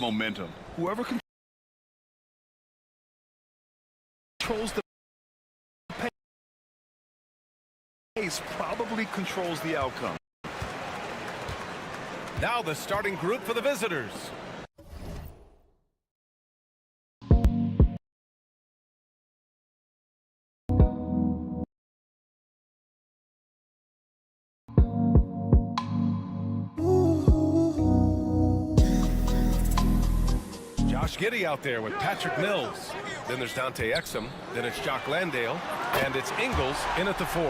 Momentum. Whoever controls the pace probably controls the outcome. Now the starting group for the visitors. Josh Giddey out there with Patrick Mills. Then there's Dante Exum. Then it's Jock Landale. And it's Ingles in at the 4.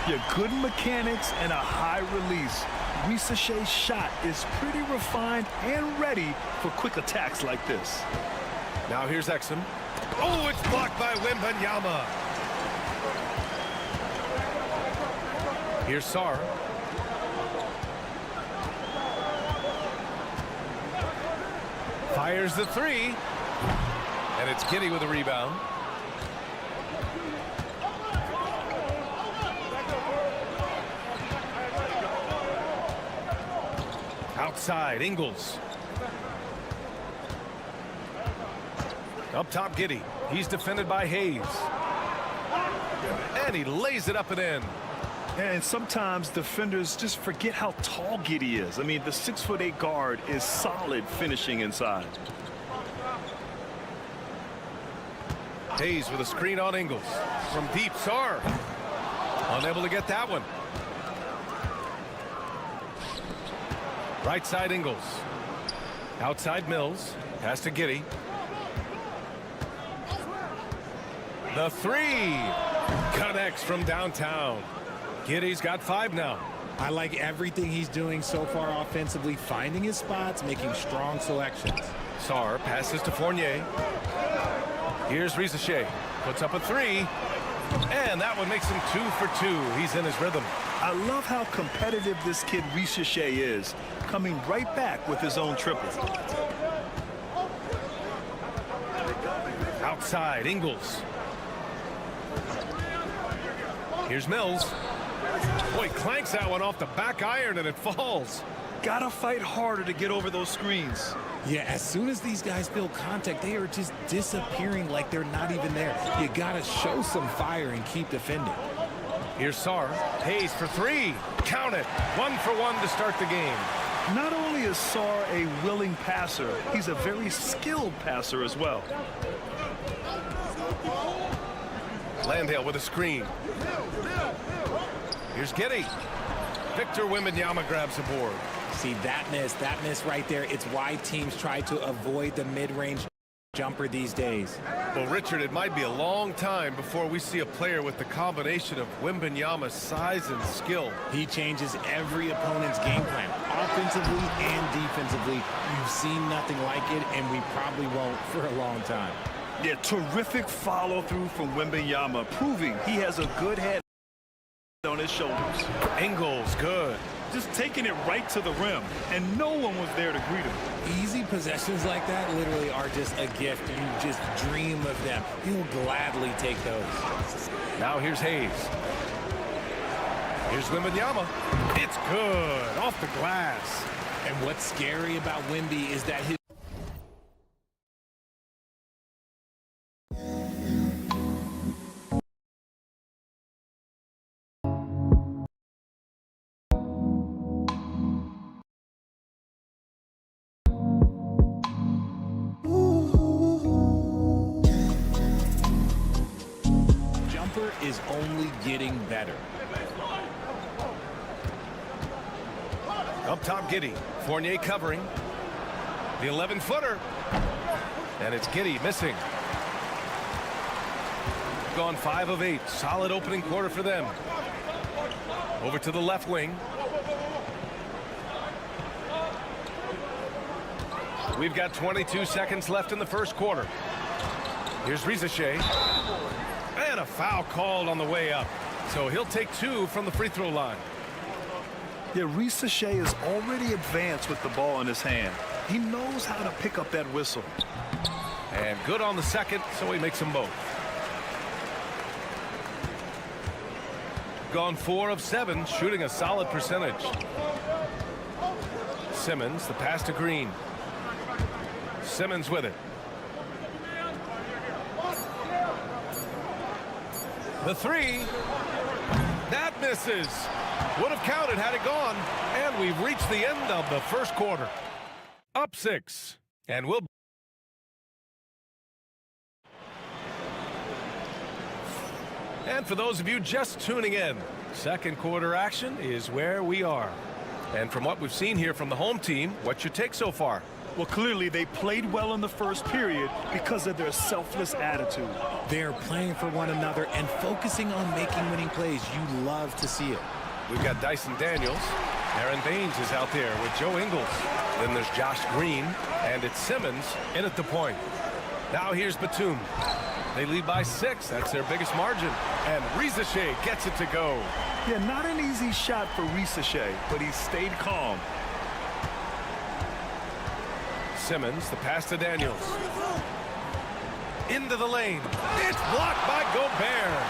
Yeah, good mechanics and a high release. Ricochet's shot is pretty refined and ready for quick attacks like this. Now here's Exum. Oh, it's blocked by Wembanyama. Here's Sarr. Fires the 3. And it's Giddey with a rebound. Outside, Ingles. Up top, Giddey. He's defended by Hayes. And he lays it up and in. And sometimes defenders just forget how tall Giddey is. I mean, the 6'8" guard is solid finishing inside. Hayes with a screen on Ingles. From deep, Sarr. Unable to get that one. Right side, Ingles. Outside, Mills. Pass to Giddey. The 3 connects from downtown. Giddey's got 5 now. I like everything he's doing so far offensively, finding his spots, making strong selections. Sarr passes to Fournier. Here's Ricochet. Puts up a 3. And that one makes him 2 for 2. He's in his rhythm. I love how competitive this kid Ricochet is, coming right back with his own triple. Outside, Ingles. Here's Mills. Boy, clanks that one off the back iron and it falls. Gotta fight harder to get over those screens. Yeah, as soon as these guys feel contact, they are just disappearing like they're not even there. You gotta show some fire and keep defending. Here's Sarr. Hayes for 3. Count it. 1 for 1 to start the game. Not only is Sarr a willing passer, he's a very skilled passer as well. Landale with a screen. Here's Giddey. Victor Wembanyama grabs the board. See, that miss right there, it's why teams try to avoid the mid-range jumper these days. Well, Richard, it might be a long time before we see a player with the combination of Wembanyama's size and skill. He changes every opponent's game plan, offensively and defensively. You've seen nothing like it, and we probably won't for a long time. Yeah, terrific follow-through from Wembanyama, proving he has a good head on his shoulders. Ingles, good. Just taking it right to the rim, and no one was there to greet him. Easy possessions like that literally are just a gift. You just dream of them. He'll gladly take those. Now here's Hayes. Here's Wembanyama. It's good. Off the glass. And what's scary about Wemby is that his is only getting better. Up top, Giddey. Fournier covering. The 11-footer. And it's Giddey missing. Gone 5 of 8. Solid opening quarter for them. Over to the left wing. We've got 22 seconds left in the first quarter. Here's Ricochet. And a foul called on the way up. So he'll take 2 from the free throw line. Yeah, Ricochet is already advanced with the ball in his hand. He knows how to pick up that whistle. And good on the second, so he makes them both. Gone 4 of 7, shooting a solid percentage. Simmons, the pass to Green. Simmons with it. The 3. That misses. Would have counted had it gone. And we've reached the end of the first quarter. Up 6. And we'll... And for those of you just tuning in, second quarter action is where we are. And from what we've seen here from the home team, what's your take so far? Well, clearly they played well in the first period because of their selfless attitude. They're playing for one another and focusing on making winning plays. You love to see it. We've got Dyson Daniels. Aaron Baines is out there with Joe Ingles. Then there's Josh Green, and it's Simmons in at the point. Now here's Batum. They lead by 6. That's their biggest margin. And Ricochet gets it to go. Yeah, not an easy shot for Ricochet, but he stayed calm. Simmons, the pass to Daniels. Into the lane. It's blocked by Gobert.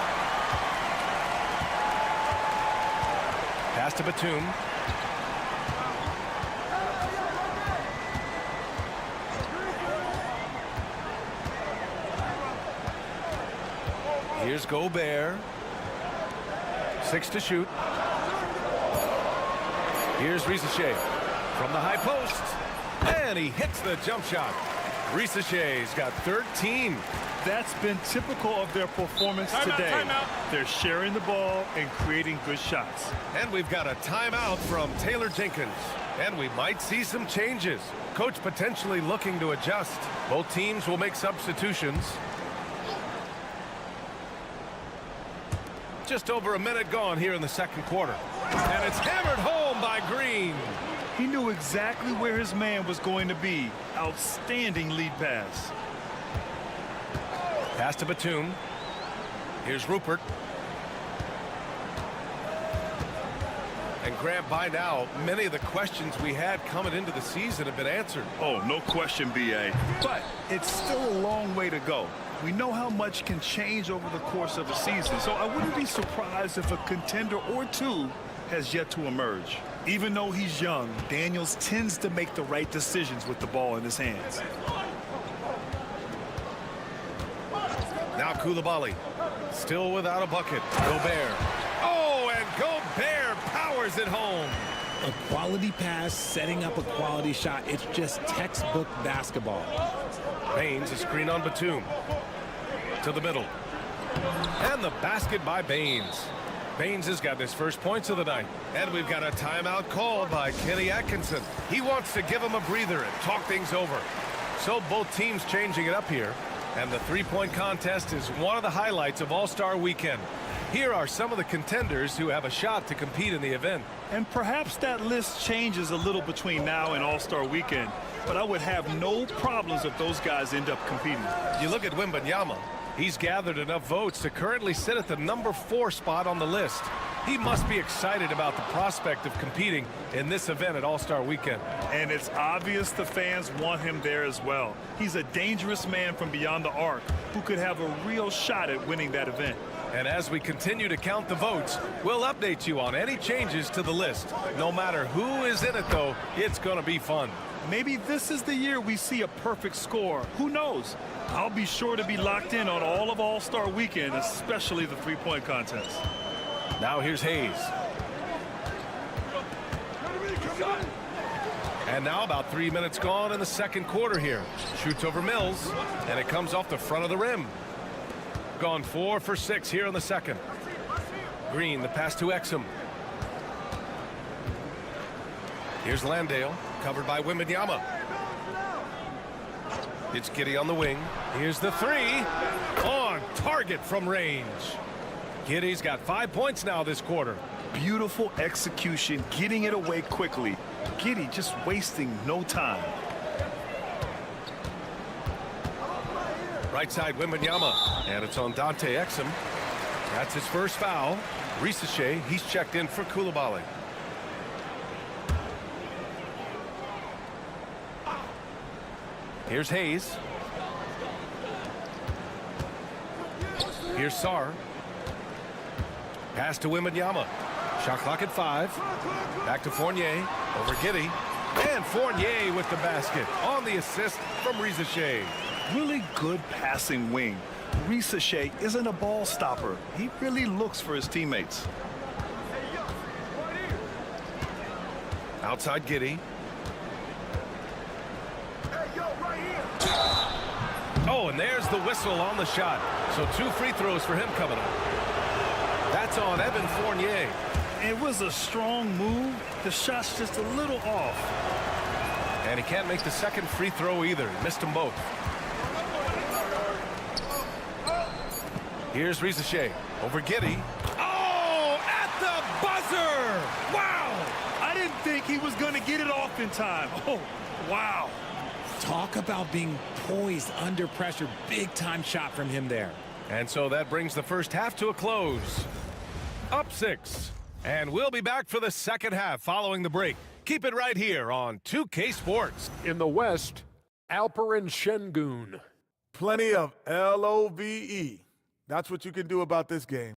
Pass to Batum. Here's Gobert. 6 to shoot. Here's Ricochet from the high post. And he hits the jump shot. Ricochet's got 13. That's been typical of their performance today. They're sharing the ball and creating good shots. And we've got a timeout from Taylor Jenkins. And we might see some changes. Coach potentially looking to adjust. Both teams will make substitutions. Just over a minute gone here in the second quarter. And it's hammered home by Green. He knew exactly where his man was going to be. Outstanding lead pass. Pass to Batum. Here's Rupert. And Grant, by now, many of the questions we had coming into the season have been answered. Oh, no question, B.A. But it's still a long way to go. We know how much can change over the course of a season, so I wouldn't be surprised if a contender or two has yet to emerge. Even though he's young, Daniels tends to make the right decisions with the ball in his hands. Now Coulibaly, still without a bucket. Gobert. Oh, and Gobert powers it home. A quality pass, setting up a quality shot. It's just textbook basketball. Baines, a screen on Batum. To the middle. And the basket by Baines. Baines has got his first points of the night. And we've got a timeout called by Kenny Atkinson. He wants to give him a breather and talk things over. So both teams changing it up here. And the three-point contest is one of the highlights of All-Star Weekend. Here are some of the contenders who have a shot to compete in the event. And perhaps that list changes a little between now and All-Star Weekend. But I would have no problems if those guys end up competing. You look at Wembanyama. He's gathered enough votes to currently sit at the number 4 spot on the list. He must be excited about the prospect of competing in this event at All-Star Weekend. And it's obvious the fans want him there as well. He's a dangerous man from beyond the arc who could have a real shot at winning that event. And as we continue to count the votes, we'll update you on any changes to the list. No matter who is in it, though, it's going to be fun. Maybe this is the year we see a perfect score. Who knows? I'll be sure to be locked in on all of All-Star Weekend, especially the three-point contest. Now here's Hayes. And now about 3 minutes gone in the second quarter here. Shoots over Mills, and it comes off the front of the rim. Gone 4 for 6 here in the second. Green, the pass to Exum. Here's Landale, covered by Wembanyama. It's Giddey on the wing. Here's the 3. On target from range. Giddey's got 5 points now this quarter. Beautiful execution, getting it away quickly. Giddey just wasting no time. Right side, Wembanyama. And it's on Dante Exum. That's his first foul. Ricochet, he's checked in for Coulibaly. Here's Hayes. Here's Sarr. Pass to Wembanyama. Shot clock at 5. Back to Fournier. Over Giddey. And Fournier with the basket on the assist from Ricochet. Really good passing wing. Ricochet isn't a ball stopper. He really looks for his teammates. Outside Giddey. Oh, and there's the whistle on the shot. So 2 free throws for him coming up. That's on Evan Fournier. It was a strong move. The shot's just a little off. And he can't make the second free throw either. He missed them both. Here's Ricochet over Giddey. Oh, at the buzzer! Wow! I didn't think he was going to get it off in time. Oh, wow. Talk about being poised under pressure. Big time shot from him there. And so that brings the first half to a close. Up 6. And we'll be back for the second half following the break. Keep it right here on 2K Sports. In the West, Alperen Şengün. Plenty of LOVE. That's what you can do about this game.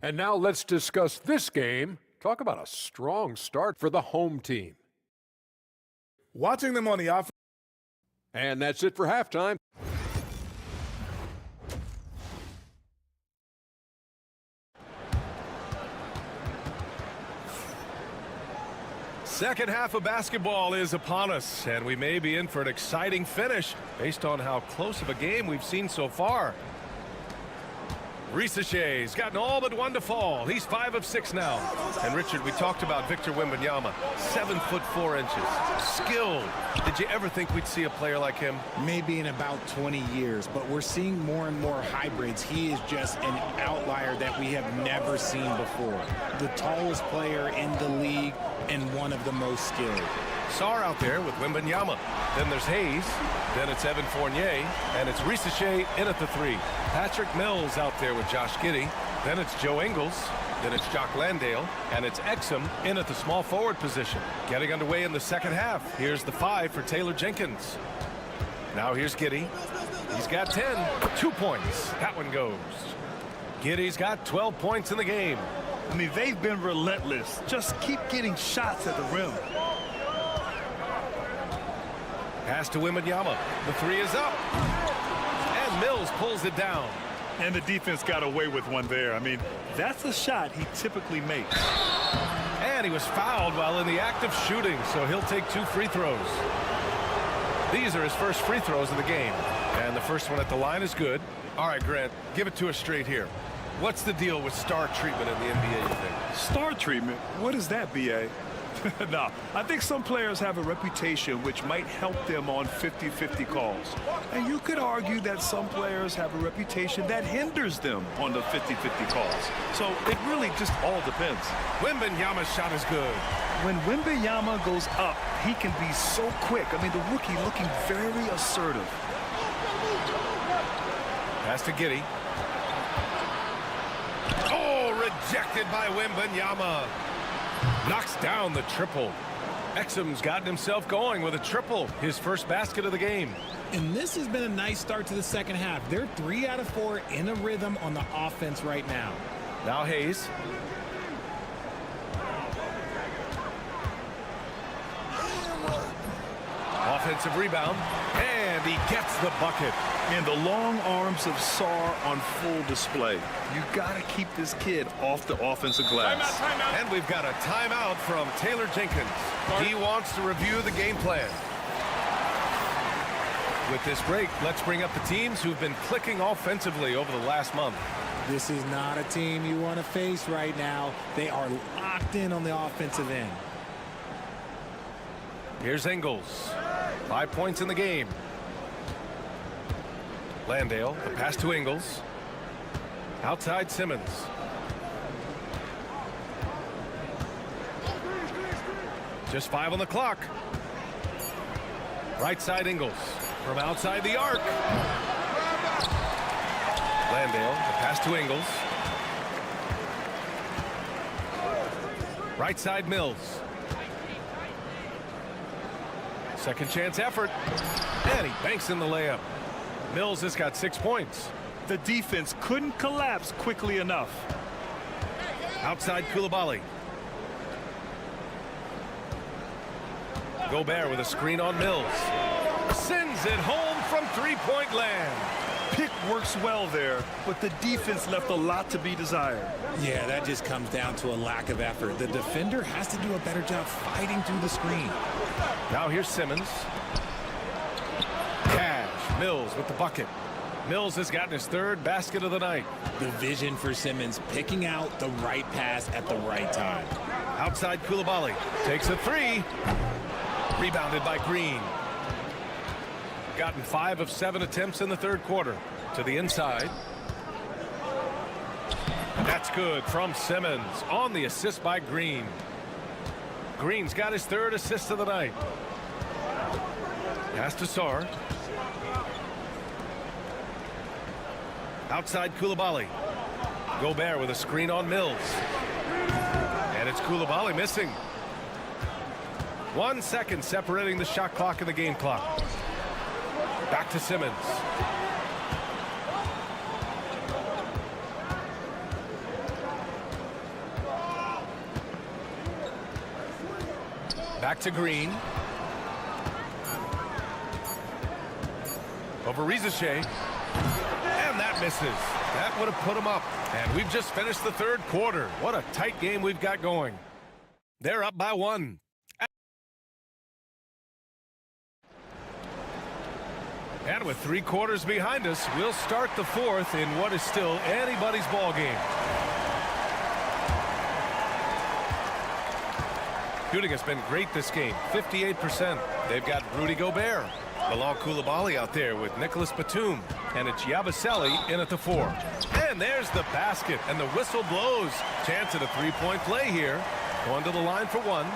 And now let's discuss this game. Talk about a strong start for the home team. Watching them on the offense. And that's it for halftime. Second half of basketball is upon us, and we may be in for an exciting finish based on how close of a game we've seen so far. Ricochet's gotten all but 1 to fall. He's 5 of 6 now. And Richard, we talked about Victor Wembanyama, 7'4". Skilled. Did you ever think we'd see a player like him? Maybe in about 20 years, but we're seeing more and more hybrids. He is just an outlier that we have never seen before. The tallest player in the league and one of the most skilled. Sarr out there with Wembanyama. Then there's Hayes. Then it's Evan Fournier. And it's Ricochet in at the 3. Patrick Mills out there with Josh Giddey. Then it's Joe Ingles. Then it's Jock Landale. And it's Exum in at the small forward position. Getting underway in the second half. Here's the 5 for Taylor Jenkins. Now here's Giddey. He's got 10. 2 points. That one goes. Giddey's got 12 points in the game. I mean, they've been relentless. Just keep getting shots at the rim. Pass to Wembanyama. The 3 is up. And Mills pulls it down. And the defense got away with one there. I mean, that's a shot he typically makes. And he was fouled while in the act of shooting, so he'll take 2 free throws. These are his first free throws of the game. And the first one at the line is good. All right, Grant, give it to us straight here. What's the deal with star treatment in the NBA, you think? Star treatment? What is that, B.A.? No, I think some players have a reputation which might help them on 50-50 calls. And you could argue that some players have a reputation that hinders them on the 50-50 calls. So it really just all depends. Wembanyama's shot is good. When Wembanyama goes up, he can be so quick. I mean, the rookie looking very assertive. Pass to Giddey. Oh, rejected by Wembanyama. Knocks down the triple. Exum's gotten himself going with a triple, his first basket of the game. And this has been a nice start to the second half. They're 3 out of 4 in a rhythm on the offense right now. Now Hayes. Offensive rebound, and he gets the bucket. And the long arms of Sarr on full display. You got to keep this kid off the offensive glass. Timeout. And we've got a timeout from Taylor Jenkins. He wants to review the game plan. With this break, let's bring up the teams who've been clicking offensively over the last month. This is not a team you want to face right now. They are locked in on the offensive end. Here's Ingles. 5 points in the game. Landale, the pass to Ingles. Outside Simmons. Just 5 on the clock. Right side Ingles. From outside the arc. Landale, the pass to Ingles. Right side Mills. Second chance effort. And he banks in the layup. Mills has got 6 points. The defense couldn't collapse quickly enough. Outside Koulibaly. Gobert with a screen on Mills. Sends it home from three-point land. Pick works well there, but the defense left a lot to be desired. Yeah, that just comes down to a lack of effort. The defender has to do a better job fighting through the screen. Now here's Simmons. Cash. Mills with the bucket. Mills has gotten his third basket of the night. The vision for Simmons, picking out the right pass at the right time. Outside Koulibaly. Takes a three. Rebounded by Green. Gotten 5 of 7 attempts in the third quarter. To the inside. That's good from Simmons on the assist by Green. Green's got his third assist of the night. Pass to Sarr. Outside Koulibaly. Gobert with a screen on Mills. And it's Koulibaly missing. 1 second separating the shot clock and the game clock. Back to Simmons. Back to Green. Over Rizichet. And that misses. That would have put him up. And we've just finished the third quarter. What a tight game we've got going. They're up by 1. And with 3 quarters behind us, we'll start the fourth in what is still anybody's ball game. Shooting has been great this game, 58%. They've got Rudy Gobert, Bilal Koulibaly out there with Nicholas Batum, and it's Yabusele in at the 4. And there's the basket, and the whistle blows. Chance at a three-point play here. Going to the line for 1.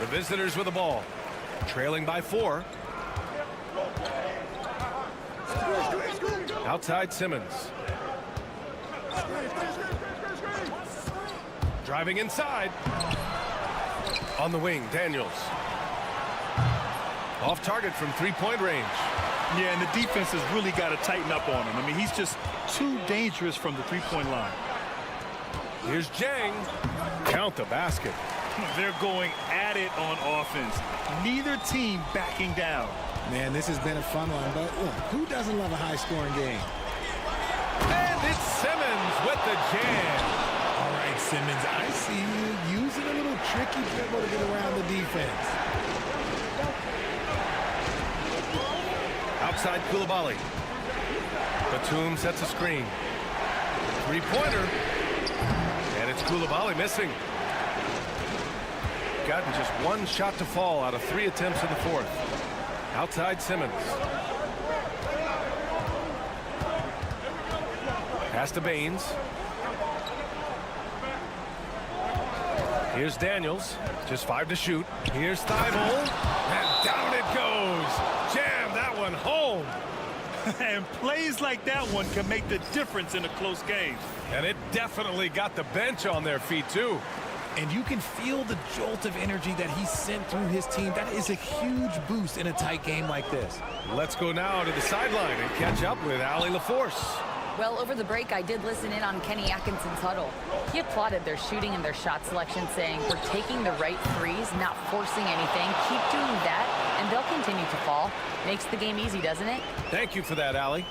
The visitors with the ball, trailing by 4. Outside Simmons. Driving inside. On the wing, Daniels. Off target from three-point range. Yeah, and the defense has really got to tighten up on him. I mean, he's just too dangerous from the three-point line. Here's Jang. Count the basket. They're going at it on offense. Neither team backing down. Man, this has been a fun one, but look, who doesn't love a high-scoring game? And it's Simmons with the jam. All right, Simmons, I see you using a little tricky dribble to get around the defense. Outside Koulibaly. Batum sets a screen. Three-pointer. And it's Koulibaly missing. Gotten just 1 shot to fall out of 3 attempts in the fourth. Outside Simmons. Pass to Baines. Here's Daniels. Just 5 to shoot. Here's Thibault. And down it goes. Jam that one home. And plays like that one can make the difference in a close game. And it definitely got the bench on their feet, too. And you can feel the jolt of energy that he sent through his team. That is a huge boost in a tight game like this. Let's go now to the sideline and catch up with Allie LaForce. Well, over the break, I did listen in on Kenny Atkinson's huddle. He applauded their shooting and their shot selection, saying, "We're taking the right threes, not forcing anything. Keep doing that, and they'll continue to fall." Makes the game easy, doesn't it? Thank you for that, Allie.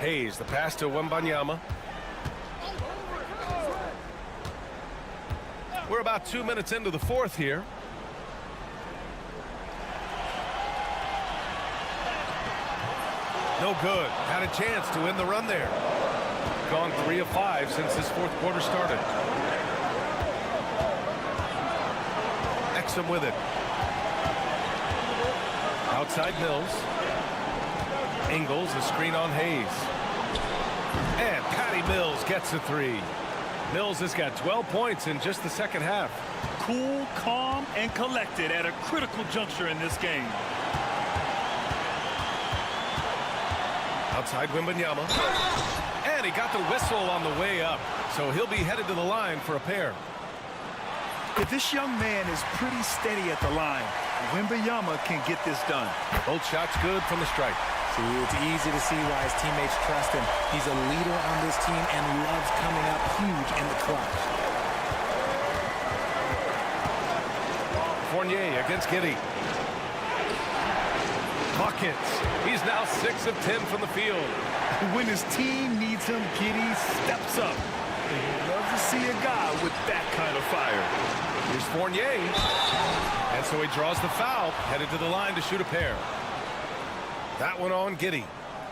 Hayes, the pass to Wembanyama. We're about 2 minutes into the fourth here. No good. Had a chance to win the run there. Gone 3 of 5 since this fourth quarter started. Exum with it. Outside Mills. Ingles, the screen on Hayes. And Patty Mills gets a 3. Mills has got 12 points in just the second half. Cool, calm, and collected at a critical juncture in this game. Outside Wembanyama. And he got the whistle on the way up. So he'll be headed to the line for a pair. If this young man is pretty steady at the line, Wembanyama can get this done. Both shots good from the stripe. See, it's easy to see why his teammates trust him. He's a leader on this team and loves coming up huge in the clutch. Fournier against Giddey. Buckets. He's now 6 of 10 from the field. When his team needs him, Giddey steps up. And you love to see a guy with that kind of fire. Here's Fournier. And so he draws the foul, headed to the line to shoot a pair. That one on Giddey.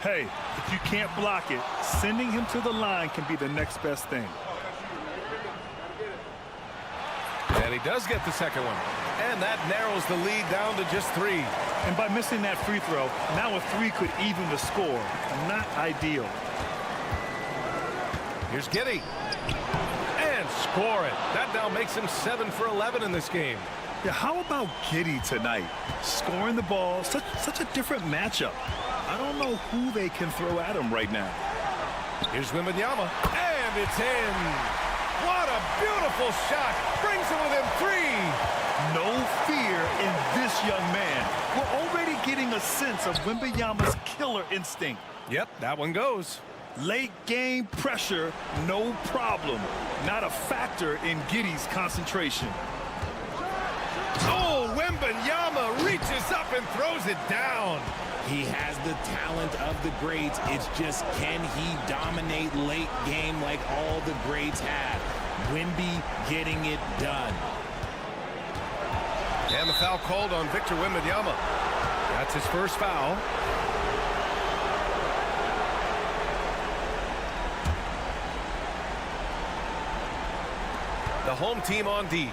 Hey, if you can't block it, sending him to the line can be the next best thing. And he does get the second one. And that narrows the lead down to just 3. And by missing that free throw, now a 3 could even the score. Not ideal. Here's Giddey. And score it. That now makes him 7 for 11 in this game. Yeah, how about Giddey tonight? Scoring the ball, such a different matchup. I don't know who they can throw at him right now. Here's Wembanyama. And it's in. What a beautiful shot. Brings him within 3. No fear in this young man. We're already getting a sense of Wembanyama's killer instinct. Yep, that one goes. Late game pressure, no problem. Not a factor in Giddey's concentration. Oh, Wembanyama reaches up and throws it down. He has the talent of the greats. It's just, can he dominate late game like all the greats have? Wemby getting it done. And the foul called on Victor Wembanyama. That's his first foul. The home team on D.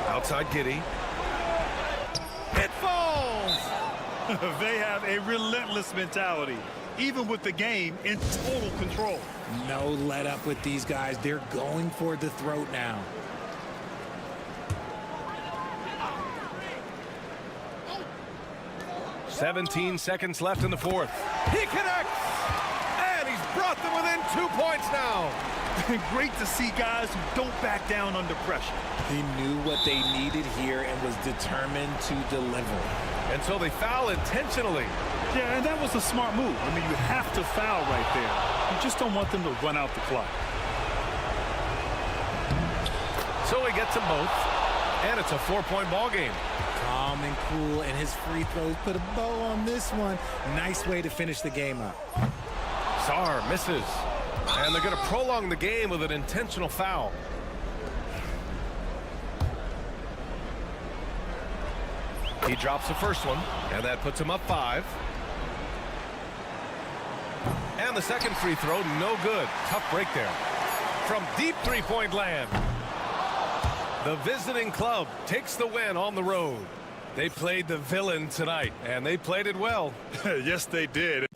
Outside Giddey. It falls! They have a relentless mentality, even with the game in total control. No let up with these guys. They're going for the throat now. "17 seconds left in the fourth. He connects! And he's brought them within 2 points now. Great to see guys who don't back down under pressure. He knew what they needed here and was determined to deliver. And so they foul intentionally. Yeah, and that was a smart move. I mean, you have to foul right there. You just don't want them to run out the clock. So he gets them both. And it's a 4-point ball game. Calm and cool, and his free throws put a bow on this one. Nice way to finish the game up. Sarr misses. And they're going to prolong the game with an intentional foul. He drops the first one, and that puts him up 5. And the second free throw, no good. Tough break there. From deep three-point land. The visiting club takes the win on the road. They played the villain tonight, and they played it well. Yes, they did.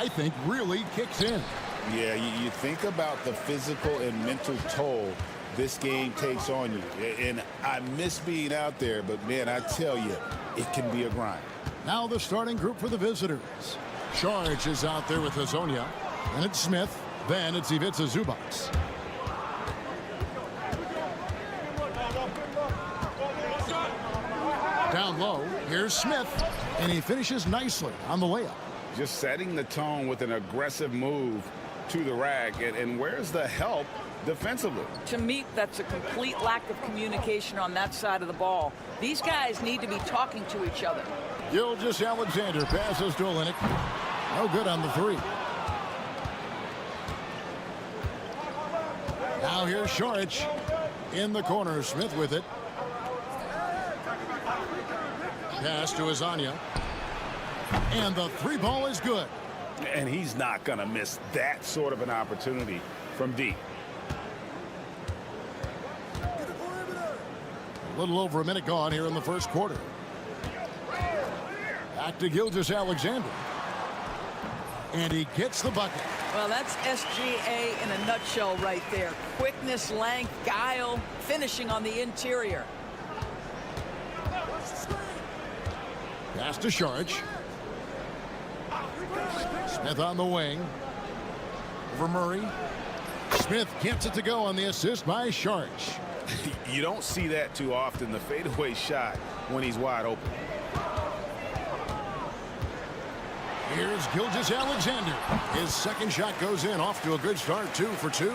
I think, really kicks in. Yeah, you think about the physical and mental toll this game takes on you. And I miss being out there, but, man, I tell you, it can be a grind. Now the starting group for the visitors. Charge is out there with Hazonia. And it's Smith. Then it's Ivica Zubac. Down low, here's Smith. And he finishes nicely on the layup. Just setting the tone with an aggressive move to the rack. And where's the help defensively? To me, that's a complete lack of communication on that side of the ball. These guys need to be talking to each other. Gilgeous-Alexander passes to Olynyk. No good on the three. Now here's Saric in the corner. Smith with it. Pass to Hazonia. And the three ball is good. And he's not going to miss that sort of an opportunity from deep. A little over a minute gone here in the first quarter. Back to Gilgeous-Alexander. And he gets the bucket. Well, that's SGA in a nutshell right there. Quickness, length, guile, finishing on the interior. Pass to Saric. Smith on the wing. Over Murray. Smith gets it to go on the assist by Saric. You don't see that too often, the fadeaway shot when he's wide open. Here's Gilgeous-Alexander. His second shot goes in, off to a good start, 2 for 2.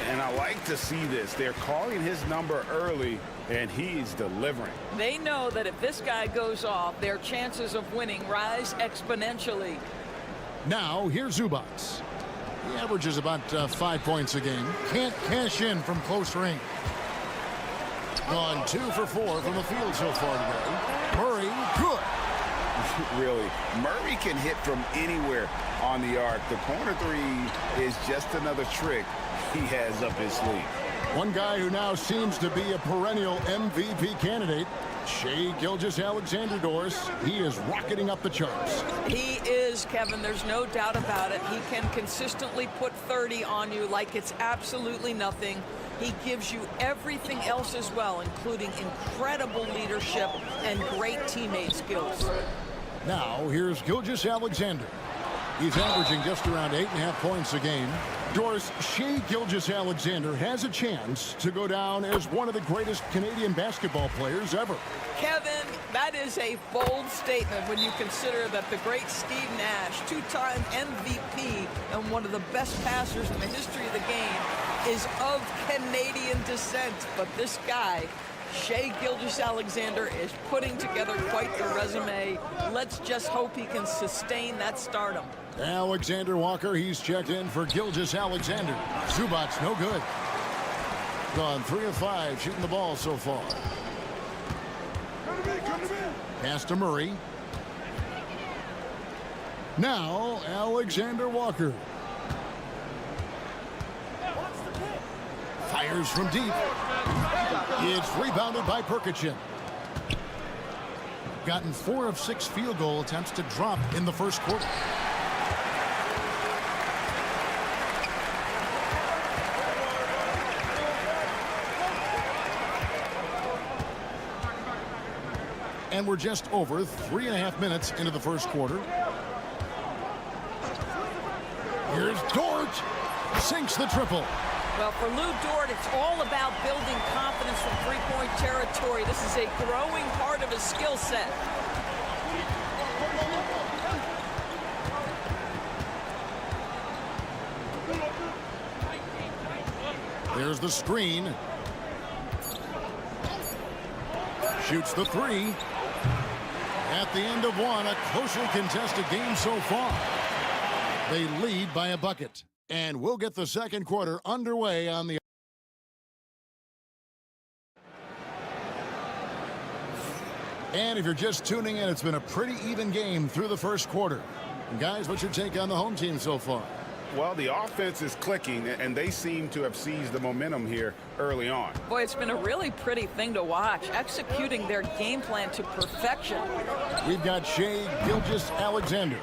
And I like to see this. They're calling his number early, and he's delivering. They know that if this guy goes off, their chances of winning rise exponentially. Now, here's Zubac. He averages about 5 points a game. Can't cash in from close range. Gone 2 for 4 from the field so far today. Murray, good. Really, Murray can hit from anywhere on the arc. The corner three is just another trick he has up his sleeve. One guy who now seems to be a perennial MVP candidate, Shai Gilgeous-Alexander, Doris. He is rocketing up the charts. He is, Kevin. There's no doubt about it. He can consistently put 30 on you like it's absolutely nothing. He gives you everything else as well, including incredible leadership and great teammate skills. Now, here's Gilgeous-Alexander. He's averaging just around 8.5 points a game. Doris, Shai Gilgeous-Alexander has a chance to go down as one of the greatest Canadian basketball players ever. Kevin, that is a bold statement when you consider that the great Steve Nash, two-time MVP and one of the best passers in the history of the game, is of Canadian descent. But this guy, Shai Gilgeous-Alexander, is putting together quite the resume. Let's just hope he can sustain that stardom. Alexander Walker, he's checked in for Gilgeous-Alexander. Zubac's no good. Gone 3 of 5 shooting the ball so far. Pass to Murray. Now, Alexander Walker. Fires from deep. It's rebounded by Perkichin. Gotten 4 of 6 field goal attempts to drop in the first quarter. And we're just over 3.5 minutes into the first quarter. Here's Dort. Sinks the triple. Well, for Lou Dort, it's all about building confidence from three-point territory. This is a growing part of his skill set. There's the screen. Shoots the 3. At the end of one, a closely contested game so far. They lead by a bucket. And we'll get the second quarter underway on the... And if you're just tuning in, it's been a pretty even game through the first quarter. And guys, what's your take on the home team so far? Well, the offense is clicking, and they seem to have seized the momentum here early on. Boy, it's been a really pretty thing to watch, executing their game plan to perfection. We've got Shai Gilgeous-Alexander.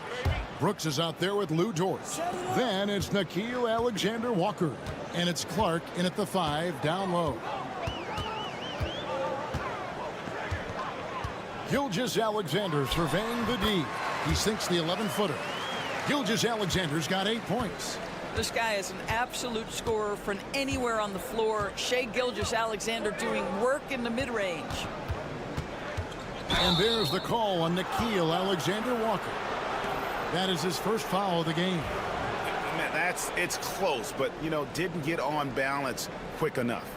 Brooks is out there with Lou Dort. Then it's Nickeil Alexander-Walker. And it's Clark in at the 5, down low. Gilgeous-Alexander surveying the D. He sinks the 11-footer. Gilgeous-Alexander's got 8 points. This guy is an absolute scorer from anywhere on the floor. Shai Gilgeous-Alexander doing work in the mid-range. And there's the call on Nickeil Alexander-Walker. That is his first foul of the game. Man, it's close, but, you know, didn't get on balance quick enough.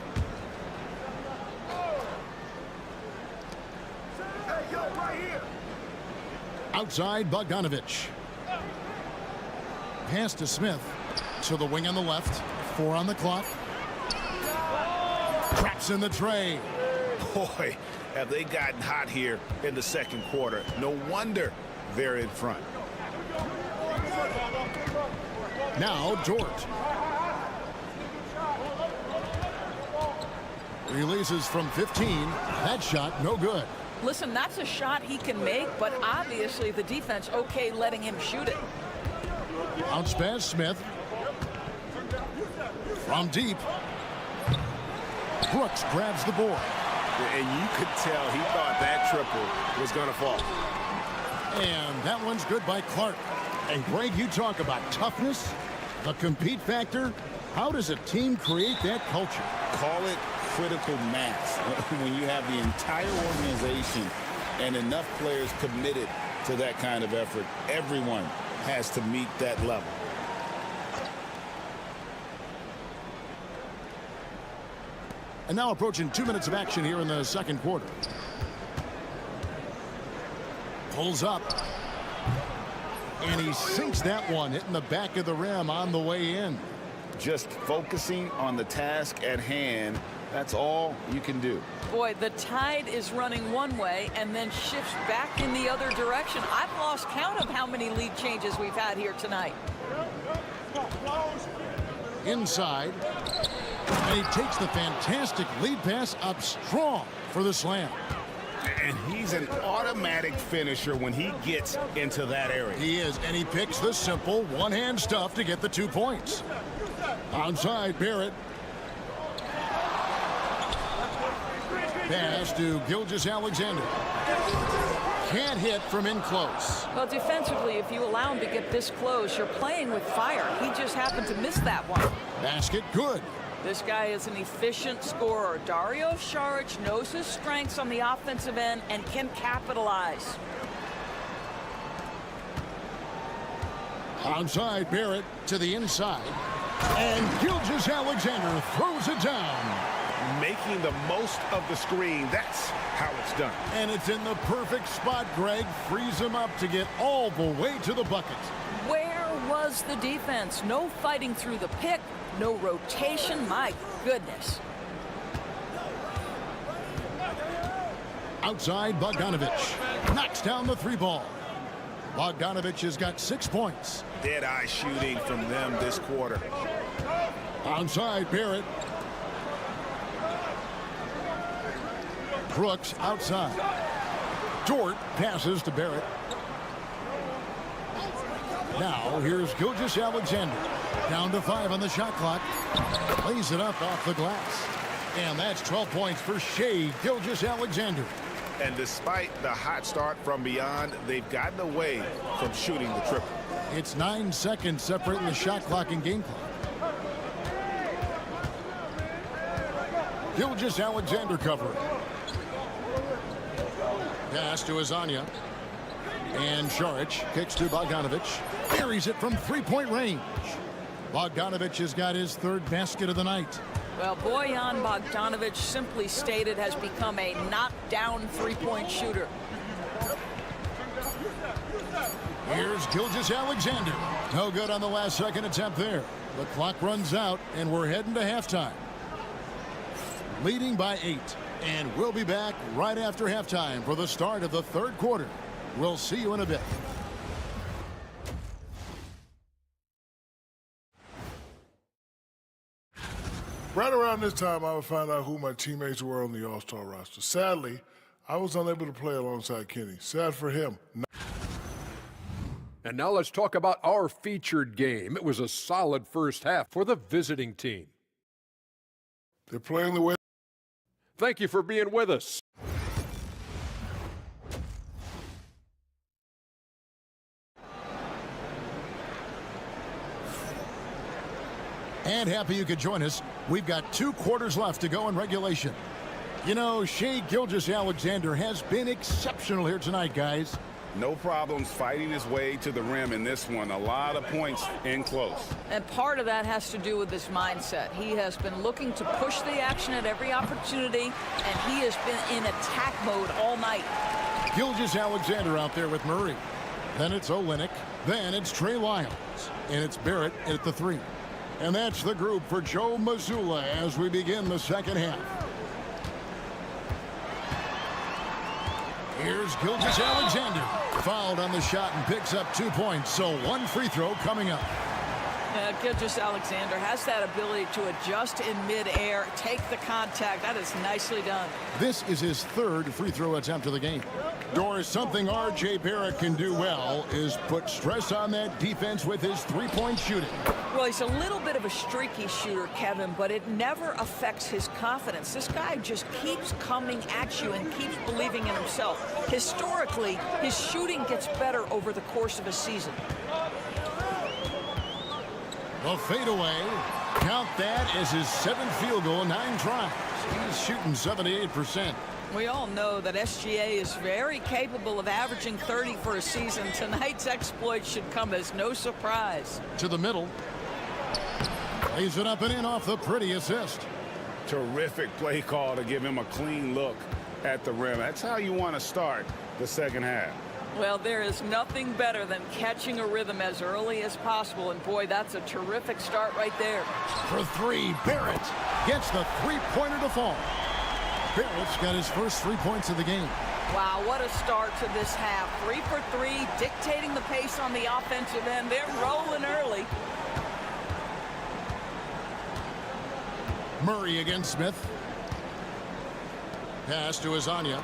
Outside, Bogdanovich. Pass to Smith. To the wing on the left. 4 on the clock. Traps in the tray. Boy, have they gotten hot here in the second quarter. No wonder they're in front. Now Dort. Releases from 15. That shot no good. Listen, that's a shot he can make, but obviously the defense okay letting him shoot it. Bounce pass Smith. From deep. Brooks grabs the board. And you could tell he thought that triple was going to fall. And that one's good by Clark. And Greg, you talk about toughness, the compete factor. How does a team create that culture? Call it critical mass. When you have the entire organization and enough players committed to that kind of effort, everyone has to meet that level. And now approaching 2 minutes of action here in the second quarter. Pulls up. And he sinks that one, hitting the back of the rim on the way in. Just focusing on the task at hand, that's all you can do. Boy, the tide is running one way and then shifts back in the other direction. I've lost count of how many lead changes we've had here tonight. Inside. And he takes the fantastic lead pass up strong for the slam. And he's an automatic finisher when he gets into that area. He is, and he picks the simple one-hand stuff to get the 2 points. Onside, Barrett. Pass to Gilgeous-Alexander. Can't hit from in close. Well, defensively, if you allow him to get this close, you're playing with fire. He just happened to miss that one. Basket good. This guy is an efficient scorer. Dario Saric knows his strengths on the offensive end and can capitalize. Onside, Barrett to the inside. And Gilgeous-Alexander throws it down. Making the most of the screen. That's how it's done. And it's in the perfect spot. Greg frees him up to get all the way to the bucket. Where was the defense? No fighting through the pick. No rotation. My goodness. Outside, Bogdanovich knocks down the 3 ball. Bogdanovich has got 6 points. Dead-eye shooting from them this quarter. Onside, Barrett. Brooks outside. Dort passes to Barrett. Now here's Gilgeous-Alexander. Down to 5 on the shot clock. Lays it up off the glass. And that's 12 points for Shai Gilgeous-Alexander. And despite the hot start from beyond, they've gotten away from shooting the triple. It's 9 seconds separating the shot clock and game clock. Gilgeous-Alexander covering. Pass to Azania. And Saric kicks to Bogdanovich. Buries it from 3-point range. Bogdanovich has got his 3rd basket of the night. Well, Bojan Bogdanovich, simply stated, has become a knockdown 3-point shooter. Here's Gilgeous-Alexander. No good on the last second attempt there. The clock runs out, and we're heading to halftime. Leading by 8. And we'll be back right after halftime for the start of the 3rd quarter. We'll see you in a bit. Right around this time, I would find out who my teammates were on the All-Star roster. Sadly, I was unable to play alongside Kenny. Sad for him. And now let's talk about our featured game. It was a solid first half for the visiting team. They're playing the way. Thank you for being with us. And happy you could join us. We've got 2 quarters left to go in regulation. You know, Shai Gilgeous-Alexander has been exceptional here tonight, guys. No problems fighting his way to the rim in this one. A lot of points in close. And part of that has to do with his mindset. He has been looking to push the action at every opportunity, and he has been in attack mode all night. Gilgeous-Alexander out there with Murray. Then it's Olynyk. Then it's Trey Lyles. And it's Barrett at the 3. And that's the group for Joe Mazzulla as we begin the second half. Here's Gilgeous-Alexander. Fouled on the shot and picks up 2 points. So 1 free throw coming up. Gilgeous-Alexander has that ability to adjust in midair, take the contact. That is nicely done. This is his 3rd free throw attempt of the game. Doris, something R.J. Barrett can do well is put stress on that defense with his 3-point shooting. Well, he's a little bit of a streaky shooter, Kevin, but it never affects his confidence. This guy just keeps coming at you and keeps believing in himself. Historically, his shooting gets better over the course of a season. The fadeaway. Count that as his 7th field goal, 9 tries. He's shooting 78%. We all know that SGA is very capable of averaging 30 for a season. Tonight's exploit should come as no surprise. To the middle. Lays it up and in off the pretty assist. Terrific play call to give him a clean look at the rim. That's how you want to start the second half. Well, there is nothing better than catching a rhythm as early as possible. And boy, that's a terrific start right there. For 3, Barrett gets the 3-pointer to fall. Barrett's got his first 3 points of the game. Wow, what a start to this half. 3 for 3, dictating the pace on the offensive end. They're rolling early. Murray against Smith. Pass to Azania.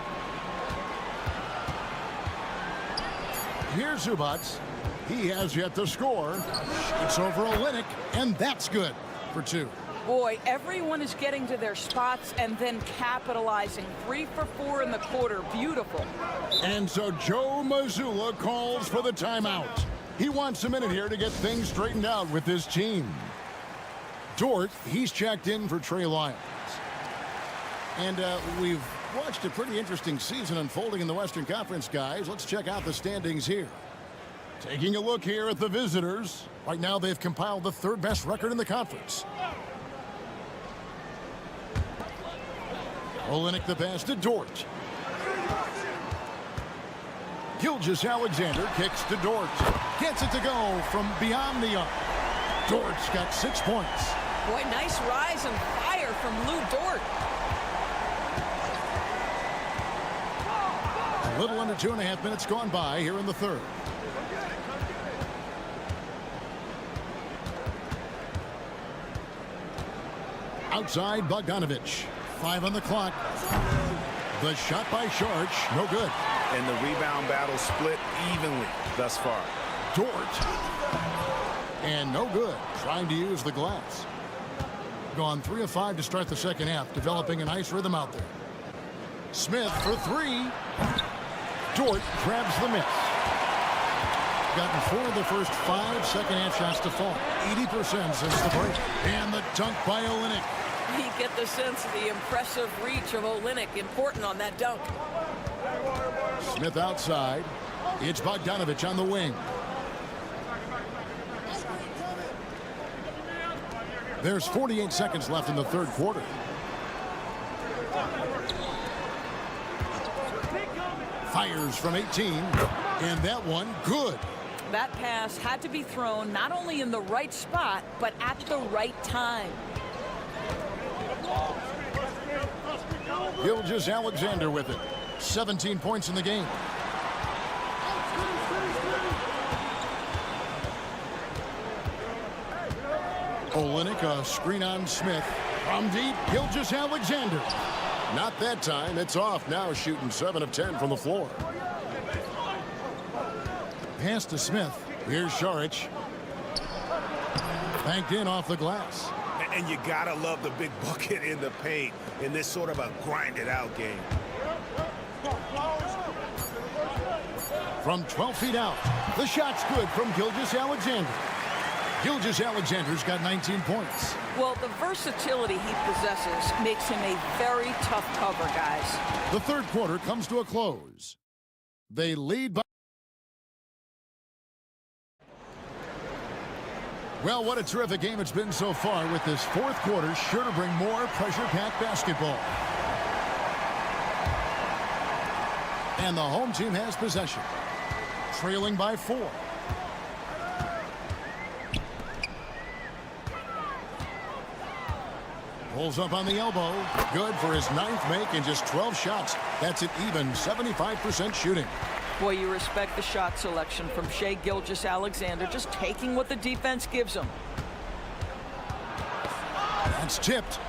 Here's Zubats. He has yet to score. It's over Olynyk, and that's good for 2. Boy, everyone is getting to their spots and then capitalizing. 3 for 4 in the quarter. Beautiful. And so Joe Mazzulla calls for the timeout. He wants a minute here to get things straightened out with his team. Dort, he's checked in for Trey Lyons. And we've watched a pretty interesting season unfolding in the Western Conference, guys. Let's check out the standings here. Taking a look here at the visitors. Right now they've compiled the 3rd best record in the conference. Olynyk the pass to Dort. Gilgeous-Alexander kicks to Dort. Gets it to go from beyond the arc. Dort's got 6 points. Boy, nice rise and fire from Lou Dort. A little under 2.5 minutes gone by here in the 3rd. Outside Bogdanovich. 5 on the clock. The shot by Saric, no good. And the rebound battle split evenly thus far. Dort. And no good. Trying to use the glass. Gone 3 of 5 to start the second half. Developing a nice rhythm out there. Smith for 3. Dort grabs the miss. Gotten 4 of the first 5 second half shots to fall. 80% since the break. And the dunk by Olynyk. You get the sense of the impressive reach of Olynyk. Important on that dunk. Smith outside. It's Bogdanovich on the wing. There's 48 seconds left in the 3rd quarter. Fires from 18. And that one, good. That pass had to be thrown not only in the right spot, but at the right time. Gilgeous-Alexander with it. 17 points in the game. Olynyk, a screen on Smith. From deep, Gilgeous-Alexander. Not that time. It's off now, shooting 7 of 10 from the floor. Pass to Smith. Here's Saric. Banked in off the glass. And you gotta love the big bucket in the paint in this sort of a grinded out game. From 12 feet out, the shot's good from Gilgeous-Alexander. Gilgeous-Alexander's got 19 points. Well, the versatility he possesses makes him a very tough cover, guys. The 3rd quarter comes to a close. They lead by... Well, what a terrific game it's been so far, with this 4th quarter sure to bring more pressure-packed basketball. And the home team has possession, trailing by 4. Pulls up on the elbow. Good for his 9th make in just 12 shots. That's an even 75% shooting. Boy, you respect the shot selection from Shai Gilgeous-Alexander, just taking what the defense gives him. That's tipped.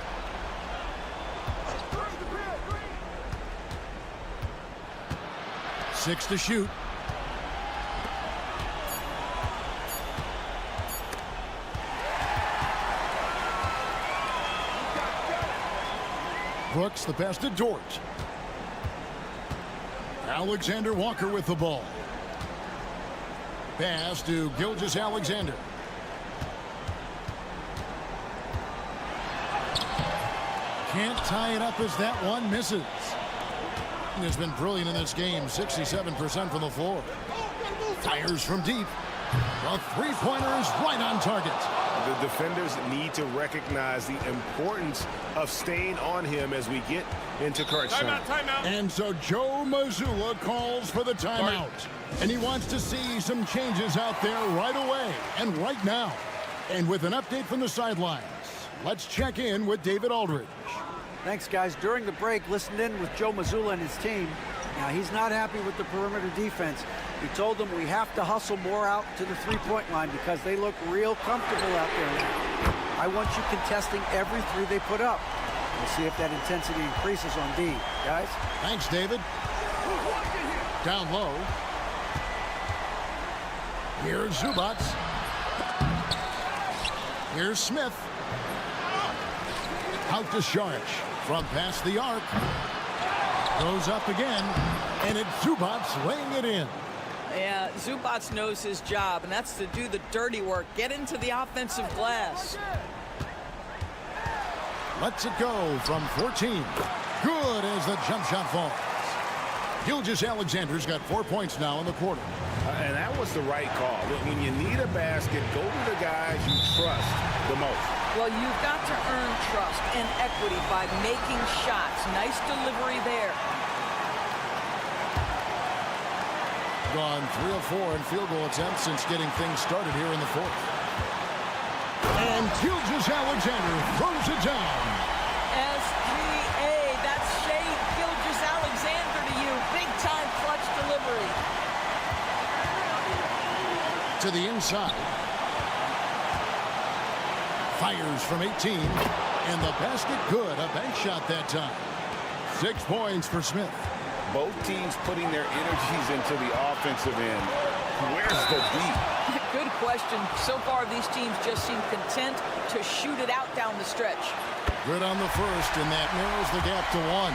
Six to shoot. Brooks the pass to Dort. Alexander Walker with the ball. Pass to Gilgeous-Alexander. Can't tie it up as that one misses. He has been brilliant in this game. 67% from the floor. Fires from deep. The three-pointer is right on target. The defenders need to recognize the importance of staying on him as we get into crunch time. And so Joe Mazzulla calls for the timeout. And he wants to see some changes out there right away and right now. And with an update from the sidelines, let's check in with David Aldridge. Thanks, guys. During the break, listened in with Joe Mazzulla and his team. Now, he's not happy with the perimeter defense. He told them we have to hustle more out to the three-point line because they look real comfortable out there now. I want you contesting every three they put up. We'll see if that intensity increases on D. Guys? Thanks, David. Down low. Here's Zubats. Here's Smith. Out to Saric. From past the arc. Goes up again. And it's Zubats laying it in. Yeah, Zubats knows his job, and that's to do the dirty work. Get into the offensive glass. Lets it go from 14. Good as the jump shot falls. Gilgeous-Alexander's got 4 points now in the quarter. And that was the right call. When you need a basket, go to the guys you trust the most. Well, you've got to earn trust and equity by making shots. Nice delivery there. Gone 3 of 4 in field goal attempts since getting things started here in the fourth. And Gilgeous-Alexander throws it down. SGA, that's Shea Gilgeous-Alexander to you. Big time clutch delivery. To the inside. Fires from 18. And the basket good. A bank shot that time. 6 points for Smith. Both teams putting their energies into the offensive end. Where's the deep? Good question. So far, these teams just seem content to shoot it out down the stretch. Good on the first, and that narrows the gap to 1.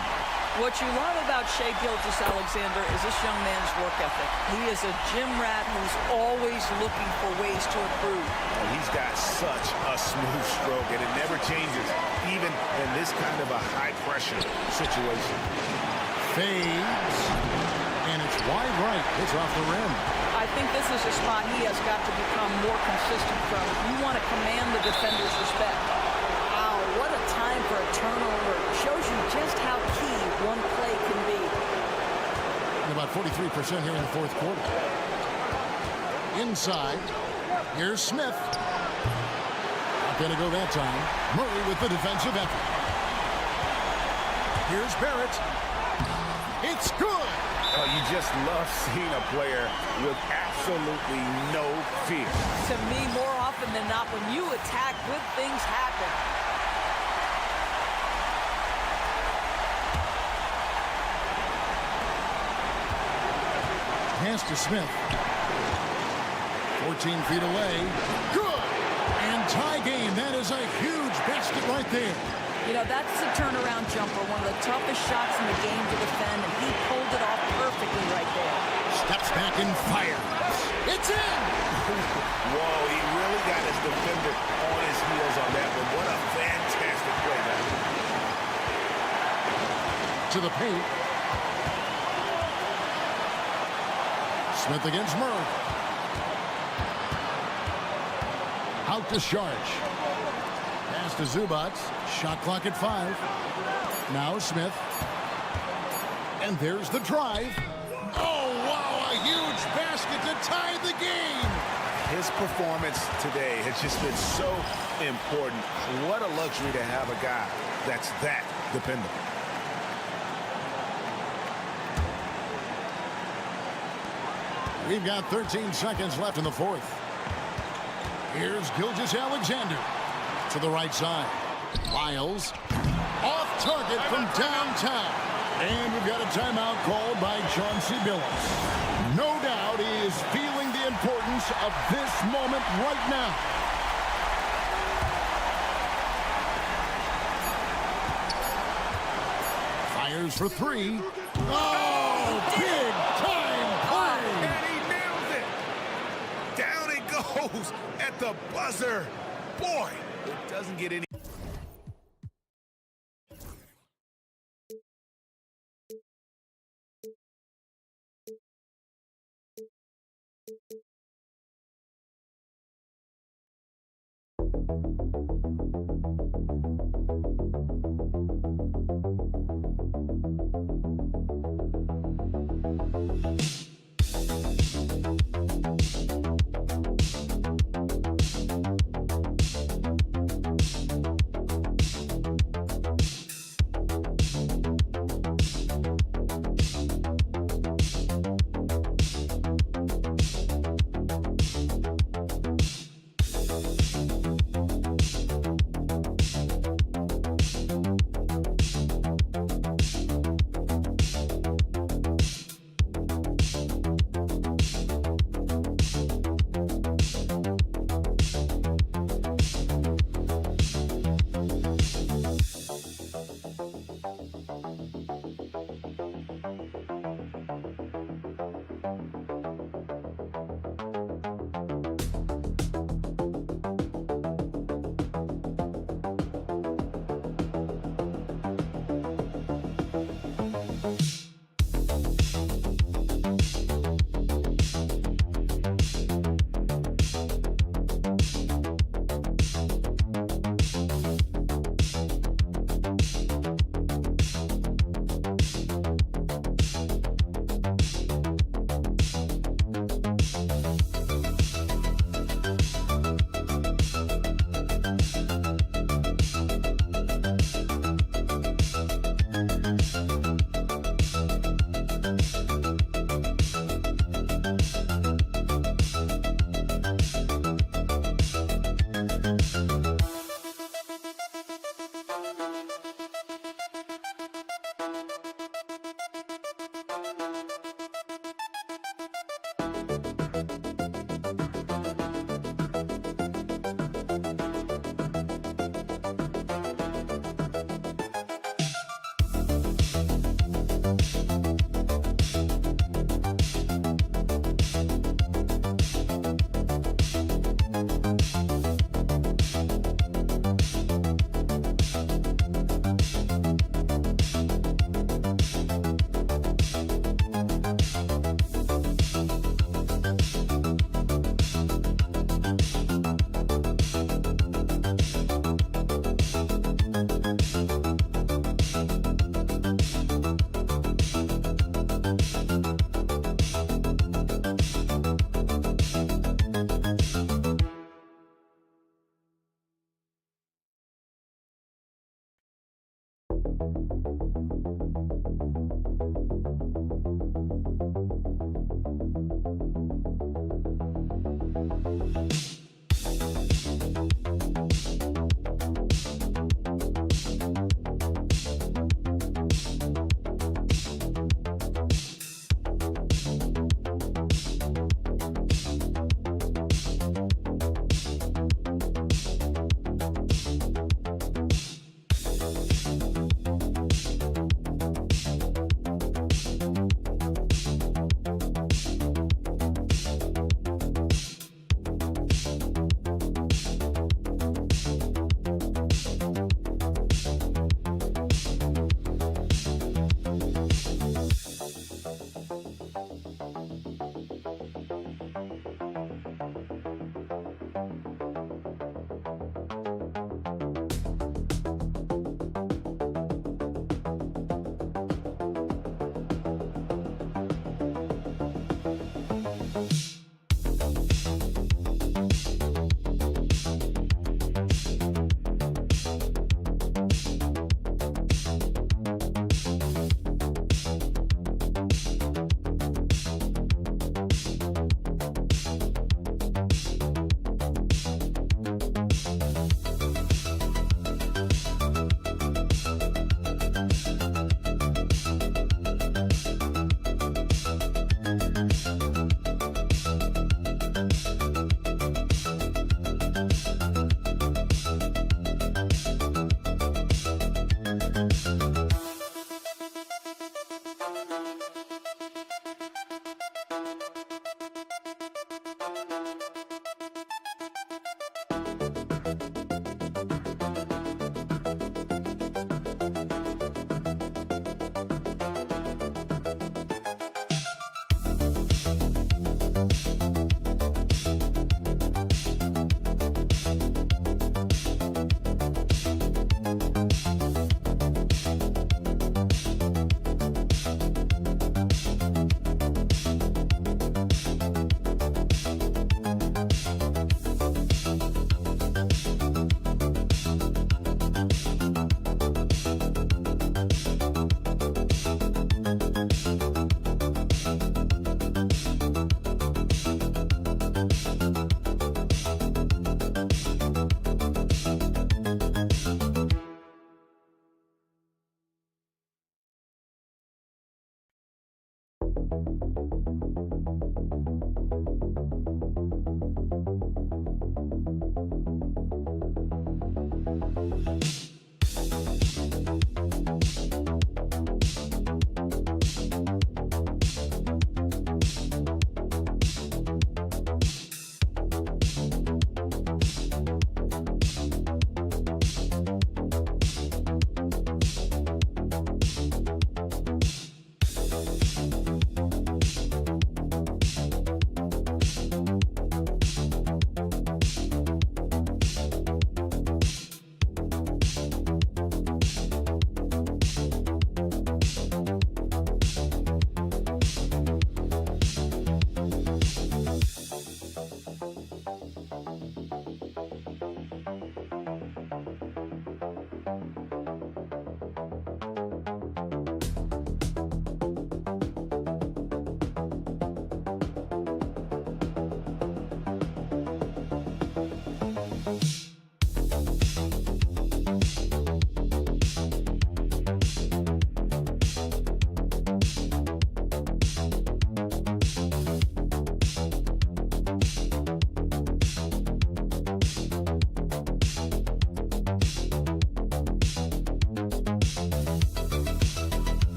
What you love about Shea Gilgeous-Alexander is this young man's work ethic. He is a gym rat who's always looking for ways to improve. And he's got such a smooth stroke, and it never changes, even in this kind of a high-pressure situation. Fades. And it's wide right. It's off the rim. I think this is a spot he has got to become more consistent from. You want to command the defender's respect. Wow, what a time for a turnover. Shows you just how key one play can be. And about 43% here in the fourth quarter. Inside. Here's Smith. Not going to go that time. Murray with the defensive effort. Here's Barrett. It's good. Oh, you just love seeing a player with absolutely no fear. To me, more often than not, when you attack, good things happen. Pass to Smith. 14 feet away. Good. And tie game. That is a huge basket right there. You know, that's a turnaround jumper, one of the toughest shots in the game to defend, and he pulled it off perfectly right there. Steps back and fires. It's in! Whoa, he really got his defender on his heels on that one. What a fantastic play that was. To the paint. Smith against Murray. Out to Saric. Pass to Zubats. Shot clock at 5. Now Smith. And there's the drive. Oh, wow, a huge basket to tie the game. His performance today has just been so important. What a luxury to have a guy that's that dependable. We've got 13 seconds left in the fourth. Here's Gilgeous-Alexander to the right side. Lyles off target from downtown. And we've got a timeout called by Chauncey Billups. No doubt he is feeling the importance of this moment right now. Fires for 3. Oh, big time play! And he nails it. Down it goes at the buzzer. Boy, it doesn't get any.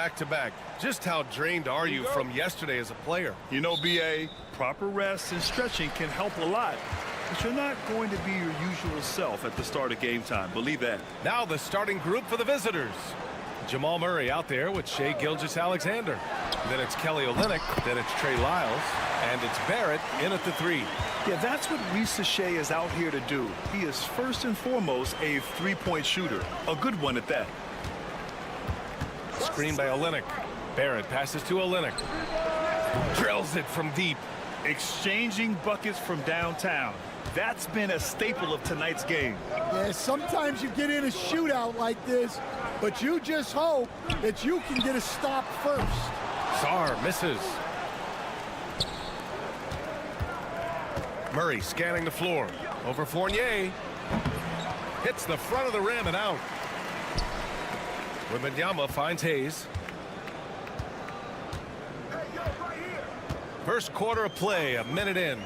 back-to-back. Just how drained are you from yesterday as a player? You know, B.A., proper rest and stretching can help a lot. But you're not going to be your usual self at the start of game time. Believe that. Now the starting group for the visitors. Jamal Murray out there with Shai Gilgeous-Alexander. Then it's Kelly Olynyk. Then it's Trey Lyles. And it's Barrett in at the 3. Yeah, that's what Risa Shea is out here to do. He is first and foremost a three-point shooter. A good one at that. Screen by Olynyk. Barrett passes to Olynyk. Drills it from deep. Exchanging buckets from downtown. That's been a staple of tonight's game. Yeah, sometimes you get in a shootout like this, but you just hope that you can get a stop first. Sarr misses. Murray scanning the floor. Over Fournier. Hits the front of the rim and out. Wembanyama finds Hayes. First quarter of play, a minute in.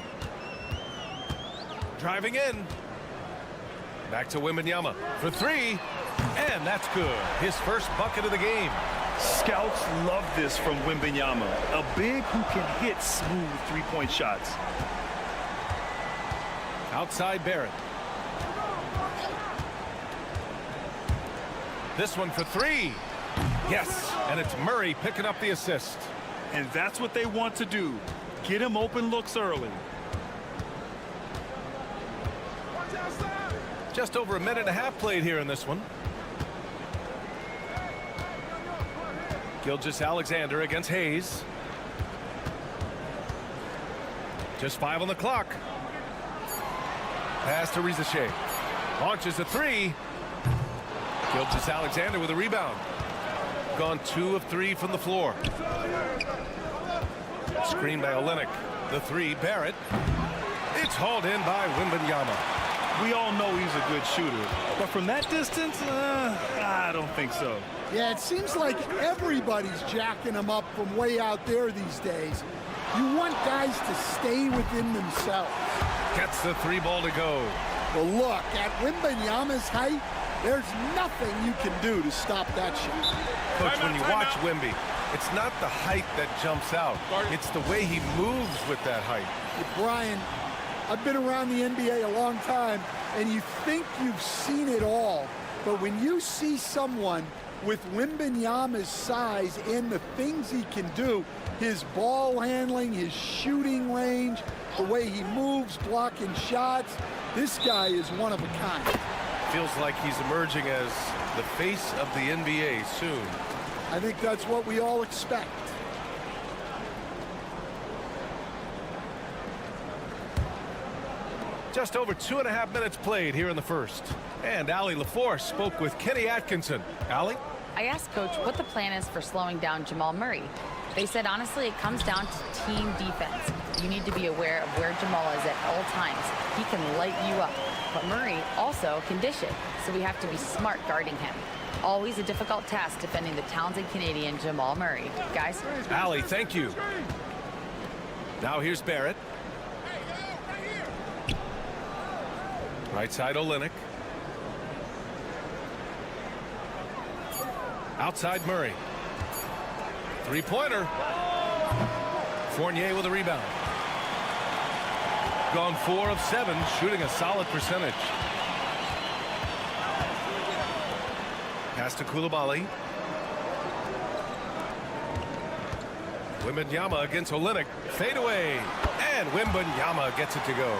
Driving in. Back to Wembanyama for 3. And that's good. His first bucket of the game. Scouts love this from Wembanyama. A big who can hit smooth three-point shots. Outside Barrett. This one for 3. Yes, and it's Murray picking up the assist. And that's what they want to do. Get him open looks early. Just over a minute and a half played here in this one. Gilgeous-Alexander against Hayes. Just 5 on the clock. Pass to Risa Shea. Launches a 3. Gilgeous-Alexander with a rebound. Gone 2 of 3 from the floor. Screen by Olynyk. The 3, Barrett. It's hauled in by Wembanyama. We all know he's a good shooter. But from that distance, I don't think so. Yeah, it seems like everybody's jacking him up from way out there these days. You want guys to stay within themselves. Gets the 3 ball to go. Well, look, at Wembanyama's height, there's nothing you can do to stop that shot. Coach, when you watch Wemby, it's not the height that jumps out. It's the way he moves with that height. Brian, I've been around the NBA a long time, and you think you've seen it all. But when you see someone with Wembanyama's size and the things he can do, his ball handling, his shooting range, the way he moves, blocking shots, this guy is one of a kind. Feels like he's emerging as the face of the NBA soon. I think that's what we all expect. Just over 2.5 minutes played here in the first. And Allie LaForce spoke with Kenny Atkinson. Allie? I asked Coach what the plan is for slowing down Jamal Murray. They said, honestly, it comes down to team defense. You need to be aware of where Jamal is at all times. He can light you up. But Murray also can dish it, so we have to be smart guarding him. Always a difficult task defending the talented Canadian Jamal Murray. Guys? Allie, thank you. Now here's Barrett. Right side Olynyk. Outside Murray. Three-pointer. Fournier with a rebound. Gone 4 of 7, shooting a solid percentage. Pass to Coulibaly. Wembanyama against Olynyk. Fade away. And Wembanyama gets it to go.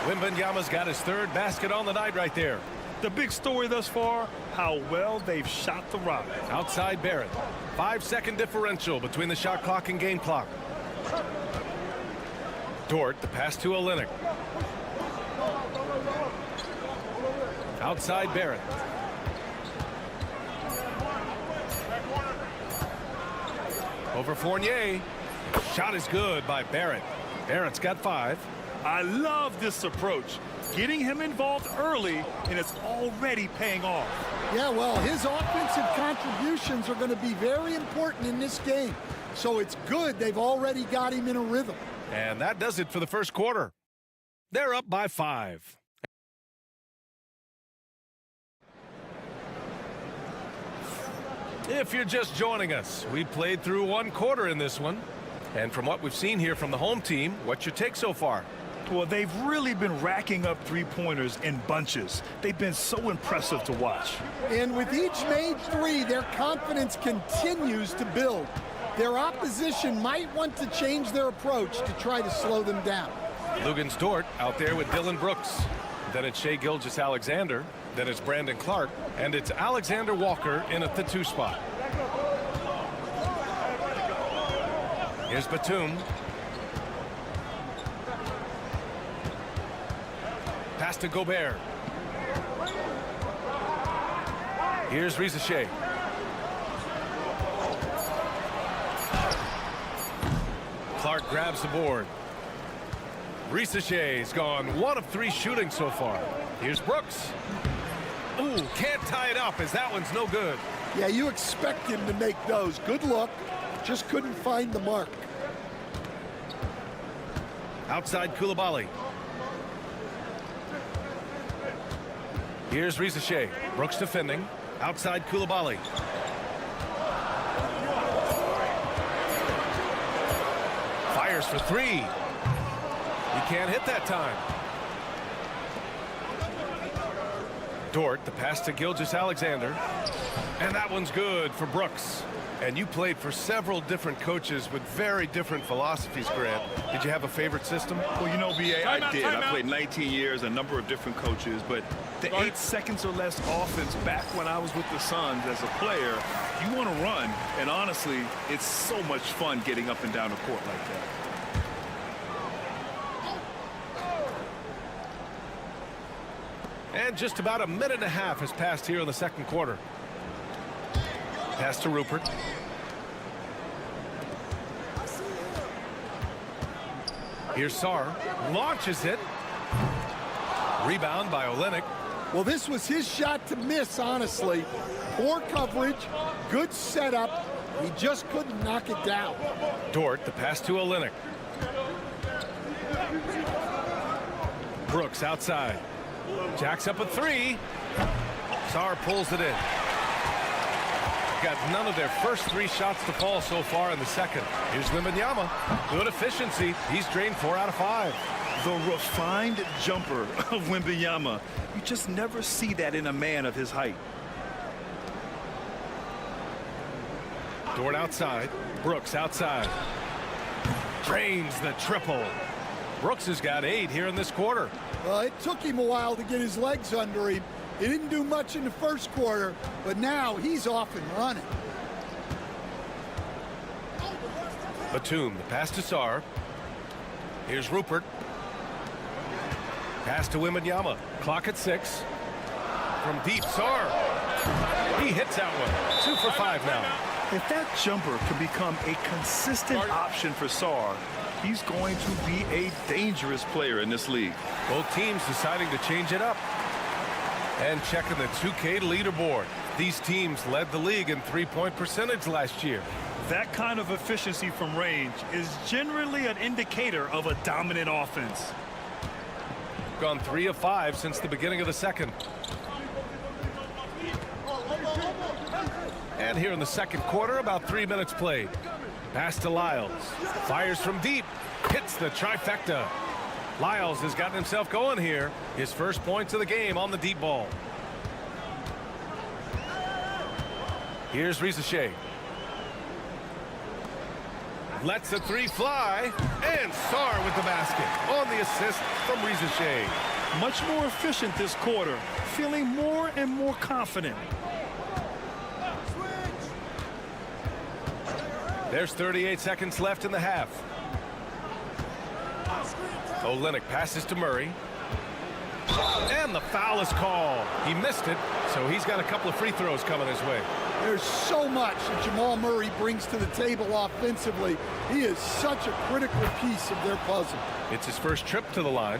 Wembanyama's got his 3rd basket on the night right there. The big story thus far, how well they've shot the rock. Outside Barrett. 5-second differential between the shot clock and game clock. Dort, the pass to Olynyk. Outside Barrett. Over Fournier. Shot is good by Barrett. Barrett's got 5. I love this approach. Getting him involved early, and it's already paying off. Yeah, well, his offensive contributions are going to be very important in this game. So it's good they've already got him in a rhythm. And that does it for the first quarter. They're up by 5. If you're just joining us, we played through one quarter in this one. And from what we've seen here from the home team, what's your take so far? Well, they've really been racking up three-pointers in bunches. They've been so impressive to watch. And with each made three, their confidence continues to build. Their opposition might want to change their approach to try to slow them down. Lugens Dort out there with Dylan Brooks. Then it's Shai Gilgeous-Alexander. Then it's Brandon Clark. And it's Alexander Walker in at the 2 spot. Here's Batum. Pass to Gobert. Here's Risa Shea. Clark grabs the board. Risa Shea's gone 1 of 3 shooting so far. Here's Brooks. Ooh, can't tie it up as that one's no good. Yeah, you expect him to make those. Good look. Just couldn't find the mark. Outside Koulibaly. Here's Risa Shea. Brooks defending. Outside Koulibaly. Fires for 3. He can't hit that time. Dort, the pass to Gilgeous-Alexander. And that one's good for Brooks. And you played for several different coaches with very different philosophies, Grant. Did you have a favorite system? Well, you know, B.A., I did. I played 19 years, a number of different coaches, but the 8 seconds or less offense back when I was with the Suns as a player, you want to run, and honestly, it's so much fun getting up and down the court like that. And just about a minute and a half has passed here in the second quarter. Pass to Rupert. Here's Sarr. Launches it. Rebound by Olynyk. Well, this was his shot to miss, honestly. Poor coverage, good setup. He just couldn't knock it down. Dort, the pass to Olynyk. Brooks outside. Jacks up a 3. Sarr pulls it in. Got none of their first 3 shots to fall so far in the second. Here's Wembanyama. Good efficiency. He's drained 4 out of 5. The refined jumper of Wembanyama. You just never see that in a man of his height. Dort outside. Brooks outside. Drains the triple. Brooks has got 8 here in this quarter. Well, it took him a while to get his legs under him. He didn't do much in the first quarter, but now he's off and running. Batum, the pass to Sarr. Here's Rupert. Pass to Wembanyama. Clock at 6. From deep, Sarr. He hits that one. 2 for 5 now. If that jumper can become a consistent option for Sarr, he's going to be a dangerous player in this league. Both teams deciding to change it up. And checking the 2K leaderboard. These teams led the league in three-point percentage last year. That kind of efficiency from range is generally an indicator of a dominant offense. Gone 3 of 5 since the beginning of the second. And here in the second quarter, about 3 minutes played. Pass to Lyles. Fires from deep. Hits the trifecta. Lyles has gotten himself going here. His first points of the game on the deep ball. Here's Risa Shea. Lets the 3 fly. And Sarr with the basket on the assist from Risa Shea. Much more efficient this quarter. Feeling more and more confident. There's 38 seconds left in the half. Olynyk passes to Murray. And the foul is called. He missed it, so he's got a couple of free throws coming his way. There's so much that Jamal Murray brings to the table offensively. He is such a critical piece of their puzzle. It's his first trip to the line.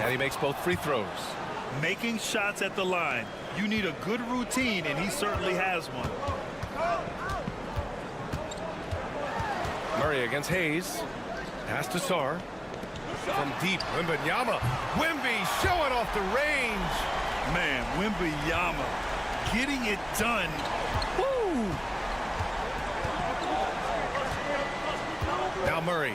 And he makes both free throws. Making shots at the line. You need a good routine, and he certainly has one. Murray against Hayes. Pass to Sarr. From deep, Wembanyama. Wemby showing off the range. Man, Wembanyama. getting it done. Woo! Now Murray.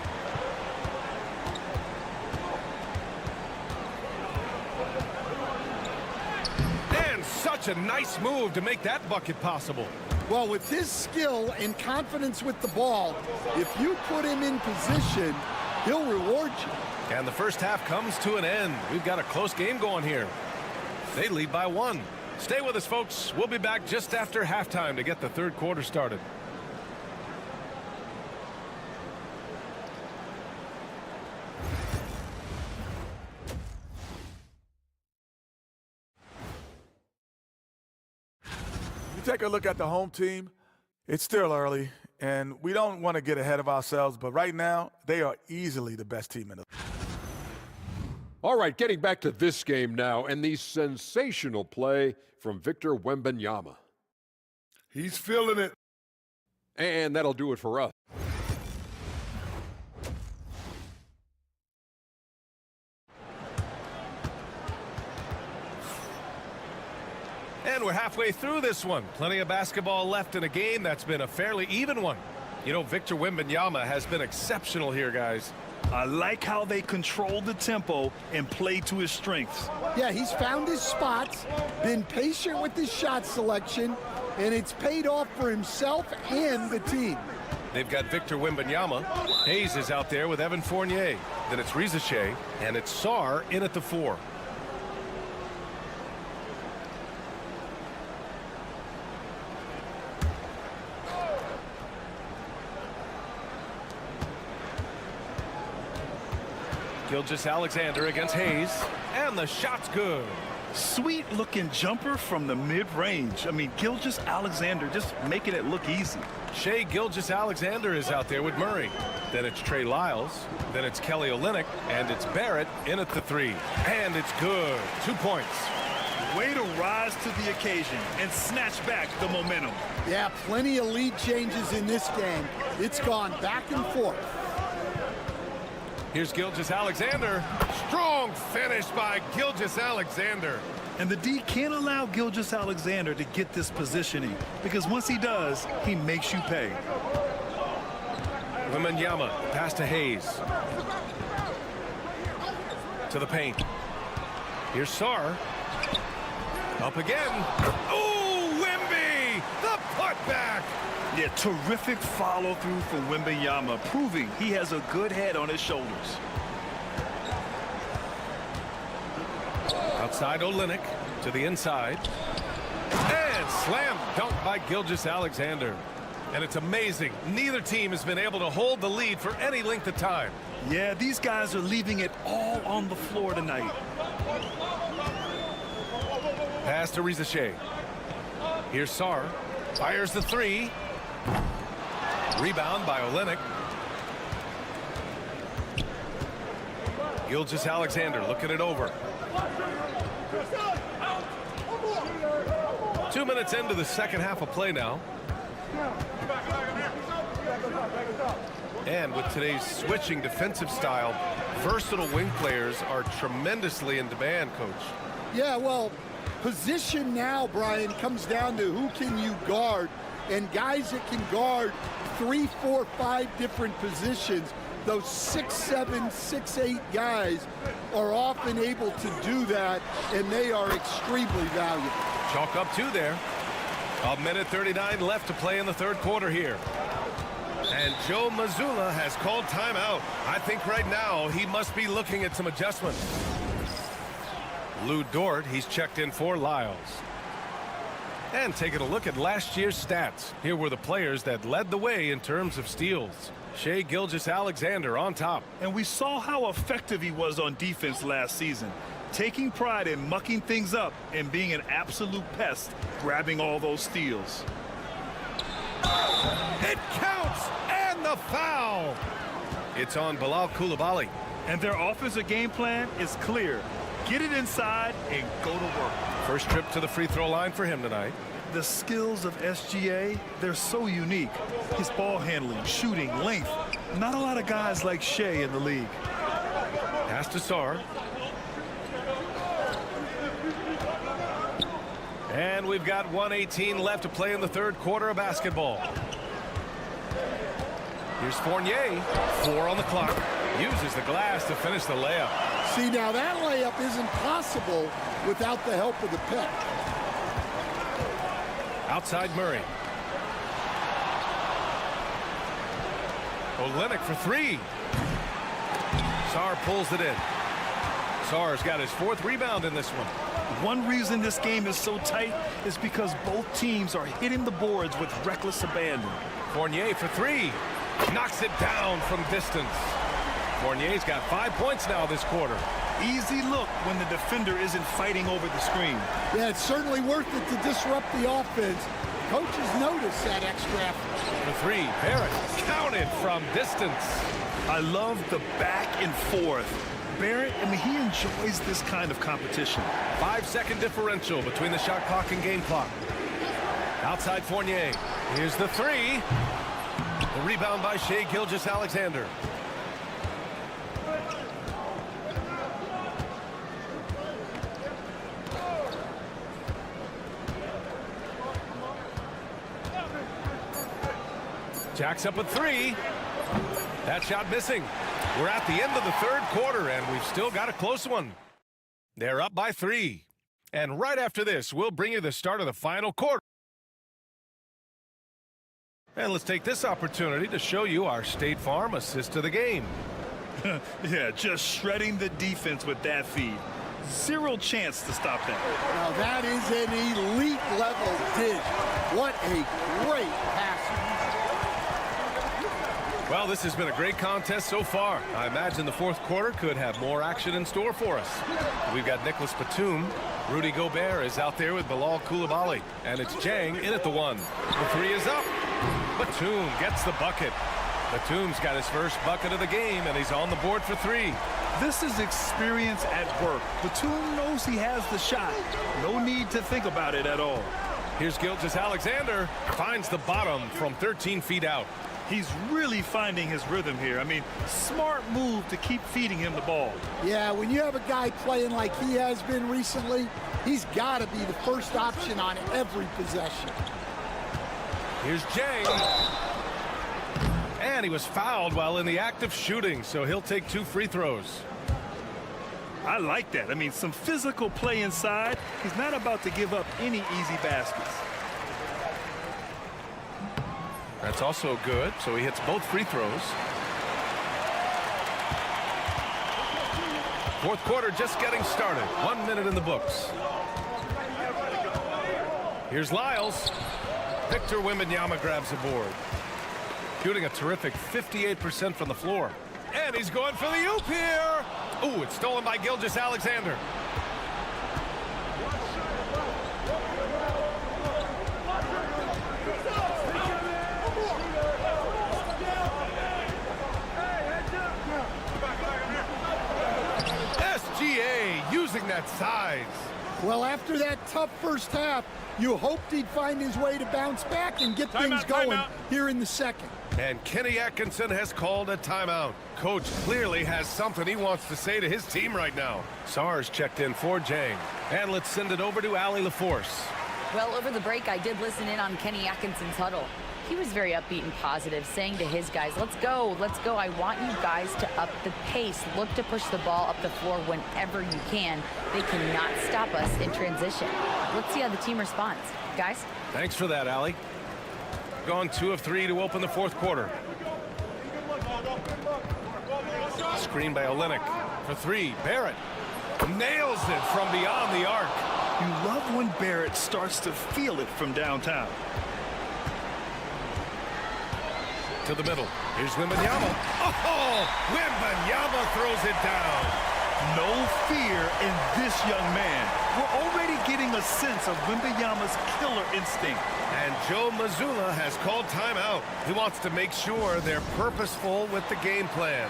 And such a nice move to make that bucket possible. Well, with his skill and confidence with the ball, if you put him in position, he'll reward you. And the first half comes to an end. We've got a close game going here. They lead by 1. Stay with us, folks. We'll be back just after halftime to get the third quarter started. You take a look at the home team, it's still early, and we don't want to get ahead of ourselves, but right now, they are easily the best team in the league. All right, getting back to this game now, and the sensational play from Victor Wembanyama. He's feeling it. And that'll do it for us. And we're halfway through this one. Plenty of basketball left in a game that's been a fairly even one. You know, Victor Wembanyama has been exceptional here, guys. I like how they control the tempo and play to his strengths. Yeah, he's found his spots, been patient with his shot selection, and it's paid off for himself and the team. They've got Victor Wembanyama. Hayes is out there with Evan Fournier. Then it's Rizachet, and it's Sarr in at the 4. Gilgeous-Alexander against Hayes, and the shot's good. Sweet looking jumper from the mid-range. I mean, Gilgeous-Alexander just making it look easy. Shai Gilgeous-Alexander is out there with Murray. Then it's Trey Lyles. Then it's Kelly Olynyk, and it's Barrett in at the 3. And it's good. 2 points. Way to rise to the occasion and snatch back the momentum. Yeah, plenty of lead changes in this game. It's gone back and forth. Here's Gilgeous-Alexander. Strong finish by Gilgeous-Alexander. And the D can't allow Gilgeous-Alexander to get this positioning, because once he does, he makes you pay. Wembanyama, pass to Hayes. To the paint. Here's Sarr. Up again. Oh, Wemby! The putback! Yeah, terrific follow-through from Wembanyama, proving he has a good head on his shoulders. Outside Olynyk to the inside. And slam dunk by Gilgeous-Alexander. And it's amazing. Neither team has been able to hold the lead for any length of time. Yeah, these guys are leaving it all on the floor tonight. Pass to Rizachet. Here's Sarr. Fires the 3. Rebound by Olynyk. Gilgeous-Alexander looking it over. 2 minutes into the second half of play now. And with today's switching defensive style, versatile wing players are tremendously in demand, Coach. Yeah, well, position now, Brian, comes down to who can you guard, and guys that can guard 3, 4, 5 different positions. Those 6'7", 6'8" guys are often able to do that, and they are extremely valuable. Chalk up 2 there. 1:39 left to play in the third quarter here. And Joe Mazzulla has called timeout. I think right now he must be looking at some adjustments. Lou Dort, he's checked in for Lyles. And taking a look at last year's stats. Here were the players that led the way in terms of steals. Shai Gilgeous-Alexander on top. And we saw how effective he was on defense last season, taking pride in mucking things up and being an absolute pest, grabbing all those steals. It counts, and the foul. It's on Bilal Coulibaly. And their offensive game plan is clear. Get it inside and go to work. First trip to the free throw line for him tonight. The skills of SGA, they're so unique. His ball handling, shooting, length. Not a lot of guys like Shai in the league. Pass to Sarr. And we've got 1:18 left to play in the third quarter of basketball. Here's Fournier, 4 on the clock. Uses the glass to finish the layup. See, now that layup isn't possible without the help of the pick. Outside Murray. Olynyk for 3. Sarr pulls it in. Sarr's got his 4th rebound in this one. One reason this game is so tight is because both teams are hitting the boards with reckless abandon. Fournier for 3. Knocks it down from distance. Fournier's got 5 points now this quarter. Easy look when the defender isn't fighting over the screen. Yeah, it's certainly worth it to disrupt the offense. Coaches notice that extra effort. For 3, Barrett counted from distance. I love the back and forth. Barrett, I mean, he enjoys this kind of competition. 5-second differential between the shot clock and game clock. Outside Fournier. Here's the 3. The rebound by Shai Gilgeous-Alexander. Jacks up a 3. That shot missing. We're at the end of the third quarter, and we've still got a close one. They're up by 3. And right after this, we'll bring you the start of the final quarter. And let's take this opportunity to show you our State Farm assist to the game. Yeah, just shredding the defense with that feed. Zero chance to stop that. Now that is an elite level dish. What a great pass. Well, this has been a great contest so far. I imagine the fourth quarter could have more action in store for us. We've got Nicholas Batum. Rudy Gobert is out there with Bilal Coulibaly. And it's Jang in at the 1. The 3 is up. Batum gets the bucket. Batum's got his first bucket of the game, and he's on the board for 3. This is experience at work. Batum knows he has the shot. No need to think about it at all. Here's Gilgeous-Alexander. Finds the bottom from 13 feet out. He's really finding his rhythm here. I mean, smart move to keep feeding him the ball. Yeah, when you have a guy playing like he has been recently, he's got to be the first option on every possession. Here's Jang. And he was fouled while in the act of shooting, so he'll take 2 free throws. I like that. I mean, some physical play inside. He's not about to give up any easy baskets. That's also good, so he hits both free throws. Fourth quarter just getting started. 1 minute in the books. Here's Lyles. Victor Wembanyama grabs a board. Shooting a terrific 58% from the floor. And he's going for the oop here. Ooh, it's stolen by Gilgeous-Alexander. SGA using that size. Well, after that tough first half, you hoped he'd find his way to bounce back and get things going here in the second. And Kenny Atkinson has called a timeout. Coach clearly has something he wants to say to his team right now. Sarr's checked in for Jang. And let's send it over to Allie LaForce. Well, over the break, I did listen in on Kenny Atkinson's huddle. He was very upbeat and positive, saying to his guys, let's go, let's go. I want you guys to up the pace. Look to push the ball up the floor whenever you can. They cannot stop us in transition. Let's see how the team responds. Guys? Thanks for that, Allie. Gone 2 of 3 to open the fourth quarter. Screen by Olynyk for 3. Barrett nails it from beyond the arc. You love when Barrett starts to feel it from downtown. To the middle. Here's Wembanyama. Oh, Wembanyama throws it down. No fear in this young man. We're already getting a sense of Wembanyama's killer instinct. And Joe Mazzulla has called timeout. He wants to make sure they're purposeful with the game plan.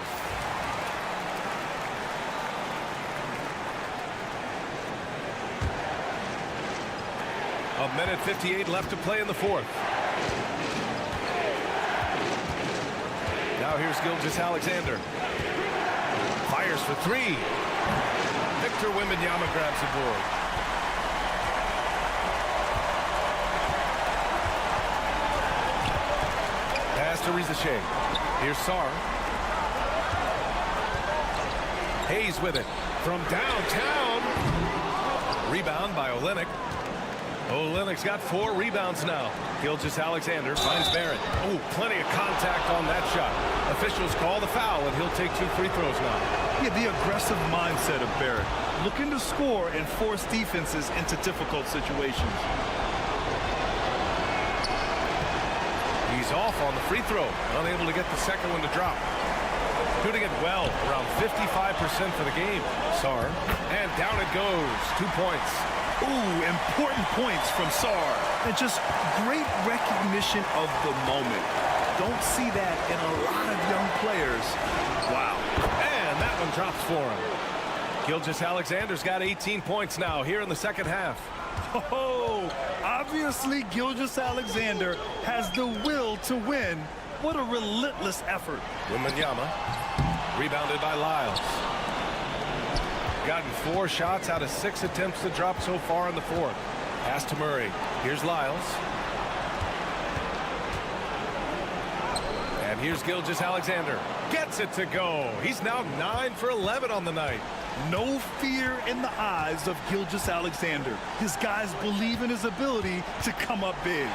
A minute 58 left to play in the fourth. Now here's Gilgeous-Alexander. Fires for 3. Victor Wembanyama grabs the board. to Rizachet. Here's Sar. Hayes with it from downtown. Rebound by Olenek. Olenek's got 4 rebounds now. Gilgeous-Alexander finds Barrett. Oh, plenty of contact on that shot. Officials call the foul, and he'll take 2 free throws now. Yeah, the aggressive mindset of Barrett, looking to score and force defenses into difficult situations. He's off on the free throw, unable to get the second one to drop. Shooting it well, around 55% for the game. Sar, and down it goes. 2 points. Ooh, important points from Sar. And just great recognition of the moment. Don't see that in a lot of young players. Wow. And that one drops for him. Gilgeous-Alexander's got 18 points now here in the second half. Oh, obviously Gilgeous-Alexander has the will to win. What a relentless effort. Wembanyama, rebounded by Lyles. Gotten 4 shots out of 6 attempts to drop so far in the fourth. Pass to Murray. Here's Lyles. And here's Gilgeous-Alexander. Gets it to go. He's now 9 for 11 on the night. No fear in the eyes of Gilgeous-Alexander. His guys believe in his ability to come up big.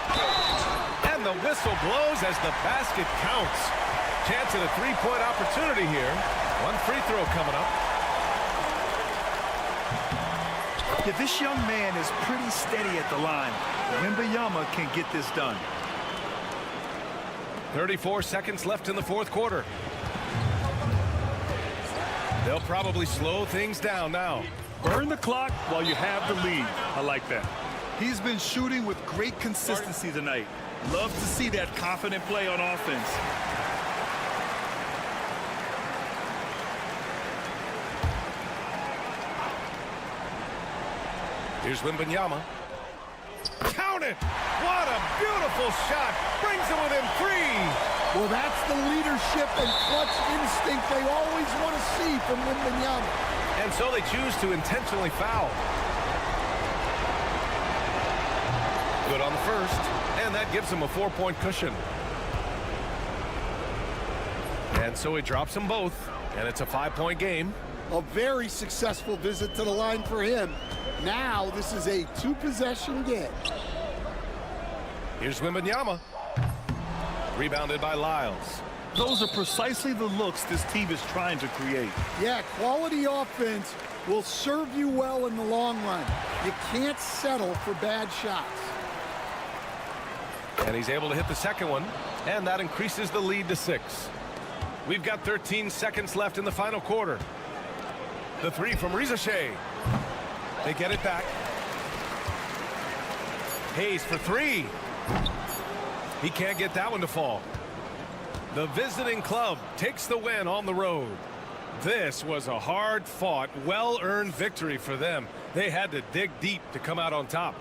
And the whistle blows as the basket counts. Chance at a 3-point opportunity here. 1 free throw coming up. Yeah, this young man is pretty steady at the line. Wembanyama can get this done. 34 seconds left in the fourth quarter. They'll probably slow things down now. Burn the clock while you have the lead. I like that. He's been shooting with great consistency tonight. Love to see that confident play on offense. Here's Wembanyama. Count it! What a beautiful shot! Brings it within 3. Well, that's the leadership and clutch instinct they always want to see from Wembanyama. And so they choose to intentionally foul. Good on the first, and that gives him a 4-point cushion. And so he drops them both, and it's a 5-point game. A very successful visit to the line for him. Now this is a 2-possession game. Here's Wembanyama. Rebounded by Lyles. Those are precisely the looks this team is trying to create. Yeah, quality offense will serve you well in the long run. You can't settle for bad shots. And he's able to hit the second one, and that increases the lead to 6. We've got 13 seconds left in the final quarter. The 3 from Rizachet. They get it back. Hayes for 3. He can't get that one to fall. The visiting club takes the win on the road. This was a hard-fought, well-earned victory for them. They had to dig deep to come out on top.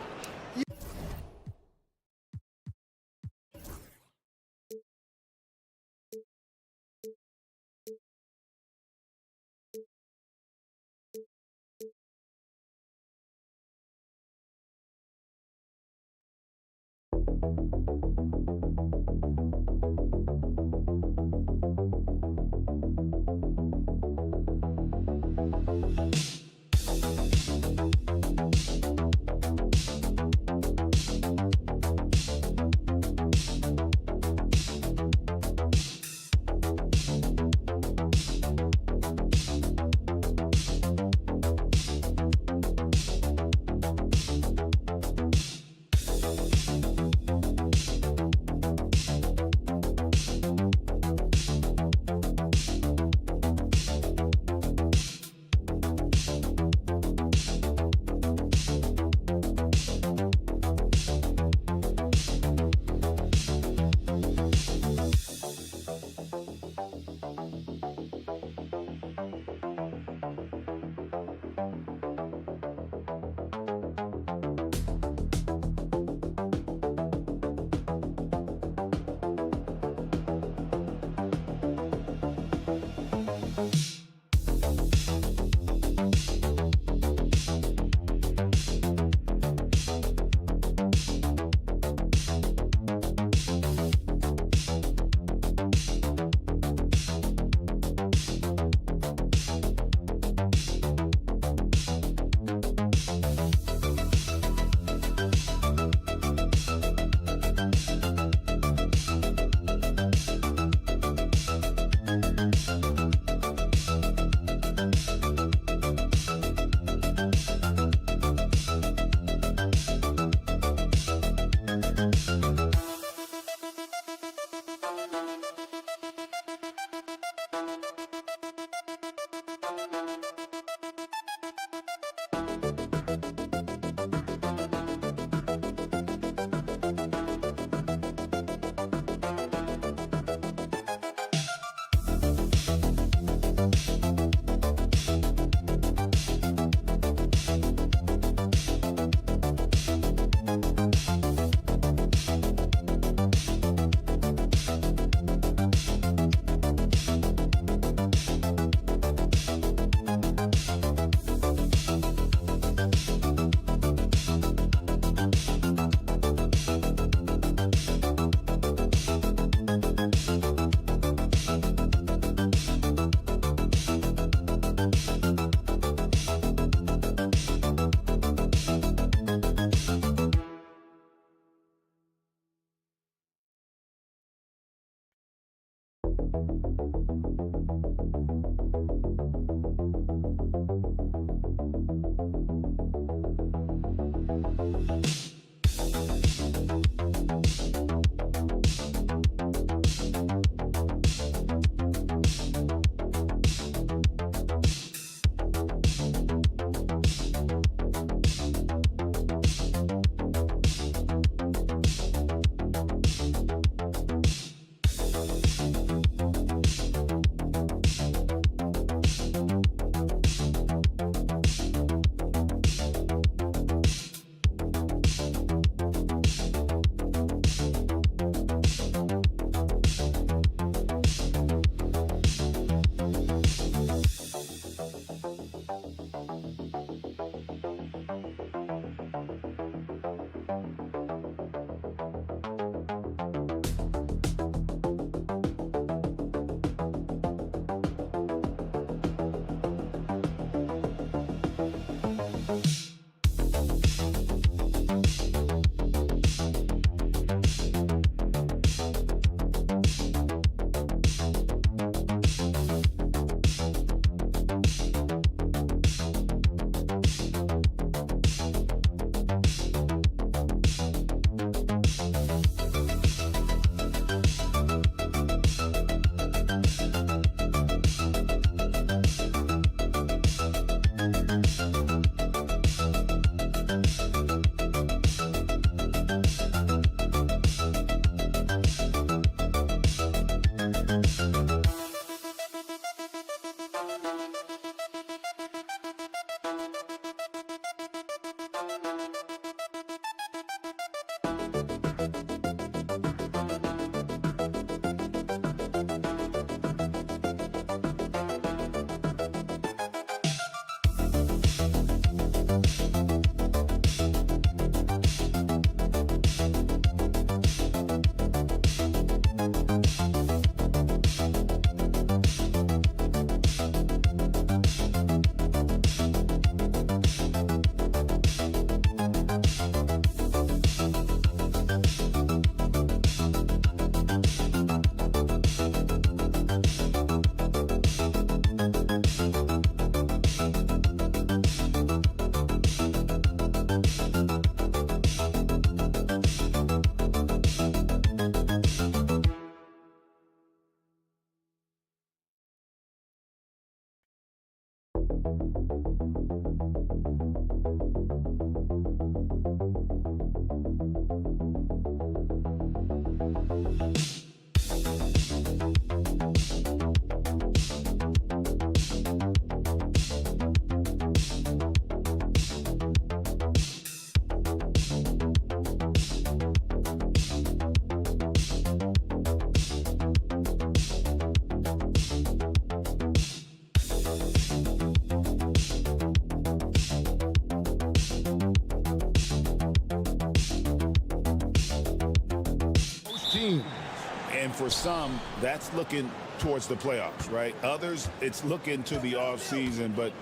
And for some, that's looking towards the playoffs, right? Others, it's looking to the offseason, but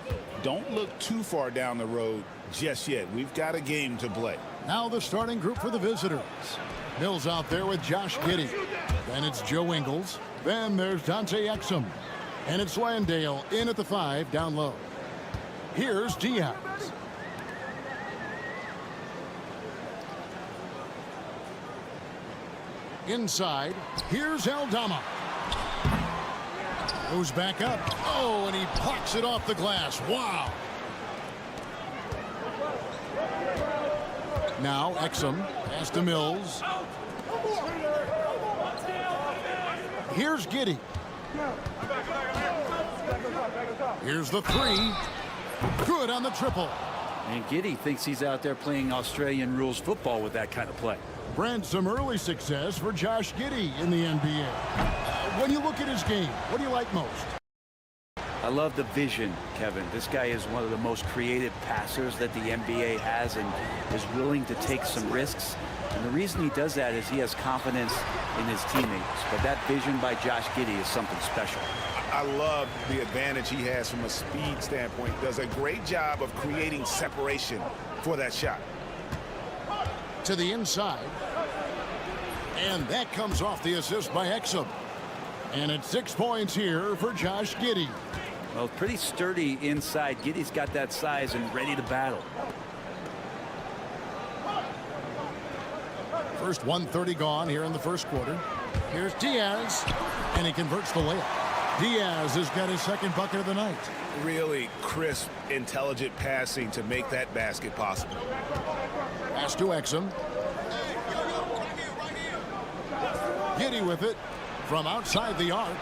don't look too far down the road just yet. We've got a game to play. Now the starting group for the visitors. Mills out there with Josh Giddey. Then it's Joe Ingles. Then there's Dante Exum. And it's Landale in at the 5 down low. Here's Diaz. Inside, here's Aldama. Goes back up. Oh, and he pucks it off the glass. Wow. Now Exum pass to Mills. Here's Giddey. Here's the 3. Good on the triple. And Giddey thinks he's out there playing Australian rules football with that kind of play. Brent, some early success for Josh Giddey in the NBA. When you look at his game, what do you like most? I love the vision, Kevin. This guy is one of the most creative passers that the NBA has and is willing to take some risks. And the reason he does that is he has confidence in his teammates. But that vision by Josh Giddey is something special. I love the advantage he has from a speed standpoint. Does a great job of creating separation for that shot. To the inside. And that comes off the assist by Exum. And it's 6 points here for Josh Giddey. Well, pretty sturdy inside. Giddey's got that size and ready to battle. First 1:30 gone here in the first quarter. Here's Diaz, and he converts the layup. Diaz has got his second bucket of the night. Really crisp, intelligent passing to make that basket possible. Pass to Exum. Giddey with it from outside the arc.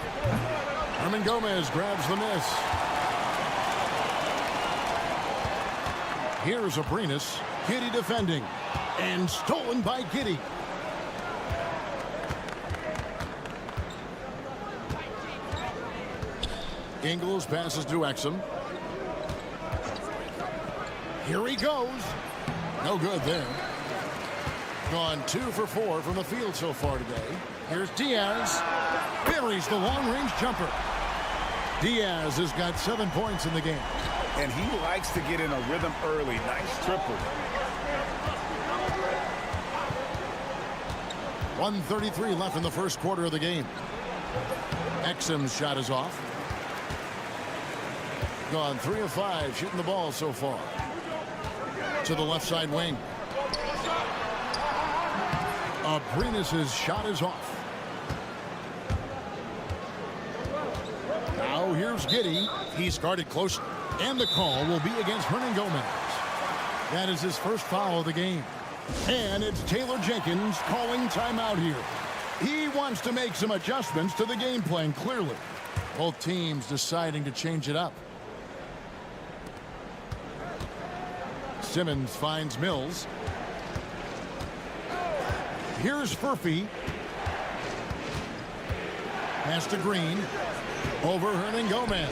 Herman Gomez grabs the miss. Here's Abrinas. Giddey defending. And stolen by Giddey. Ingles passes to Exum. Here he goes. No good there. Gone 2 for 4 from the field so far today. Here's Diaz. Buries the long-range jumper. Diaz has got 7 points in the game. And he likes to get in a rhythm early. Nice triple. 1:33 left in the first quarter of the game. Exum's shot is off. Gone 3 of 5 shooting the ball so far. To the left side wing. Abrinas' shot is off. Now here's Giddey. He's guarded close. And the call will be against Hernan Gomez. That is his first foul of the game. And it's Taylor Jenkins calling timeout here. He wants to make some adjustments to the game plan, clearly. Both teams deciding to change it up. Simmons finds Mills. Here's Furphy. Pass to Green. Over Hernan Gomez.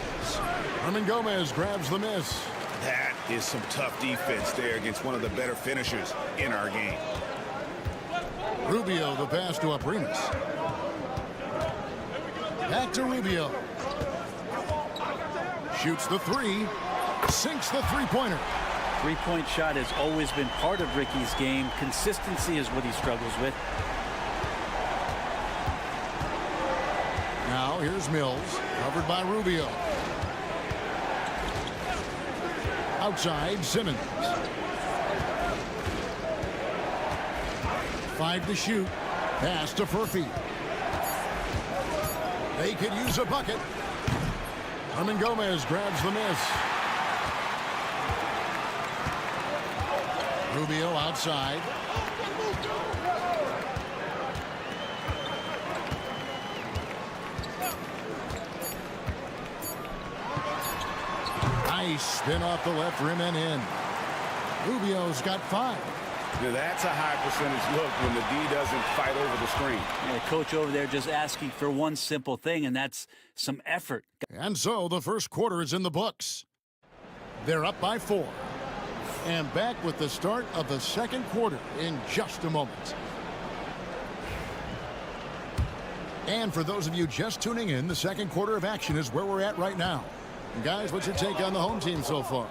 Hernan Gomez grabs the miss. That is some tough defense there against one of the better finishers in our game. Rubio the pass to Abrinas. Back to Rubio. Shoots the 3. Sinks the three-pointer. Three-point shot has always been part of Ricky's game. Consistency is what he struggles with. Now here's Mills, covered by Rubio. Outside, Simmons. 5 to shoot. Pass to Furphy. They could use a bucket. Hernan Gomez grabs the miss. Rubio outside. Nice spin off the left rim and in. Rubio's got 5. Now that's a high percentage look when the D doesn't fight over the screen. Yeah, the coach over there just asking for one simple thing, and that's some effort. And so the first quarter is in the books. They're up by 4. And back with the start of the second quarter in just a moment. And for those of you just tuning in, the second quarter of action is where we're at right now. And guys, what's your take on the home team so far?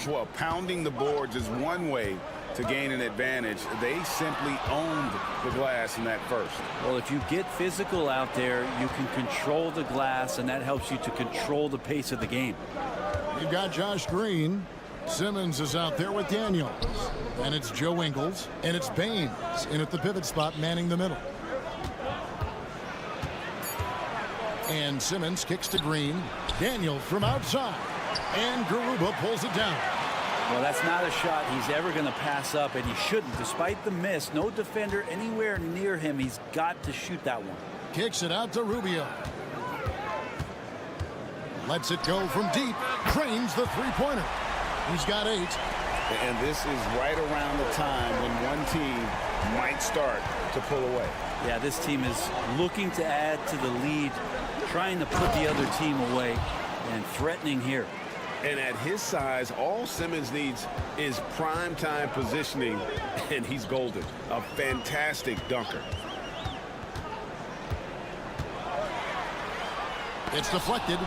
Well, pounding the boards is one way to gain an advantage. They simply owned the glass in that first. Well, if you get physical out there, you can control the glass, and that helps you to control the pace of the game. You've got Josh Green. Simmons is out there with Daniels. And it's Joe Ingles. And it's Baines in at the pivot spot, manning the middle. And Simmons kicks to Green. Daniels from outside. And Garuba pulls it down. Well, that's not a shot he's ever going to pass up, and he shouldn't. Despite the miss, no defender anywhere near him. He's got to shoot that one. Kicks it out to Rubio. Lets it go from deep. Trains the three-pointer. He's got 8. And this is right around the time when one team might start to pull away. Yeah, this team is looking to add to the lead, trying to put the other team away, and threatening here. And at his size, all Simmons needs is prime-time positioning, and he's golden. A fantastic dunker. It's deflected.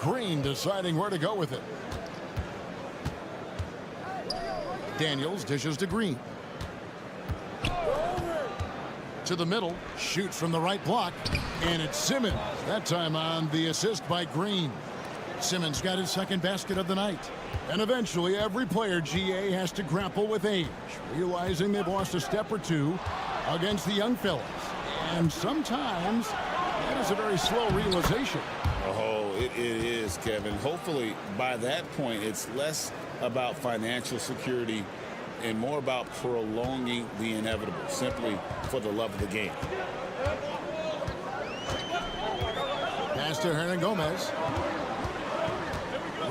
Green deciding where to go with it. Daniels dishes to Green. To the middle, shoots from the right block, and it's Simmons. That time on the assist by Green. Simmons got his second basket of the night. And eventually, every player, GA, has to grapple with age, realizing they've lost a step or two against the young fellas. And sometimes, that is a very slow realization. Oh, it is, Kevin. Hopefully, by that point, it's less about financial security and more about prolonging the inevitable, simply for the love of the game. Pass to Hernangomez.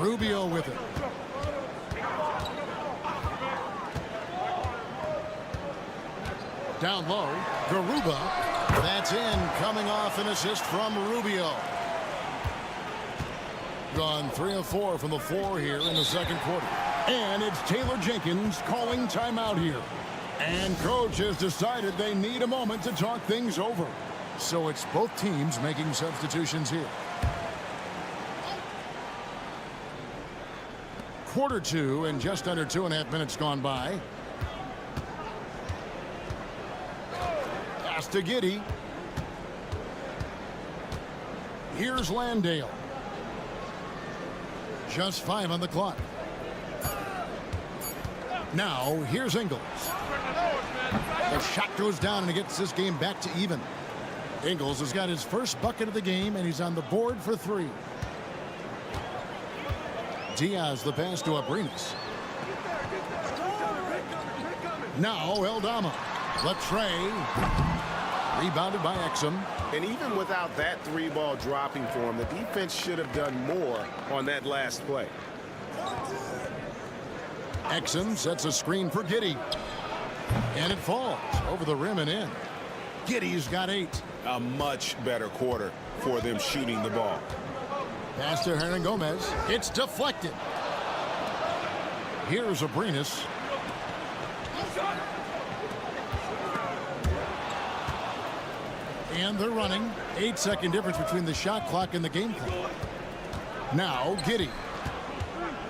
Rubio with it. Down low, Garuba. That's in, coming off an assist from Rubio. Gone 3 of 4 from the floor here in the second quarter. And it's Taylor Jenkins calling timeout here. And coach has decided they need a moment to talk things over. So it's both teams making substitutions here. Quarter 2 and just under 2.5 minutes gone by. Pass to Giddey. Here's Landale. Just 5 on the clock. Now, here's Ingles. The shot goes down and it gets this game back to even. Ingles has got his first bucket of the game and he's on the board for 3. Diaz the pass to Abrinas. Now Eldama. Latre. Rebounded by Exum. And even without that 3-ball dropping for him, the defense should have done more on that last play. Exum sets a screen for Giddey. And it falls over the rim and in. Giddey's got 8. A much better quarter for them shooting the ball. Pass to Hernangomez. It's deflected. Here's Abrinas. And they're running. 8-second difference between the shot clock and the game clock. Now Giddey.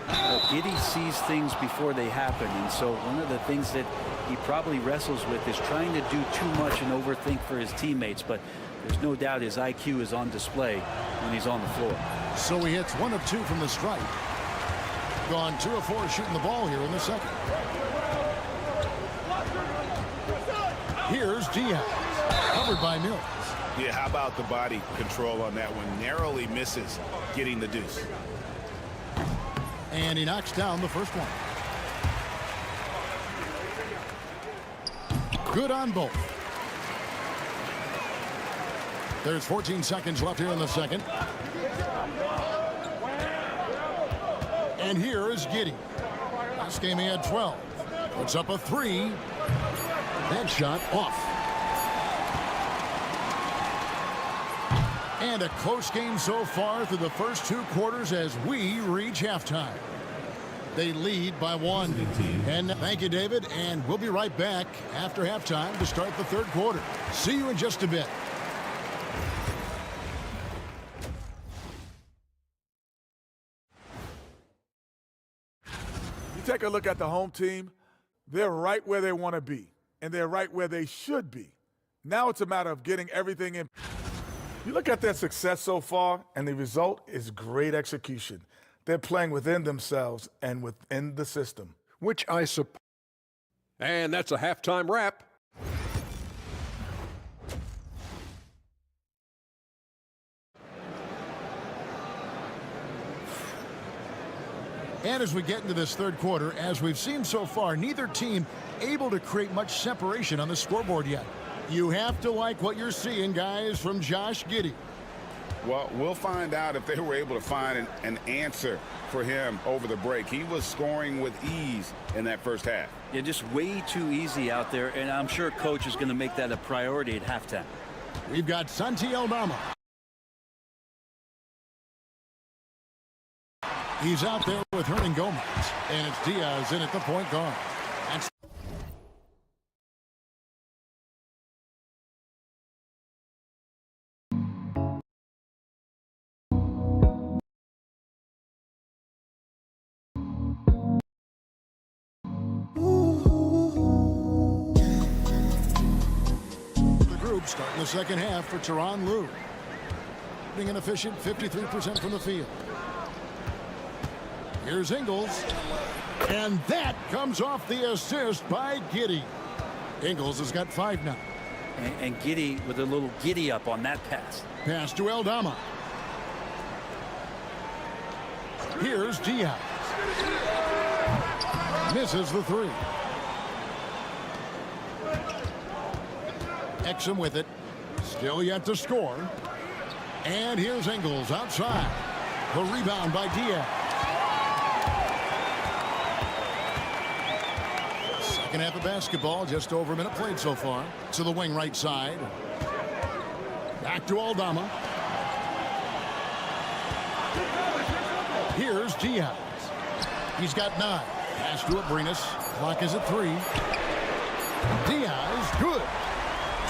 Well, Giddey sees things before they happen, and so one of the things that he probably wrestles with is trying to do too much and overthink for his teammates, but there's no doubt his IQ is on display when he's on the floor. So he hits 1 of 2 from the stripe. Gone 2 of 4 shooting the ball here in the second. Here's Diaz. Covered by Mills. Yeah, how about the body control on that one? Narrowly misses getting the deuce. And he knocks down the first one. Good on both. There's 14 seconds left here in the second. And here is Giddey. Last game he had 12. Puts up a 3. That shot off. And a close game so far through the first 2 quarters as we reach halftime. They lead by 1. And thank you, David. And we'll be right back after halftime to start the third quarter. See you in just a bit. You take a look at the home team, they're right where they want to be, and they're right where they should be. Now it's a matter of getting everything in. You look at their success so far, and the result is great execution. They're playing within themselves and within the system. Which I suppose. And that's a halftime wrap. And as we get into this third quarter, as we've seen so far, neither team able to create much separation on the scoreboard yet. You have to like what you're seeing, guys, from Josh Giddey. Well, we'll find out if they were able to find an answer for him over the break. He was scoring with ease in that first half. Yeah, just way too easy out there, and I'm sure coach is going to make that a priority at halftime. We've got Santi Eldama. He's out there with Hernangomez, and it's Diaz in at the point guard. That's Starting the second half for Tyronn Lue. Being an efficient 53% from the field. Here's Ingles. And that comes off the assist by Giddey. Ingles has got 5 now. And Giddey with a little giddy up on that pass. Pass to Aldama. Here's Diaz. Misses the 3. Exum with it. Still yet to score. And here's Ingles outside. The rebound by Diaz. Second half of basketball, just over a minute played so far. To the wing right side. Back to Aldama. Here's Diaz. He's got 9. Pass to Abrinas. Clock is at 3. Diaz, good.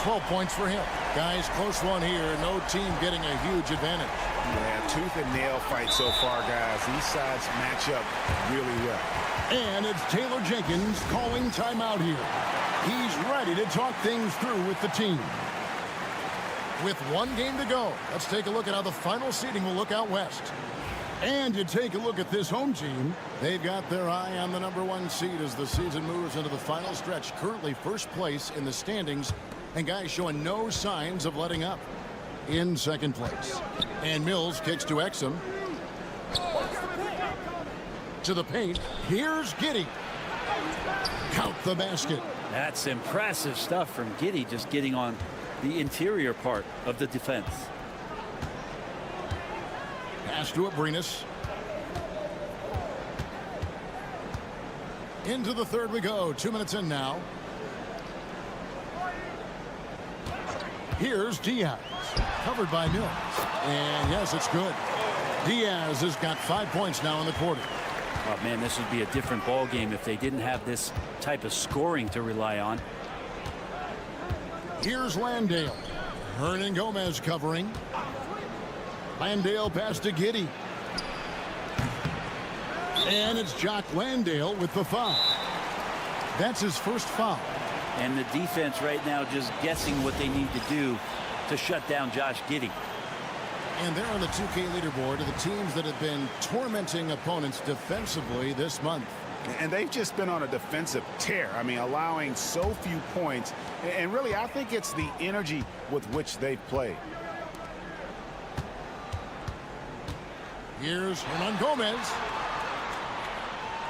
12 points for him. Guys, close one here. No team getting a huge advantage. Yeah, tooth and nail fight so far, guys. These sides match up really well. And it's Taylor Jenkins calling timeout here. He's ready to talk things through with the team. With 1 game to go, let's take a look at how the final seeding will look out west. And you take a look at this home team. They've got their eye on the #1 seed as the season moves into the final stretch. Currently first place in the standings. And guys showing no signs of letting up. In second place. And Mills kicks to Exum. To the paint. Here's Giddey. Count the basket. That's impressive stuff from Giddey, just getting on the interior part of the defense. Pass to Abrinas. Into the third we go. 2 minutes in now. Here's Diaz. Covered by Mills. And yes, it's good. Diaz has got 5 points now in the quarter. Oh, man, this would be a different ball game if they didn't have this type of scoring to rely on. Here's Landale. Hernan Gomez covering. Landale pass to Giddey. And it's Jock Landale with the foul. That's his first foul. And the defense right now just guessing what they need to do to shut down Josh Giddey. And they're on the 2K leaderboard of the teams that have been tormenting opponents defensively this month. And they've just been on a defensive tear. I mean, allowing so few points. And really, I think it's the energy with which they've played. Here's Hernan Gomez.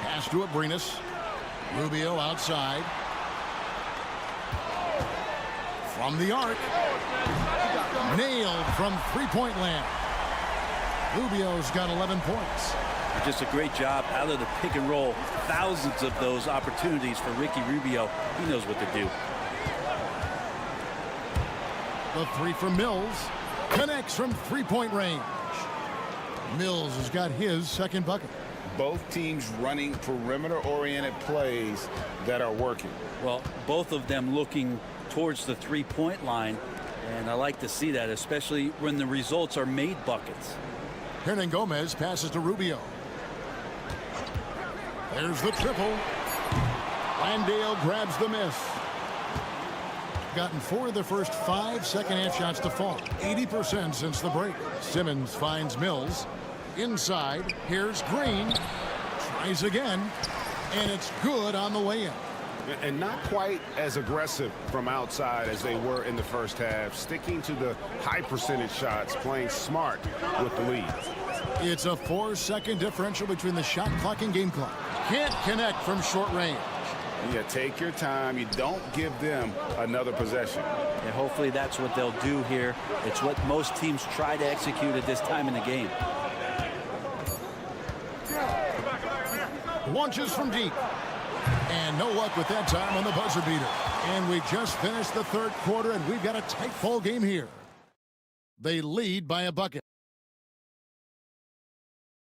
Pass to Abrinas. Rubio outside. From the arc. Nailed from three-point land. Rubio's got 11 points. Just a great job out of the pick and roll. Thousands of those opportunities for Ricky Rubio. He knows what to do. The 3 from Mills. Connects from three-point range. Mills has got his second bucket. Both teams running perimeter-oriented plays that are working. Well, both of them looking towards the three-point line. And I like to see that, especially when the results are made buckets. Hernan Gomez passes to Rubio. There's the triple. Landale grabs the miss. Gotten 4 of the first 5 second-half shots to fall. 80% since the break. Simmons finds Mills. Inside, here's Green. Tries again, and it's good on the way in. And not quite as aggressive from outside as they were in the first half. Sticking to the high percentage shots, playing smart with the lead. It's a 4-second differential between the shot clock and game clock. Can't connect from short range. Yeah, take your time. You don't give them another possession. And hopefully that's what they'll do here. It's what most teams try to execute at this time in the game. Launches from deep. And no luck with that time on the buzzer beater. And we just finished the third quarter, and we've got a tight ball game here. They lead by a bucket.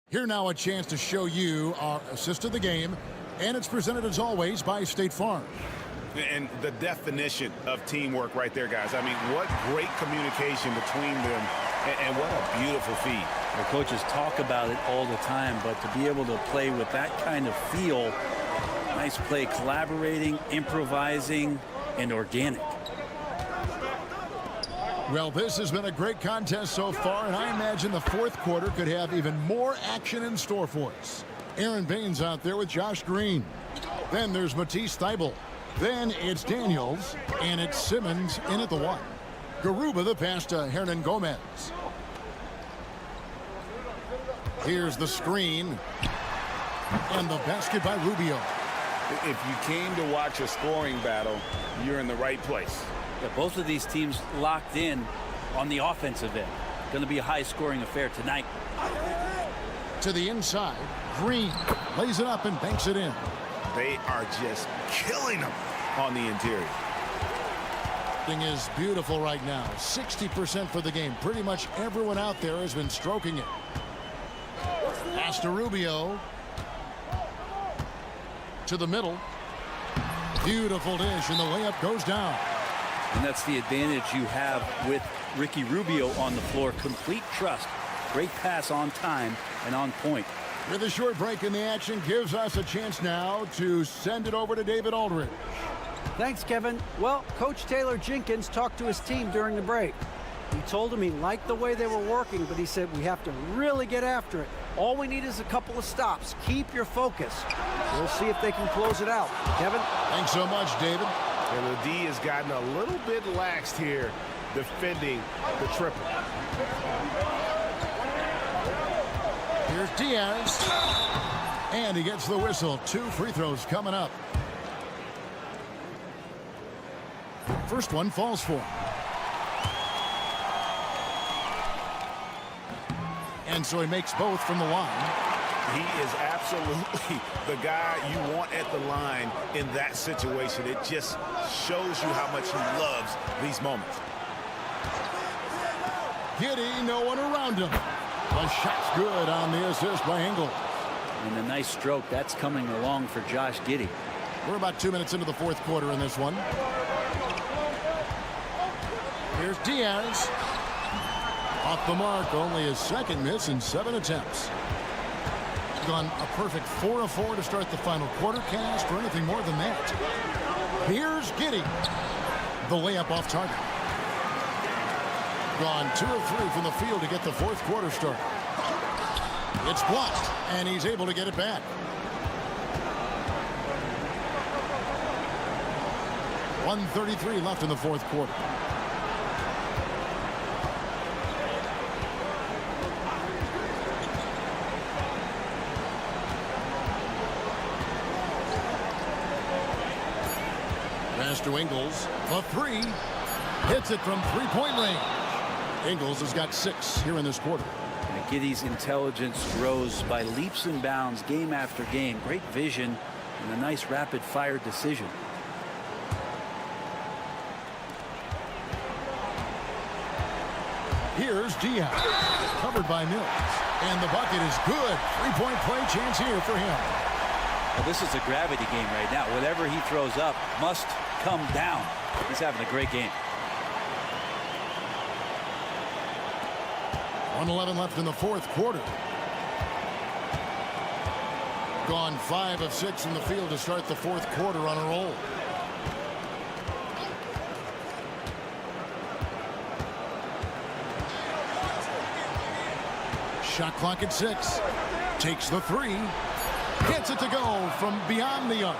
Here now a chance to show you our assist of the game. And it's presented, as always, by State Farm. And the definition of teamwork right there, guys. I mean, what great communication between them, and what a beautiful feed. The coaches talk about it all the time, but to be able to play with that kind of feel, nice play, collaborating, improvising, and organic. Well, this has been a great contest so far, and I imagine the fourth quarter could have even more action in store for us. Aaron Baines out there with Josh Green. Then there's Matisse Thybulle. Then it's Daniels, and it's Simmons in at the 1. Garuba the pass to Hernan Gomez. Here's the screen. And the basket by Rubio. If you came to watch a scoring battle, you're in the right place. Yeah, both of these teams locked in on the offensive end. Going to be a high-scoring affair tonight. To the inside, Green lays it up and banks it in. They are just killing them on the interior. Thing is beautiful right now. 60% for the game. Pretty much everyone out there has been stroking it. Pass to Rubio. To the middle. Beautiful dish, and the layup goes down. And that's the advantage you have with Ricky Rubio on the floor. Complete trust. Great pass on time and on point. With a short break in the action, gives us a chance now to send it over to David Aldridge. Thanks, Kevin. Well, Coach Taylor Jenkins talked to his team during the break. He told them he liked the way they were working, but he said we have to really get after it. All we need is a couple of stops. Keep your focus. We'll see if they can close it out. Kevin? Thanks so much, David. And the D has gotten a little bit laxed here defending the triple. Here's Diaz. And he gets the whistle. 2 free throws coming up. First one falls for him. And so he makes both from the line. He is absolutely the guy you want at the line in that situation. It just shows you how much he loves these moments. Giddey, no one around him. The shot's good on the assist by Engel. And a nice stroke. That's coming along for Josh Giddey. We're about 2 minutes into the fourth quarter in this one. Here's Diaz. Off the mark, only his second miss in 7 attempts. Gone a perfect 4 of 4 to start the final quarter. Can't ask for anything more than that. Here's Giddey. The layup off target. Gone 2 of 3 from the field to get the fourth quarter started. It's blocked, and he's able to get it back. 1:33 left in the fourth quarter. Pass to Ingles. A 3. Hits it from 3-point range. Ingles has got 6 here in this quarter. And Giddey's intelligence grows by leaps and bounds game after game. Great vision and a nice rapid-fire decision. Here's Diaz. Covered by Mills. And the bucket is good. 3-point play chance here for him. Well, this is a gravity game right now. Whatever he throws up must come down. He's having a great game. 1:11 left in the fourth quarter. Gone 5 of 6 in the field to start the fourth quarter on a roll. Shot clock at 6. Takes the 3. Gets it to go from beyond the arc.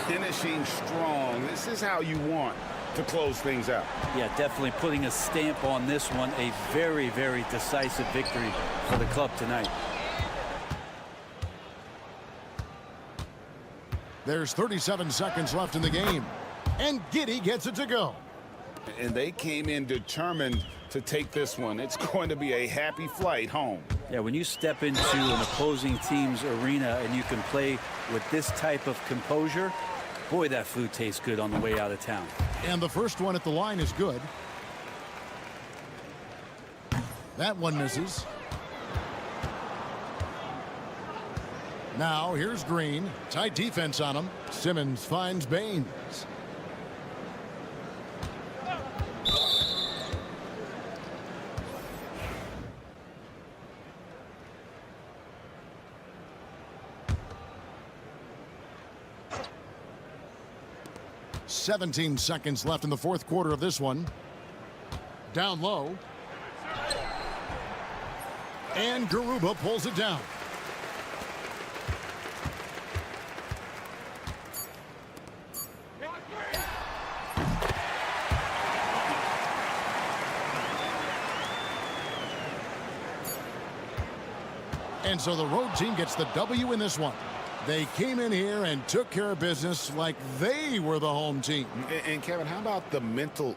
Finishing strong. This is how you want to close things out. Yeah, definitely putting a stamp on this one. A very, very decisive victory for the club tonight. There's 37 seconds left in the game. And Giddey gets it to go. And they came in determined to take this one. It's going to be a happy flight home. Yeah, when you step into an opposing team's arena and you can play with this type of composure, boy, that food tastes good on the way out of town. And the first one at the line is good. That one misses. Now here's Green. Tight defense on him. Simmons finds Baines. .17 seconds left in the fourth quarter of this one. Down low. And Garuba pulls it down. And so the road team gets the W in this one. They came in here and took care of business like they were the home team. And Kevin, how about the mental...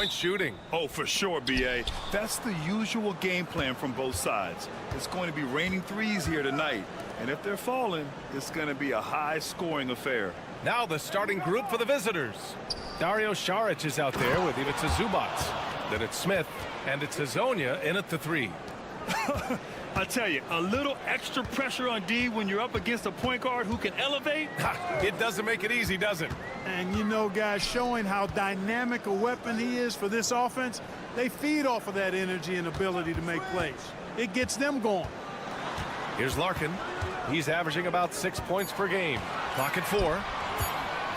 three-point shooting. Oh, for sure, B.A. That's the usual game plan from both sides. It's going to be raining threes here tonight. And if they're falling, it's going to be a high-scoring affair. Now the starting group for the visitors. Dario Saric is out there with Ivica Zubac. Then it's Smith, and it's Hazonia in at the three. I tell you, a little extra pressure on D when you're up against a point guard who can elevate. It doesn't make it easy, does it? And you know, guys, showing how dynamic a weapon he is for this offense, they feed off of that energy and ability to make plays. It gets them going. Here's Larkin. He's averaging about 6 points per game. Clock at 4.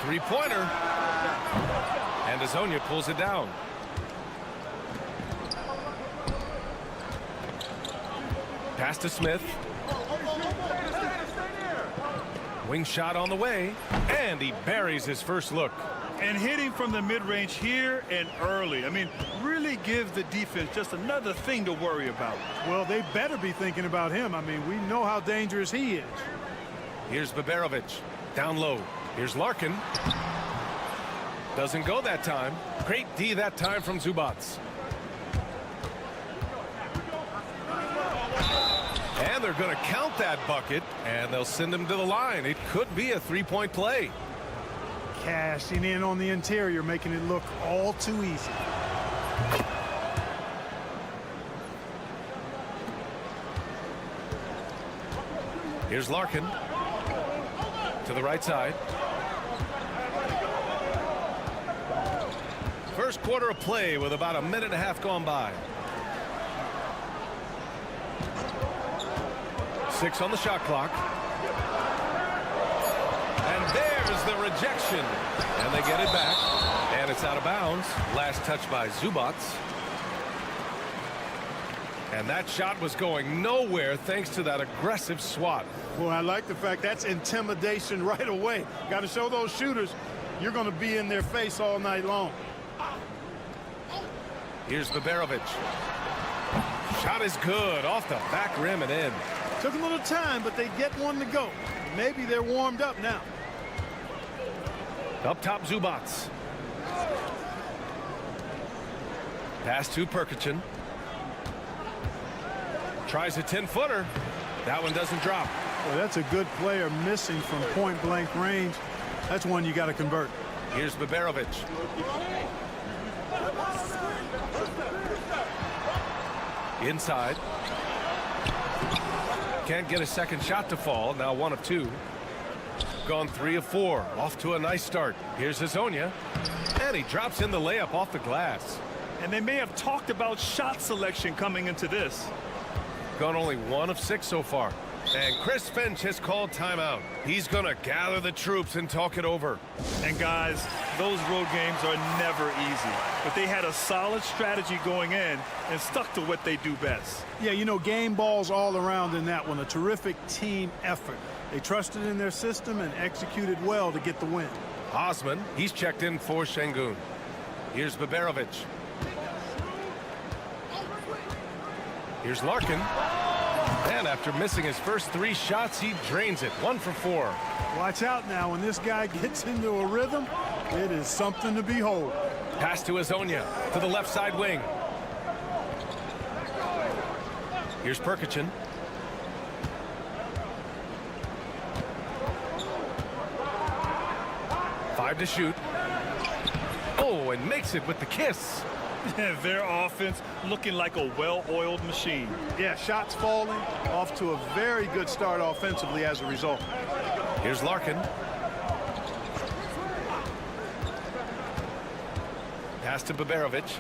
Three-pointer. And Hazonia pulls it down. Pass to Smith. Wing shot on the way, and he buries his first look. And hitting from the mid-range here and early. I mean, really gives the defense just another thing to worry about. Well, they better be thinking about him. I mean, we know how dangerous he is. Here's Baberovic. Down low. Here's Larkin. Doesn't go that time. Great D that time from Zubac. And they're going to count that bucket, and they'll send him to the line. It could be a three-point play. Cashing in on the interior, making it look all too easy. Here's Larkin. To the right side. First quarter of play with about a minute and a half gone by. 6 on the shot clock. And there's the rejection. And they get it back. And it's out of bounds. Last touch by Zubac. And that shot was going nowhere thanks to that aggressive swat. Well, I like the fact that's intimidation right away. Got to show those shooters you're going to be in their face all night long. Here's Baberovic. Shot is good. Off the back rim and in. Took a little time, but they get one to go. Maybe they're warmed up now. Up top, Zubac. Pass to Perkichin. Tries a 10-footer. That one doesn't drop. Well, that's a good player missing from point-blank range. That's one you got to convert. Here's Baberovic. Inside. Can't get a second shot to fall. Now 1 of 2. Gone 3 of 4. Off to a nice start. Here's Hazonia. And he drops in the layup off the glass. And they may have talked about shot selection coming into this. Gone only 1 of 6 so far. And Chris Finch has called timeout. He's going to gather the troops and talk it over. And guys, those road games are never easy. But they had a solid strategy going in and stuck to what they do best. Yeah, you know, game balls all around in that one. A terrific team effort. They trusted in their system and executed well to get the win. Osman, he's checked in for Şengün. Here's Baberovic. Here's Larkin. And after missing his first 3 shots, he drains it. 1 for 4. Watch out now. When this guy gets into a rhythm, it is something to behold. Pass to Hazonia to the left side wing. Here's Perkichin. Five to shoot. Oh, and makes it with the kiss. Their offense looking like a well-oiled machine. Yeah, shots falling, off to a very good start offensively as a result. Here's Larkin. Pass to Baberovic.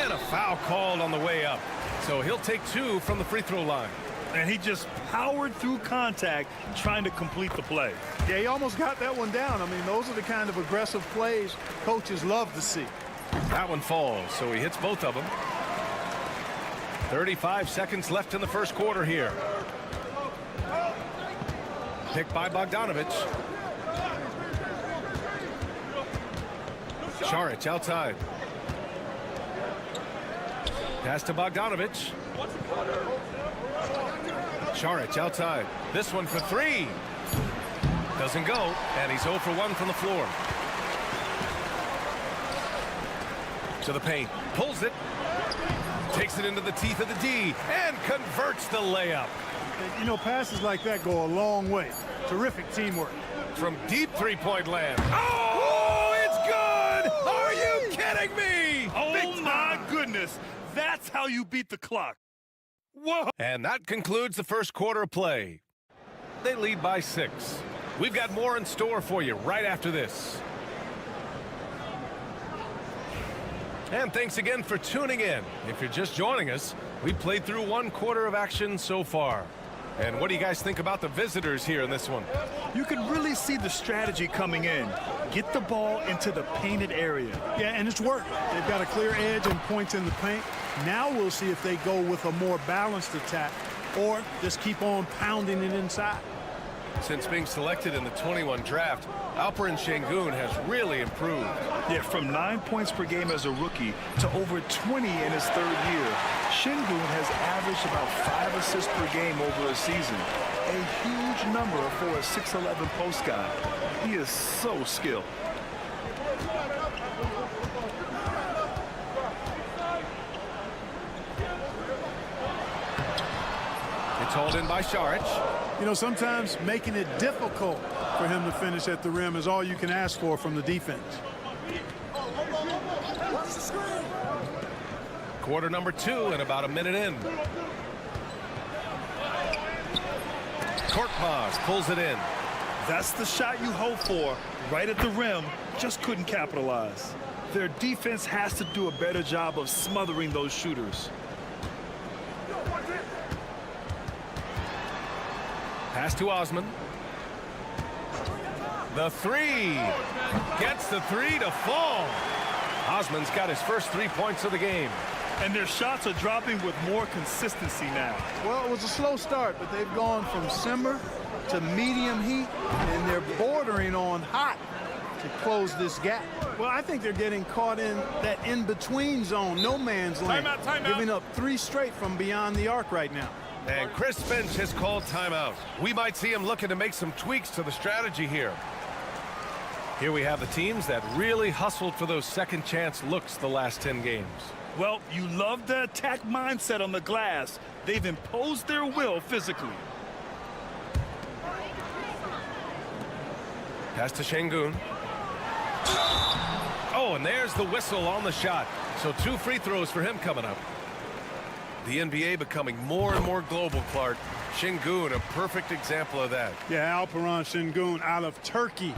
And a foul called on the way up. So he'll take 2 from the free throw line. And he just powered through contact trying to complete the play. Yeah, he almost got that one down. I mean, those are the kind of aggressive plays coaches love to see. That one falls, so he hits both of them. 35 seconds left in the first quarter here. Picked by Bogdanovic. Saric outside. Pass to Bogdanovic. Saric outside. This one for 3. Doesn't go, and he's 0 for 1 from the floor. To the paint. Pulls it. Takes it into the teeth of the D and converts the layup. You know, passes like that go a long way. Terrific teamwork. From deep three-point land. Oh, it's good! Are you kidding me? Oh, my goodness. That's how you beat the clock. Whoa! And that concludes the first quarter of play. They lead by 6. We've got more in store for you right after this. And thanks again for tuning in. If you're just joining us, we've played through 1 quarter of action so far. And what do you guys think about the visitors here in this one? You can really see the strategy coming in. Get the ball into the painted area. Yeah, and it's worked. They've got a clear edge and points in the paint. Now we'll see if they go with a more balanced attack or just keep on pounding it inside. Since being selected in the 21 draft, Alperen Şengün has really improved. Yeah, from 9 points per game as a rookie to over 20 in his 3rd year. Şengün has averaged about 5 assists per game over a season. A huge number for a 6'11" post guy. He is so skilled. It's hauled in by Šarić. You know, sometimes making it difficult for him to finish at the rim is all you can ask for from the defense. Quarter number 2 and about a minute in. Korkmaz pulls it in. That's the shot you hope for, right at the rim. Just couldn't capitalize. Their defense has to do a better job of smothering those shooters. Pass to Osman. The 3. Gets the 3 to fall. Osman's got his first 3 points of the game. And their shots are dropping with more consistency now. Well, it was a slow start, but they've gone from simmer to medium heat, and they're bordering on hot to close this gap. Well, I think they're getting caught in that in-between zone, no man's land, giving up 3 straight from beyond the arc right now. And Chris Finch has called timeout. We might see him looking to make some tweaks to the strategy here. Here we have the teams that really hustled for those second chance looks the last 10 games. Well, you love the attack mindset on the glass. They've imposed their will physically. Pass to Şengün. Oh, and there's the whistle on the shot. So 2 free throws for him coming up. The NBA becoming more and more global, Clark. Şengün, a perfect example of that. Yeah, Alperen Şengün out of Turkey.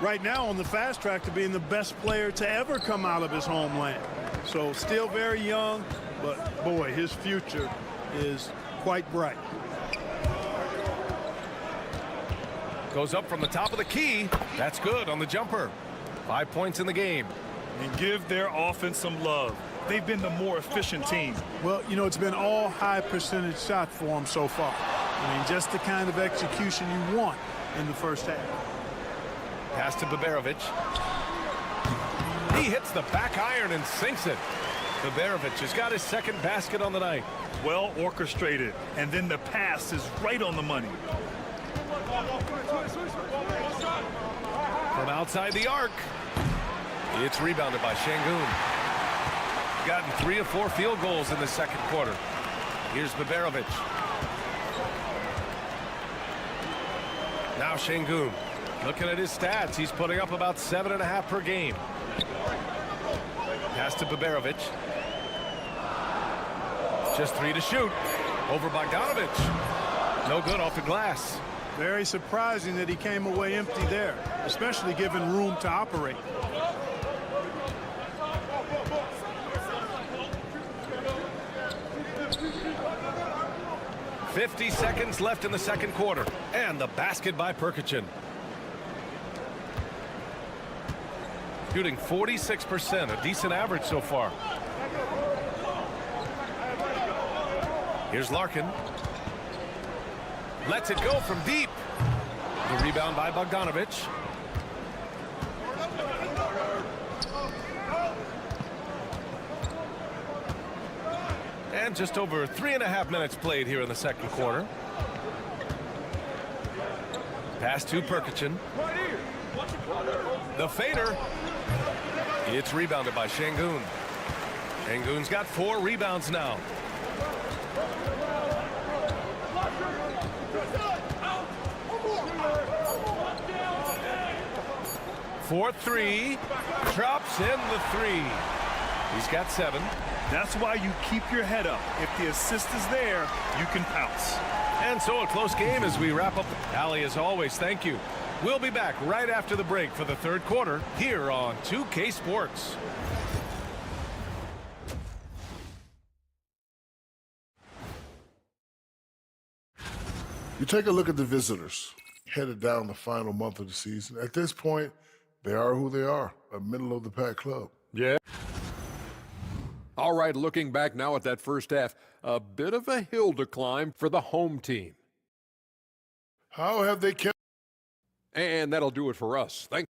Right now on the fast track to being the best player to ever come out of his homeland. So still very young, but boy, his future is quite bright. Goes up from the top of the key. That's good on the jumper. 5 points in the game. And give their offense some love. They've been the more efficient team. Well, you know, it's been all high percentage shots for them so far. I mean, just the kind of execution you want in the first half. Pass to Baberovic. He hits the back iron and sinks it. Baberovic has got his second basket on the night. Well orchestrated, and then the pass is right on the money. From outside the arc, it's rebounded by Şengün. Gotten 3 of 4 field goals in the second quarter. Here's Baberovic. Now Şengün. Looking at his stats, he's putting up about 7.5 per game. Pass to Baberovic. Just 3 to shoot. Over Bogdanovic. No good off the glass. Very surprising that he came away empty there, especially given room to operate. .50 seconds left in the second quarter. And the basket by Perkicin. Shooting 46%, a decent average so far. Here's Larkin. Lets it go from deep. The rebound by Bogdanovic. And just over 3.5 minutes played here in the second quarter. Pass to Perkicin. The fader. It's rebounded by Şengün. Sengun's got 4 rebounds now. For 3, drops in the 3. He's got 7. That's why you keep your head up. If the assist is there, you can pounce. And so a close game as we wrap up. Ali, as always, thank you. We'll be back right after the break for the third quarter here on 2K Sports. You take a look at the visitors, headed down the final month of the season. At this point, they are who they are, a middle-of-the-pack club. Yeah. All right, looking back now at that first half, a bit of a hill to climb for the home team. How have they kept? And that'll do it for us. Thank you.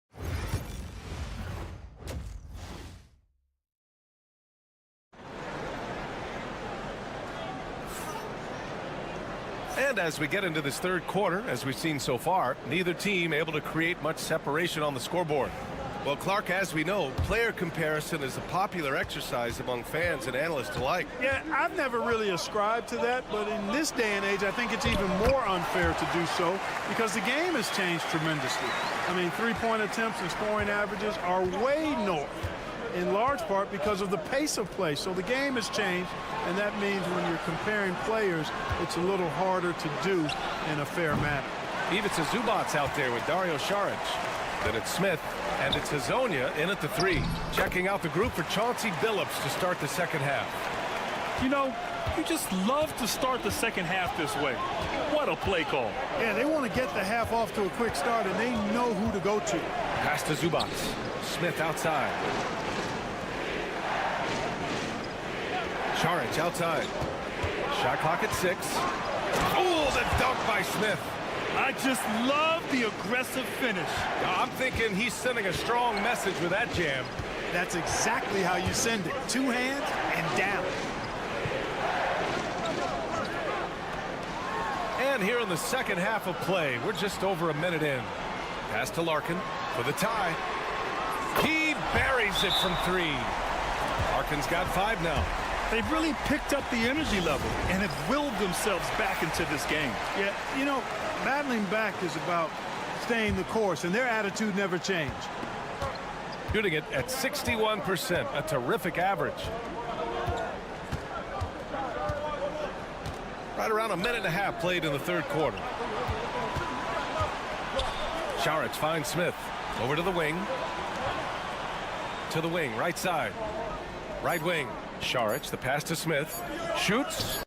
And as we get into this third quarter, as we've seen so far, neither team able to create much separation on the scoreboard. Well, Clark, as we know, player comparison is a popular exercise among fans and analysts alike. Yeah, I've never really ascribed to that, but in this day and age, I think it's even more unfair to do so because the game has changed tremendously. I mean, three-point attempts and scoring averages are way north, in large part because of the pace of play. So the game has changed, and that means when you're comparing players, it's a little harder to do in a fair manner. Ivica Zubac's out there with Dario Saric. Then it's Smith, and it's Hazonia in at the 3. Checking out the group for Chauncey Billups to start the second half. You know, you just love to start the second half this way. What a play call. Yeah, they want to get the half off to a quick start, and they know who to go to. Pass to Zubac. Smith outside. Saric outside. Shot clock at 6. Oh, the dunk by Smith. I just love the aggressive finish. I'm thinking he's sending a strong message with that jam. That's exactly how you send it. 2 hands and down. And here in the second half of play, we're just over a minute in. Pass to Larkin for the tie. He buries it from 3. Larkin's got 5 now. They've really picked up the energy level and have willed themselves back into this game. Yeah, you know, battling back is about staying the course, and their attitude never changed. Shooting it at 61%, a terrific average. Right around a minute and a half played in the third quarter. Saric finds Smith. Over to the wing. To the wing, right side. Right wing. Saric, the pass to Smith. Shoots.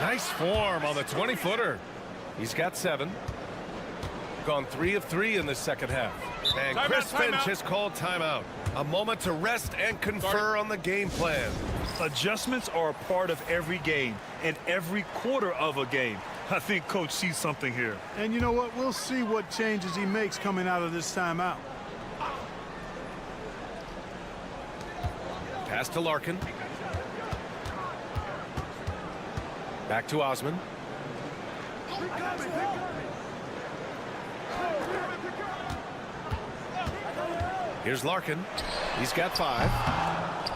Nice form on the 20-footer. He's got 7. Gone 3 of 3 in the second half. And Chris Finch has called timeout. A moment to rest and confer on the game plan. Adjustments are a part of every game and every quarter of a game. I think Coach sees something here. And you know what? We'll see what changes he makes coming out of this timeout. Pass to Larkin. Back to Osman. Here's Larkin. He's got 5.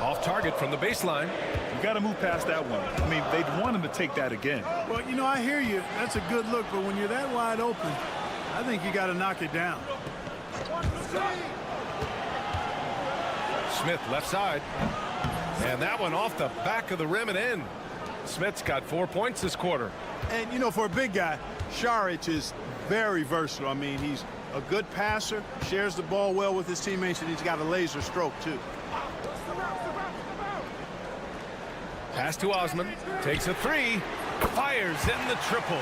Off target from the baseline. You got to move past that one. I mean, they'd want him to take that again. Well, you know, I hear you. That's a good look, but when you're that wide open, I think you got to knock it down. Smith left side. And that one off the back of the rim and in. Smith's got 4 points this quarter. And, you know, for a big guy, Saric is very versatile. I mean, he's a good passer, shares the ball well with his teammates, and he's got a laser stroke, too. Pass to Osman. Takes a 3. Fires in the triple.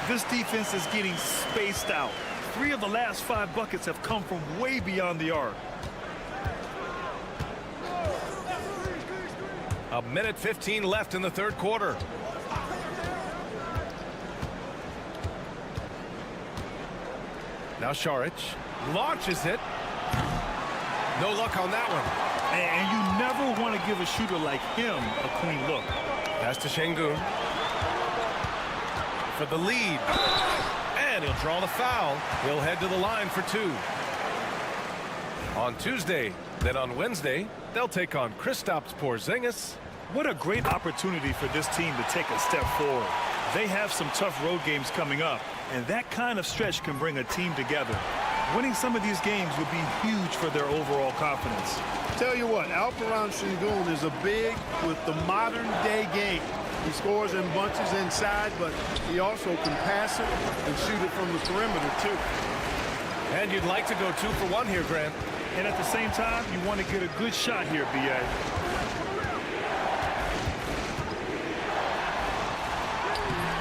This defense is getting spaced out. 3 of the last 5 buckets have come from way beyond the arc. A minute 15 left in the third quarter. Now Šarić launches it. No luck on that one. And you never want to give a shooter like him a clean look. Pass to Şengün for the lead. And he'll draw the foul. He'll head to the line for 2. On Tuesday, then on Wednesday, they'll take on Kristaps Porzingis. What a great opportunity for this team to take a step forward. They have some tough road games coming up, and that kind of stretch can bring a team together. Winning some of these games would be huge for their overall confidence. Tell you what, Alperen Şengün is a big with the modern-day game. He scores in bunches inside, but he also can pass it and shoot it from the perimeter, too. And you'd like to go 2 for 1 here, Grant. And at the same time, you want to get a good shot here, B.A.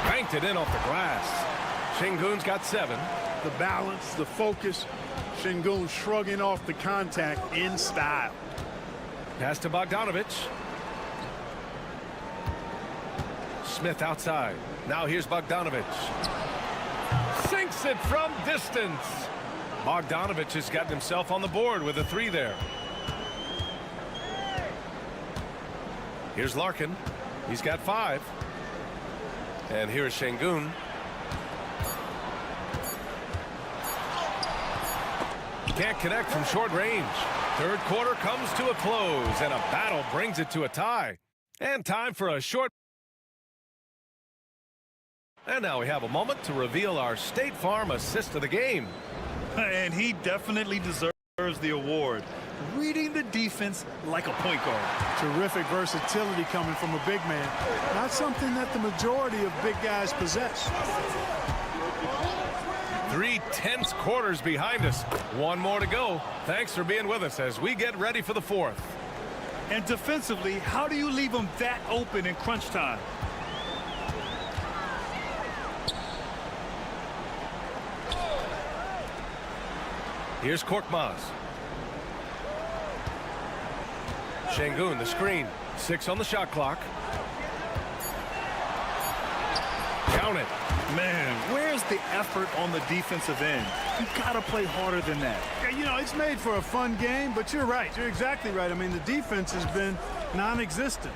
Banked it in off the glass. Şengün's got 7. The balance, the focus, Şengün shrugging off the contact in style. Pass to Bogdanović. Smith outside. Now here's Bogdanović. Sinks it from distance. Bogdanović has gotten himself on the board with a 3 there. Here's Larkin. He's got 5. And here's Şengün. Can't connect from short range. Third quarter comes to a close, and a battle brings it to a tie. And time for a short. And now we have a moment to reveal our State Farm assist of the game. And he definitely deserves the award. Reading the defense like a point guard. Terrific versatility coming from a big man. Not something that the majority of big guys possess. 3 tense quarters behind us. 1 more to go. Thanks for being with us as we get ready for the 4th. And defensively, how do you leave them that open in crunch time? Here's Korkmaz. Şengün, the screen. 6 on the shot clock. Count it. Man, where's the effort on the defensive end? You gotta play harder than that. Yeah, you know, it's made for a fun game, but you're right. You're exactly right. I mean, the defense has been non-existent.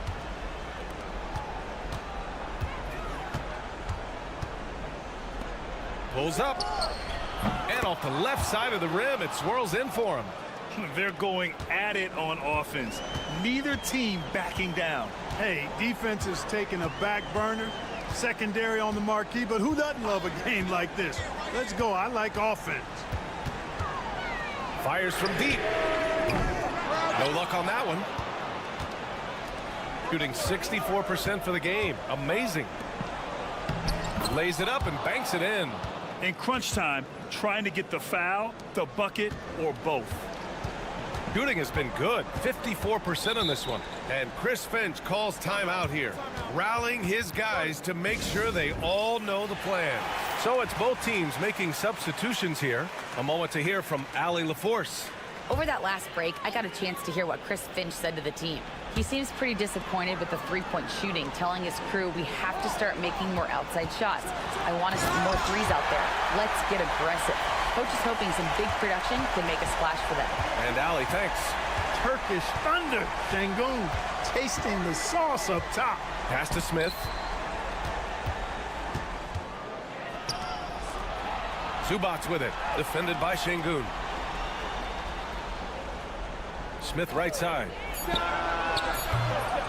Pulls up. And off the left side of the rim, it swirls in for him. They're going at it on offense. Neither team backing down. Hey, defense is taking a back burner. Secondary on the marquee, but who doesn't love a game like this? Let's go. I like offense. Fires from deep. No luck on that one. Shooting 64% for the game. Amazing. Lays it up and banks it in. In crunch time, trying to get the foul, the bucket, or both. Shooting has been good. 54% on this one. And Chris Finch calls timeout here, rallying his guys to make sure they all know the plan. So it's both teams making substitutions here. A moment to hear from Allie LaForce. Over that last break, I got a chance to hear what Chris Finch said to the team. He seems pretty disappointed with the three-point shooting, telling his crew we have to start making more outside shots. I want to see more threes out there. Let's get aggressive. Coach is hoping some big production can make a splash for them. And Allie, thanks. Turkish thunder. Şengün tasting the sauce up top. Pass to Smith. Zubac with it. Defended by Şengün. Smith right side.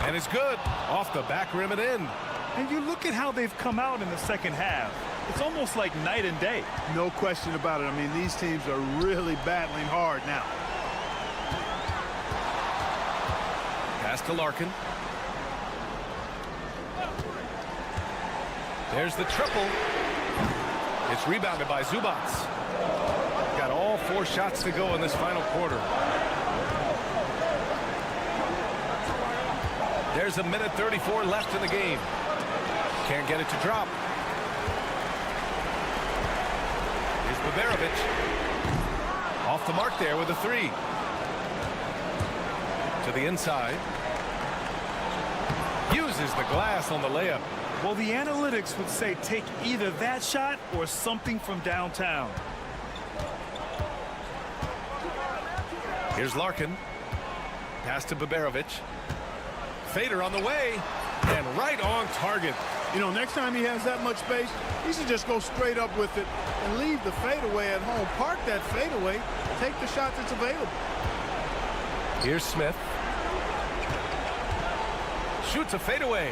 And it's good. Off the back rim and in. And you look at how they've come out in the second half. It's almost like night and day. No question about it. I mean, these teams are really battling hard now. Pass to Larkin. There's the triple. It's rebounded by Zubac. Got all 4 shots to go in this final quarter. There's a minute 34 left in the game. Can't get it to drop. Here's Bogdanović. Off the mark there with a 3. To the inside. Uses the glass on the layup. Well, the analytics would say take either that shot or something from downtown. Here's Larkin. Pass to Baberovic. Fader on the way. And right on target. You know, next time he has that much space, he should just go straight up with it and leave the fadeaway at home. Park that fadeaway. Take the shot that's available. Here's Smith. Shoots a fadeaway.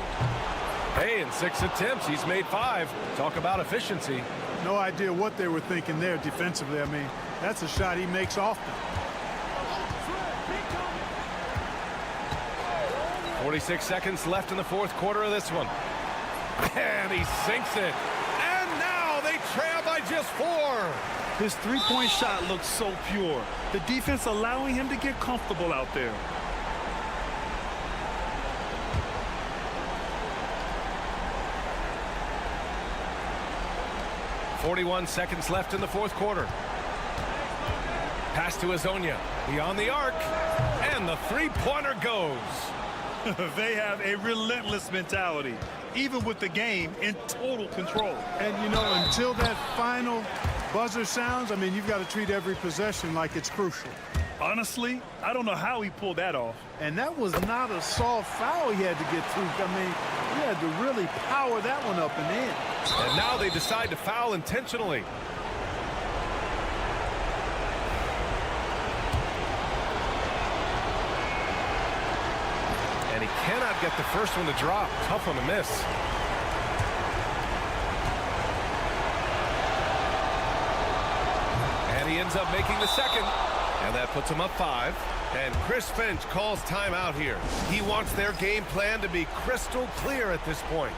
Hey, in 6 attempts, he's made 5. Talk about efficiency. No idea what they were thinking there defensively. I mean, that's a shot he makes often. 46 seconds left in the fourth quarter of this one. And he sinks it. And now they trail by just 4. His three-point shot looks so pure. The defense allowing him to get comfortable out there. .41 seconds left in the fourth quarter. Pass to Azonia. Beyond the arc. And the three-pointer goes. They have a relentless mentality, even with the game in total control. And, you know, until that final buzzer sounds, I mean, you've got to treat every possession like it's crucial. Honestly, I don't know how he pulled that off. And that was not a soft foul he had to get through. I mean, he had to really power that one up and in. And now they decide to foul intentionally. And he cannot get the first one to drop. Tough on the miss. And he ends up making the second. And that puts him up 5. And Chris Finch calls timeout here. He wants their game plan to be crystal clear at this point.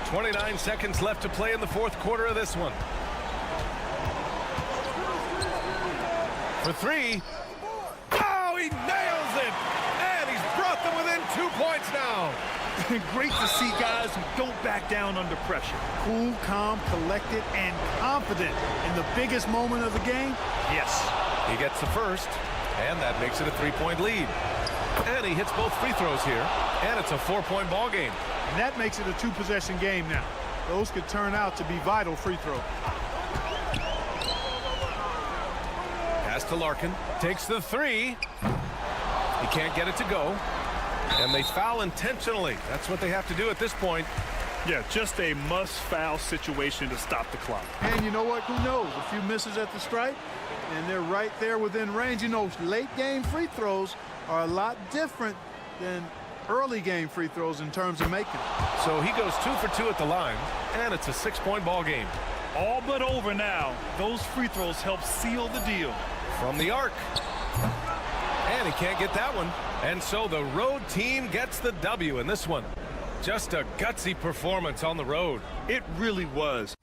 .29 seconds left to play in the fourth quarter of this one. For 3. Oh, he nails it! And he's brought them within 2 points now. Great to see guys who don't back down under pressure. Cool, calm, collected, and confident in the biggest moment of the game. Yes. He gets the first, and that makes it a 3-point lead. And he hits both free throws here, and it's a 4-point ball game. And that makes it a 2-possession game now. Those could turn out to be vital free throws. Pass to Larkin. Takes the 3. He can't get it to go. And they foul intentionally. That's what they have to do at this point. Yeah, just a must-foul situation to stop the clock. And you know what? Who knows? A few misses at the stripe, and they're right there within range. You know, late-game free throws are a lot different than early game free throws in terms of making it. So he goes 2 for 2 at the line, and it's a 6-point ball game. All but over now. Those free throws help seal the deal. From the arc. And he can't get that one. And so the road team gets the W in this one. Just a gutsy performance on the road. It really was.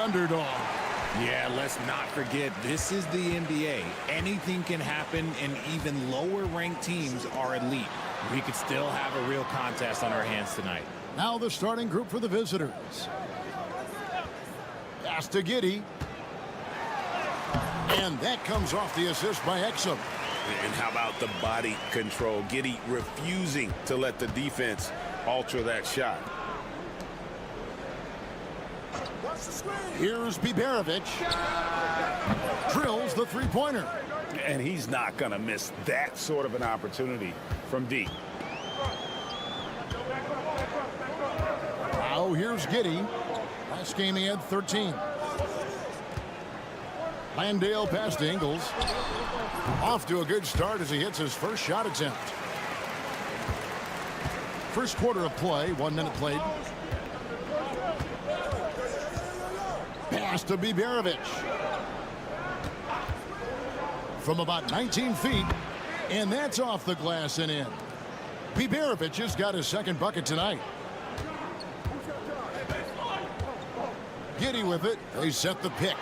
Underdog. Yeah, let's not forget, this is the NBA. Anything can happen, and even lower-ranked teams are elite. We could still have a real contest on our hands tonight. Now the starting group for the visitors. Pass to Giddey. And that comes off the assist by Exum. And how about the body control? Giddey refusing to let the defense alter that shot. Here's Biberovic. Drills the three-pointer. And he's not going to miss that sort of an opportunity from deep. Now here's Giddey. Last game he had 13. Landale past to Ingles. Off to a good start as he hits his first shot attempt. First quarter of play, 1 minute played. Pass to Biberovic. From about 19 feet, and that's off the glass and in. Biberovic has got his second bucket tonight. Giddey with it. They set the pick.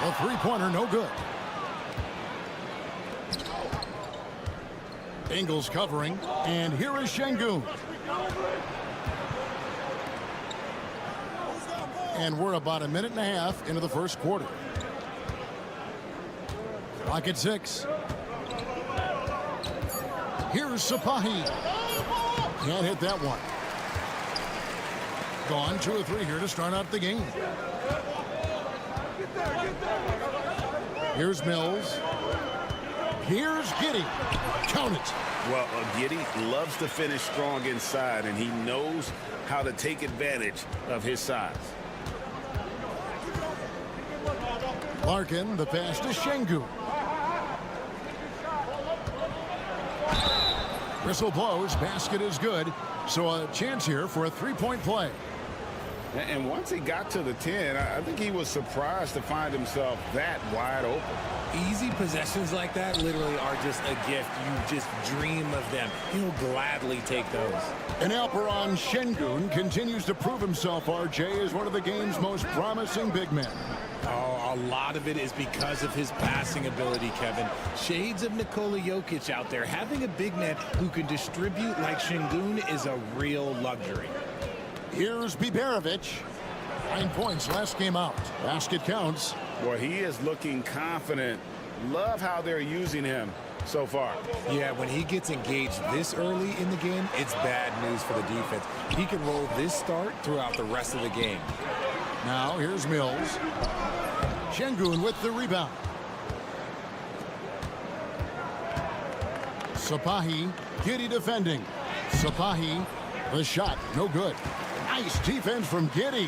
A three-pointer, no good. Ingles covering, and here is Şengün. And we're about a minute and a half into the first quarter. Clock at 6. Here's Sapahi. Can't hit that one. Gone 2 or 3 here to start out the game. Here's Mills. Here's Giddy. Count it. Well, Giddy loves to finish strong inside, and he knows how to take advantage of his size. Larkin, the pass to Şengün. Whistle blows, basket is good. So a chance here for a three-point play. And once he got to the 10, I think he was surprised to find himself that wide open. Easy possessions like that literally are just a gift. You just dream of them. He'll gladly take those. And Alperen Şengün continues to prove himself, RJ, as one of the game's most promising big men. Oh, a lot of it is because of his passing ability, Kevin. Shades of Nikola Jokic out there. Having a big man who can distribute like Şengün is a real luxury. Here's Biberovic. 9 points last game out. Basket counts. Boy, he is looking confident. Love how they're using him so far. Yeah, when he gets engaged this early in the game, it's bad news for the defense. He can roll this start throughout the rest of the game. Now here's Mills. Şengün with the rebound. Sapahi, Giddy defending. Sapahi, the shot, no good. Nice defense from Giddy.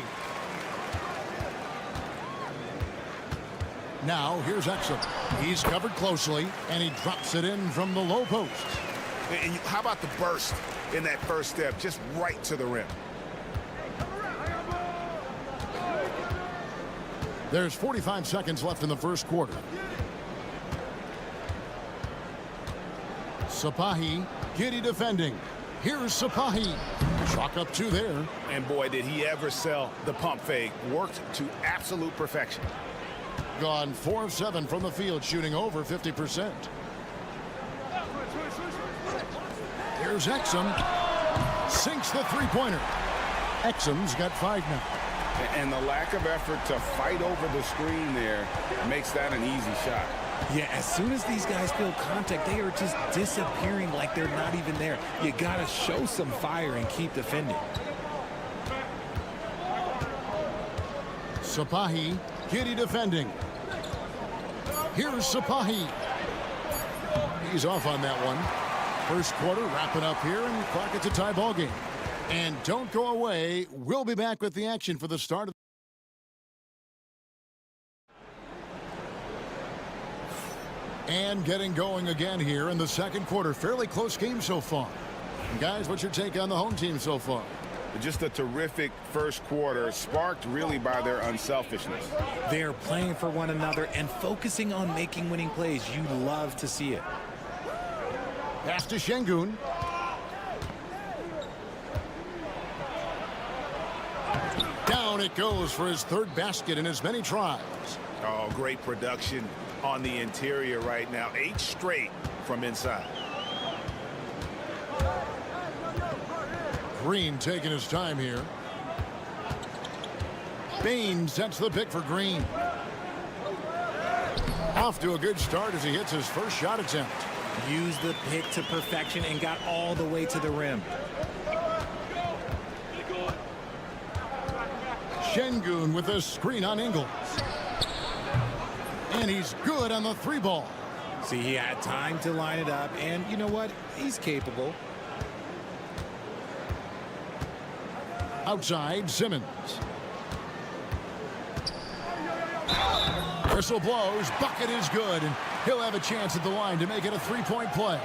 Now here's Exum. He's covered closely, and he drops it in from the low post. And how about the burst in that first step, just right to the rim? There's 45 seconds left in the first quarter. Sapahi, Giddy defending. Here's Sapahi. Chalk up 2 there. And boy, did he ever sell the pump fake. Worked to absolute perfection. Gone 4 of 7 from the field, shooting over 50%. Here's Exum. Sinks the three-pointer. Exum's got 5 now. And the lack of effort to fight over the screen there makes that an easy shot. Yeah, as soon as these guys feel contact, they are just disappearing like they're not even there. You got to show some fire and keep defending. Sapahi, Giddy defending. Here's Sapahi. He's off on that one. First quarter wrapping up here, and clock it's a tie ball game. And don't go away. We'll be back with the action for the start of and getting going again here in the second quarter. Fairly close game so far. And guys, what's your take on the home team so far? Just a terrific first quarter, sparked really by their unselfishness. They're playing for one another and focusing on making winning plays. You love to see it. Pass to Şengün. Down it goes for his third basket in as many tries. Oh, great production on the interior right now. 8 straight from inside. Green taking his time here. Bain sets the pick for Green. Off to a good start as he hits his first shot attempt. Used the pick to perfection and got all the way to the rim. Şengün with a screen on Ingles. And he's good on the 3 ball. See, he had time to line it up, and you know what? He's capable. Outside, Simmons. Whistle blows, bucket is good, and he'll have a chance at the line to make it a 3-point play.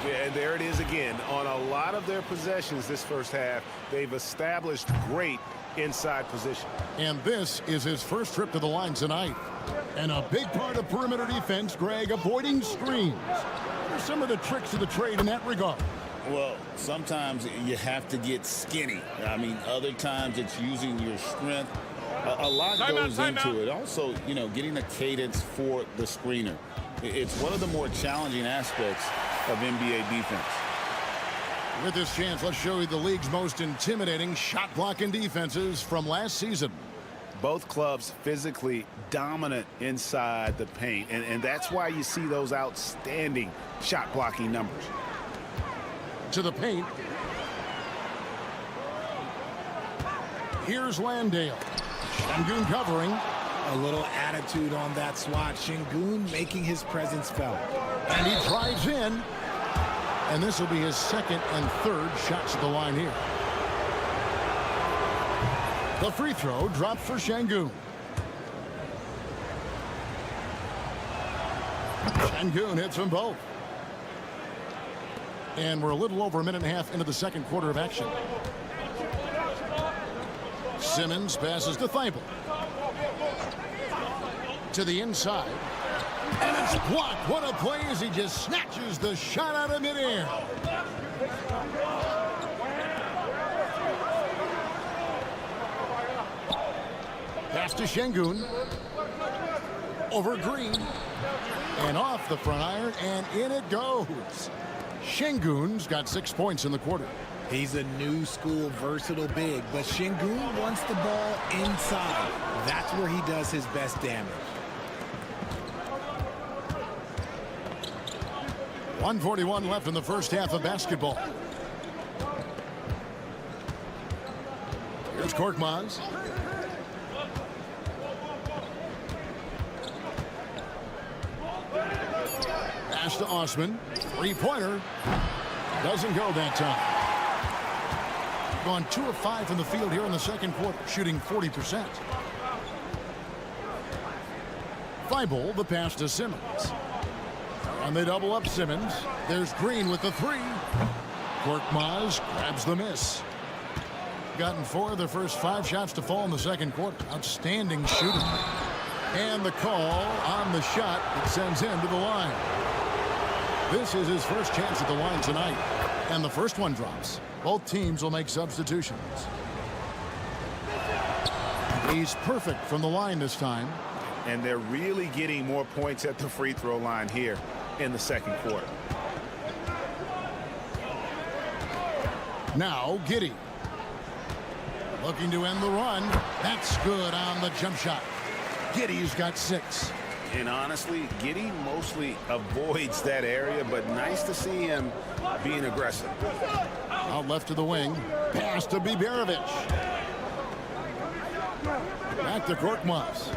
Yeah, there it is again. On a lot of their possessions this first half, they've established great inside position. And this is his first trip to the line tonight. And a big part of perimeter defense, Greg, avoiding screens. What are some of the tricks of the trade in that regard? Well, sometimes you have to get skinny. I mean, other times it's using your strength. A lot goes into it. Also, you know, getting a cadence for the screener. It's one of the more challenging aspects of NBA defense. With this chance, let's show you the league's most intimidating shot blocking defenses from last season. Both clubs physically dominant inside the paint, and that's why you see those outstanding shot blocking numbers. To the paint. Here's Landale. Şengün covering. A little attitude on that swat. Şengün making his presence felt. And he drives in. And this will be his second and third shots at the line here. The free throw drops for Şengün. Şengün hits them both. And we're a little over a minute and a half into the second quarter of action. Simmons passes to Thibault. To the inside. And it's blocked. What a play as he just snatches the shot out of midair. Pass to Şengün. Over Green. And off the front iron, and in it goes. Şengün's got 6 points in the quarter. He's a new school versatile big, but Şengün wants the ball inside. That's where he does his best damage. 1:41 left in the first half of basketball. Here's Korkmaz. Pass to Osman. Three-pointer. Doesn't go that time. Gone 2 of 5 from the field here in the second quarter, shooting 40%. Thibault, the pass to Simmons. And they double up Simmons. There's Green with the three. Korkmaz grabs the miss. Gotten 4 of their first 5 shots to fall in the second quarter. Outstanding shooting. And the call on the shot that sends him to the line. This is his first chance at the line tonight. And the first one drops. Both teams will make substitutions. He's perfect from the line this time. And they're really getting more points at the free throw line here in the second quarter. Now Giddey. Looking to end the run. That's good on the jump shot. Giddey's got 6. And honestly, Giddey mostly avoids that area, but nice to see him being aggressive. Out left to the wing. Pass to Biberovic. Back to Korkmaz.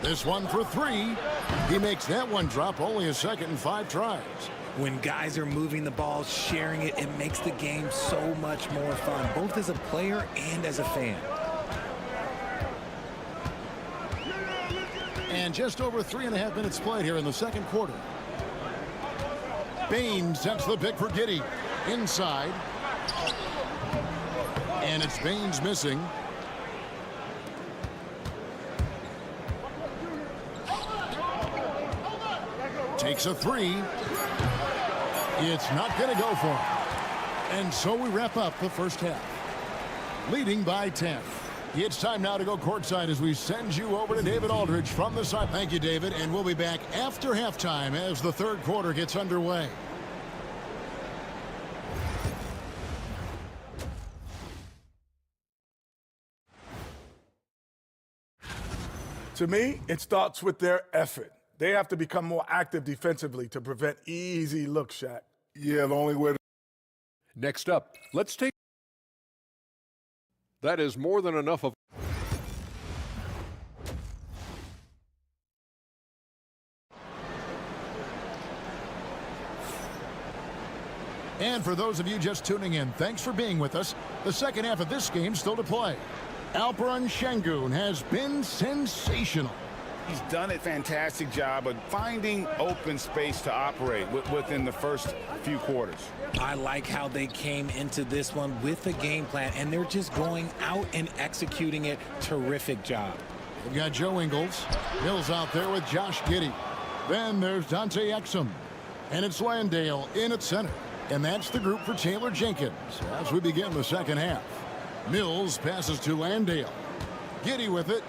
This one for 3. He makes that one drop, only a second and 5 tries. When guys are moving the ball, sharing it, it makes the game so much more fun, both as a player and as a fan. And just over 3.5 minutes played here in the second quarter. Bain sets the pick for Giddey. Inside. And it's Bain's missing. Takes a 3. It's not going to go for him. And so we wrap up the first half. Leading by 10. It's time now to go courtside as we send you over to David Aldridge from the side. Thank you, David. And we'll be back after halftime as the third quarter gets underway. To me, it starts with their effort. They have to become more active defensively to prevent easy looks, Shaq. Yeah, the only way. Next up, let's take. That is more than enough of. And for those of you just tuning in, thanks for being with us. The second half of this game still to play. Alperen Şengün has been sensational. He's done a fantastic job of finding open space to operate within the first few quarters. I like how they came into this one with a game plan, and they're just going out and executing it. Terrific job. We've got Joe Ingles. Mills out there with Josh Giddey. Then there's Dante Exum. And it's Landale in at center. And that's the group for Taylor Jenkins as we begin the second half. Mills passes to Landale. Giddey with it.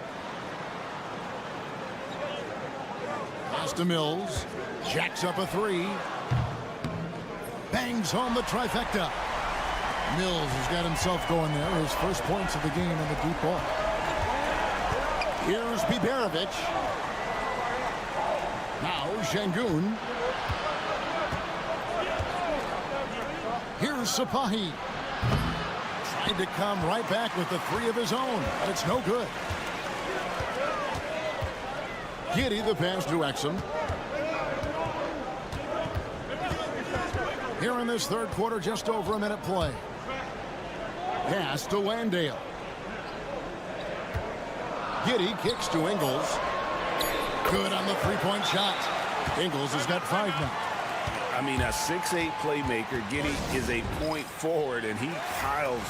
Pass to Mills. Jacks up a 3. brings home the trifecta. Mills has got himself going there. His first points of the game in the deep ball. Here's Biberovic. Now Şengün. Here's Sapahi. Tried to come right back with the three of his own, but it's no good. Giddy the pass to Exum. Here in this third quarter, just over a minute play. Pass to Landale. Giddy kicks to Ingles. Good on the three-point shot. Ingles has got 5 now. I mean, a 6'8 playmaker. Giddy is a point forward, and he piles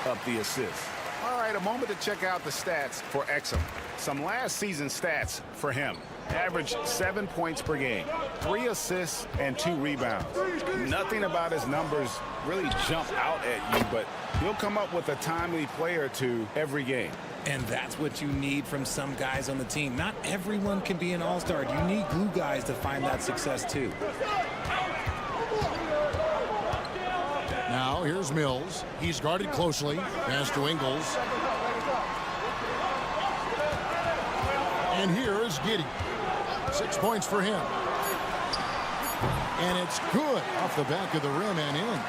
up the assists. All right, a moment to check out the stats for Exum. Some last season stats for him. Averaged 7 points per game, 3 assists, and 2 rebounds. Nothing about his numbers really jump out at you, but he'll come up with a timely play or two every game. And that's what you need from some guys on the team. Not everyone can be an all-star. You need glue guys to find that success too. Now here's Mills. He's guarded closely. Pass to Ingles. And here is Giddy. 6 points for him. And it's good off the back of the rim and in.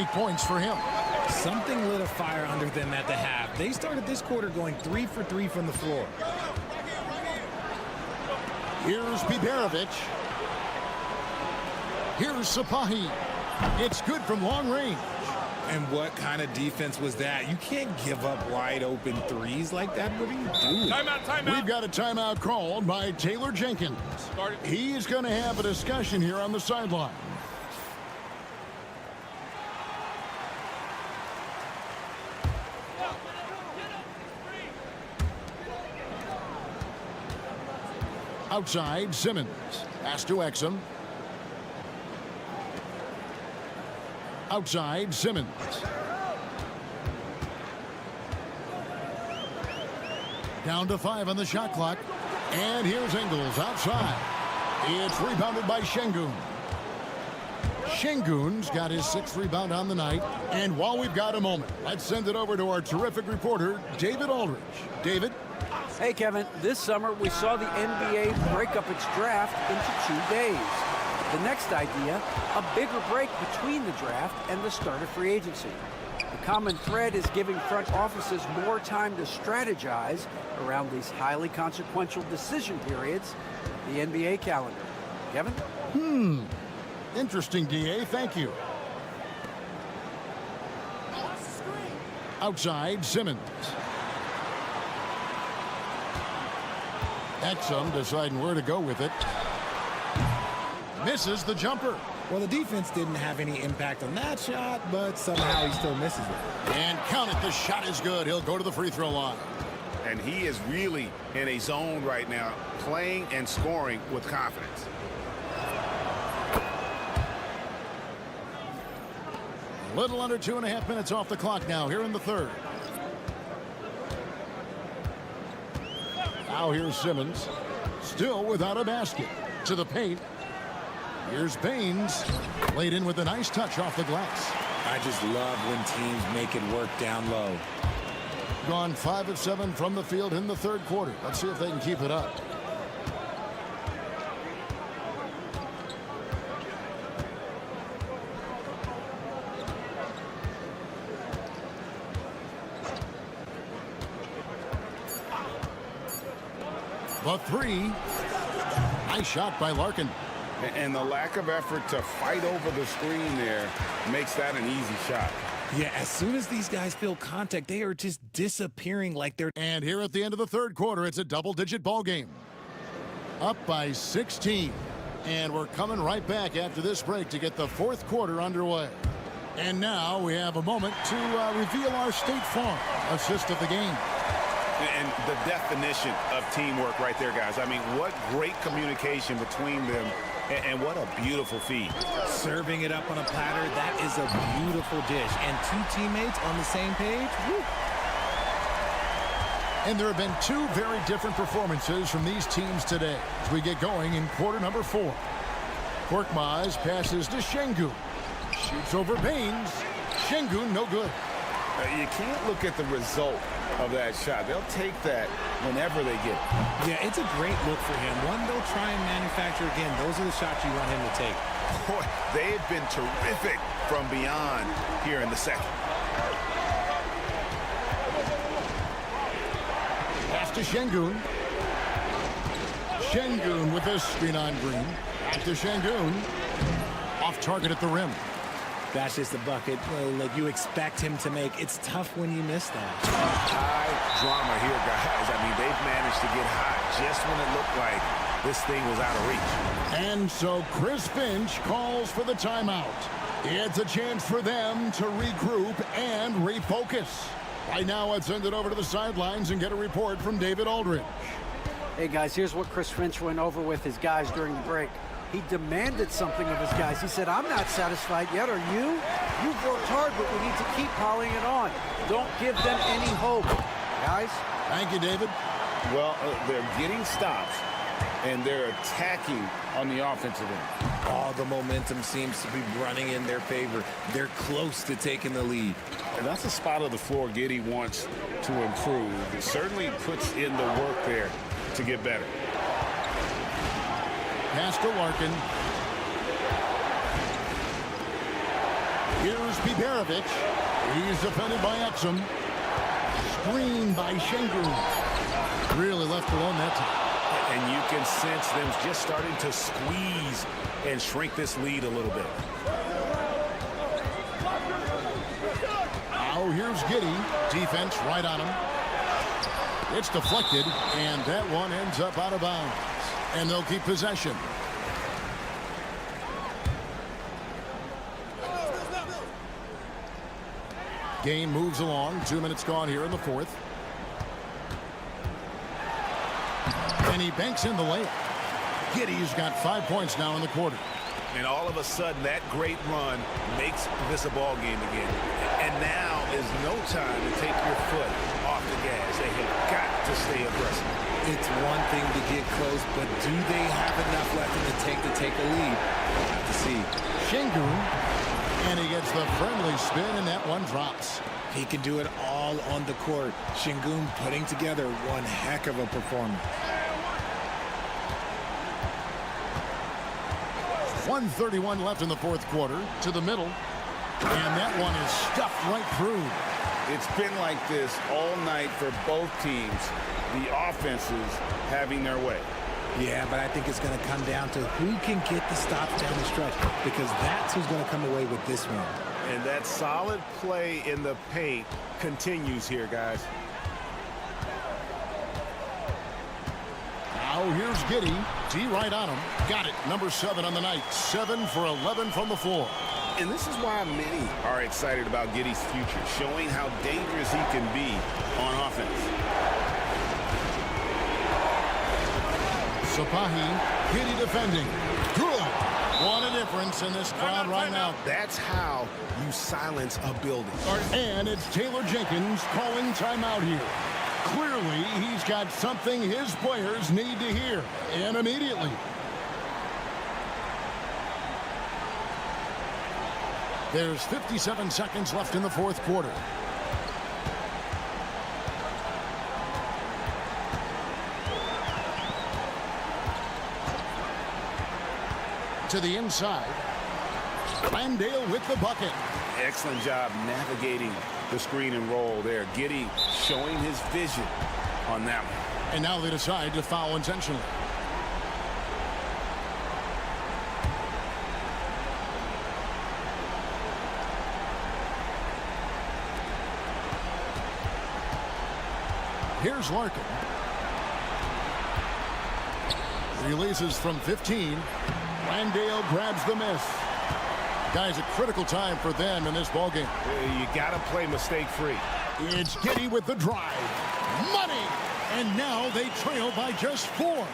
8 points for him. Something lit a fire under them at the half. They started this quarter going 3 for 3 from the floor. Here's Biberovic. Here's Sapahi. It's good from long range. And what kind of defense was that? You can't give up wide open threes like that. What are you doing? Timeout. We've got a timeout called by Taylor Jenkins. He's going to have a discussion here on the sideline. Outside, Simmons. Pass to Exum. Outside, Simmons. Down to 5 on the shot clock. And here's Ingles outside. It's rebounded by Şengün. Şengün's got his 6th rebound on the night. And while we've got a moment, let's send it over to our terrific reporter, David Aldridge. David? Hey, Kevin. This summer, we saw the NBA break up its draft into 2 days. The next idea, a bigger break between the draft and the start of free agency. The common thread is giving front offices more time to strategize around these highly consequential decision periods, the NBA calendar. Kevin? Interesting, DA. Thank you. Outside, Simmons. Exum deciding where to go with it. Misses the jumper. Well, the defense didn't have any impact on that shot, but somehow he still misses it. And count it, the shot is good. He'll go to the free throw line. And he is really in a zone right now, playing and scoring with confidence. A little under 2.5 minutes off the clock now here in the third. Now here's Simmons, still without a basket. To the paint. Here's Baines, laid in with a nice touch off the glass. I just love when teams make it work down low. Gone 5 of 7 from the field in the third quarter. Let's see if they can keep it up. The 3. Nice shot by Larkin. And the lack of effort to fight over the screen there makes that an easy shot. Yeah, as soon as these guys feel contact, they are just disappearing like they're... And here at the end of the third quarter, it's a double-digit ball game. Up by 16. And we're coming right back after this break to get the fourth quarter underway. And now we have a moment to reveal our State Farm assist of the game. And the definition of teamwork right there, guys. I mean, what great communication between them, and what a beautiful feed. Serving it up on a platter, that is a beautiful dish. And 2 teammates on the same page. Woo. And there have been 2 very different performances from these teams today as we get going in quarter number 4. Korkmaz passes to Şengün. Shoots over Baines. Şengün, no good. You can't look at the result of that shot. They'll take that whenever they get it. Yeah, it's a great look for him. One they'll try and manufacture again. Those are the shots you want him to take. Boy, they have been terrific from beyond here in the second. Pass to Şengün. Şengün with a screen on Green. Back to Şengün. Off target at the rim. That's just a bucket like you expect him to make. It's tough when you miss that. High drama here, guys. I mean, they've managed to get hot just when it looked like this thing was out of reach. And so Chris Finch calls for the timeout. It's a chance for them to regroup and refocus. Right now, let's send it over to the sidelines and get a report from David Aldridge. Hey, guys, here's what Chris Finch went over with his guys during the break. He demanded something of his guys. He said, I'm not satisfied yet, are you? You've worked hard, but we need to keep piling it on. Don't give them any hope. Guys? Thank you, David. Well, they're getting stops, and they're attacking on the offensive end. All the momentum seems to be running in their favor. They're close to taking the lead. And that's a spot of the floor Giddey wants to improve. It certainly puts in the work there to get better. Pass to Larkin. Here's Biberovic. He's defended by Exum. Screen by Şengün. Really left alone that time. And you can sense them just starting to squeeze and shrink this lead a little bit. Now here's Giddey. Defense right on him. It's deflected, and that one ends up out of bounds. And they'll keep possession. Game moves along. 2 minutes gone here in the fourth. And he banks in the layup. Giddey's got 5 points now in the quarter. And all of a sudden, that great run makes this a ball game again. And now is no time to take your foot off the gas. They have got to stay aggressive. It's one thing to get close, but do they have enough left in the tank to take a lead? We'll have to see. Şengün, and he gets the friendly spin, and that one drops. He can do it all on the court. Şengün putting together one heck of a performance. 1:31 left in the fourth quarter. To the middle, and that one is stuffed right through. It's been like this all night for both teams. The offenses having their way. Yeah, but I think it's going to come down to who can get the stops down the stretch, because that's who's going to come away with this one. And that solid play in the paint continues here, guys. Now here's Giddey. D right on him. Got it. Number 7 on the night. 7 for 11 from the floor. And this is why many are excited about Giddey's future, showing how dangerous he can be on offense. Sapahi, Giddey defending. Good. What a difference in this crowd right now. That's how you silence a building. And it's Taylor Jenkins calling timeout here. Clearly, he's got something his players need to hear, and immediately. There's 57 seconds left in the fourth quarter. To the inside. Landale with the bucket. Excellent job navigating the screen and roll there. Giddey showing his vision on that one. And now they decide to foul intentionally. Here's Larkin. Releases from 15. Landale grabs the miss. Guys, a critical time for them in this ballgame. You got to play mistake-free. It's Giddey with the drive. Money! And now they trail by just 4.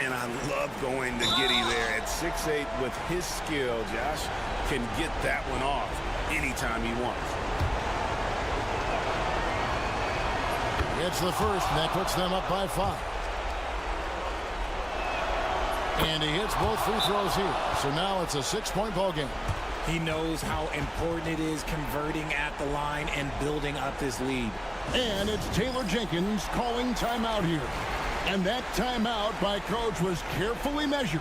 And I love going to Giddey there at 6'8" with his skill. Josh can get that one off anytime he wants. It's the first, and that puts them up by 5. And he hits both free throws here. So now it's a 6-point ball game. He knows how important it is converting at the line and building up this lead. And it's Taylor Jenkins calling timeout here. And that timeout by Coach was carefully measured,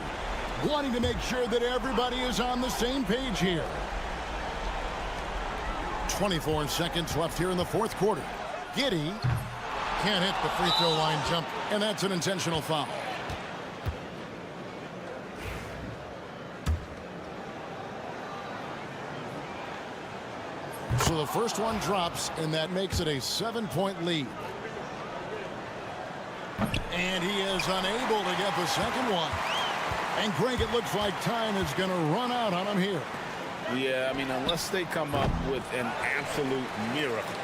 wanting to make sure that everybody is on the same page here. 24 seconds left here in the fourth quarter. Giddey can't hit the free throw line jump, and that's an intentional foul. So the first one drops, and that makes it a 7-point lead. And he is unable to get the second one. And Greg, it looks like time is going to run out on him here. Yeah, I mean, unless they come up with an absolute miracle.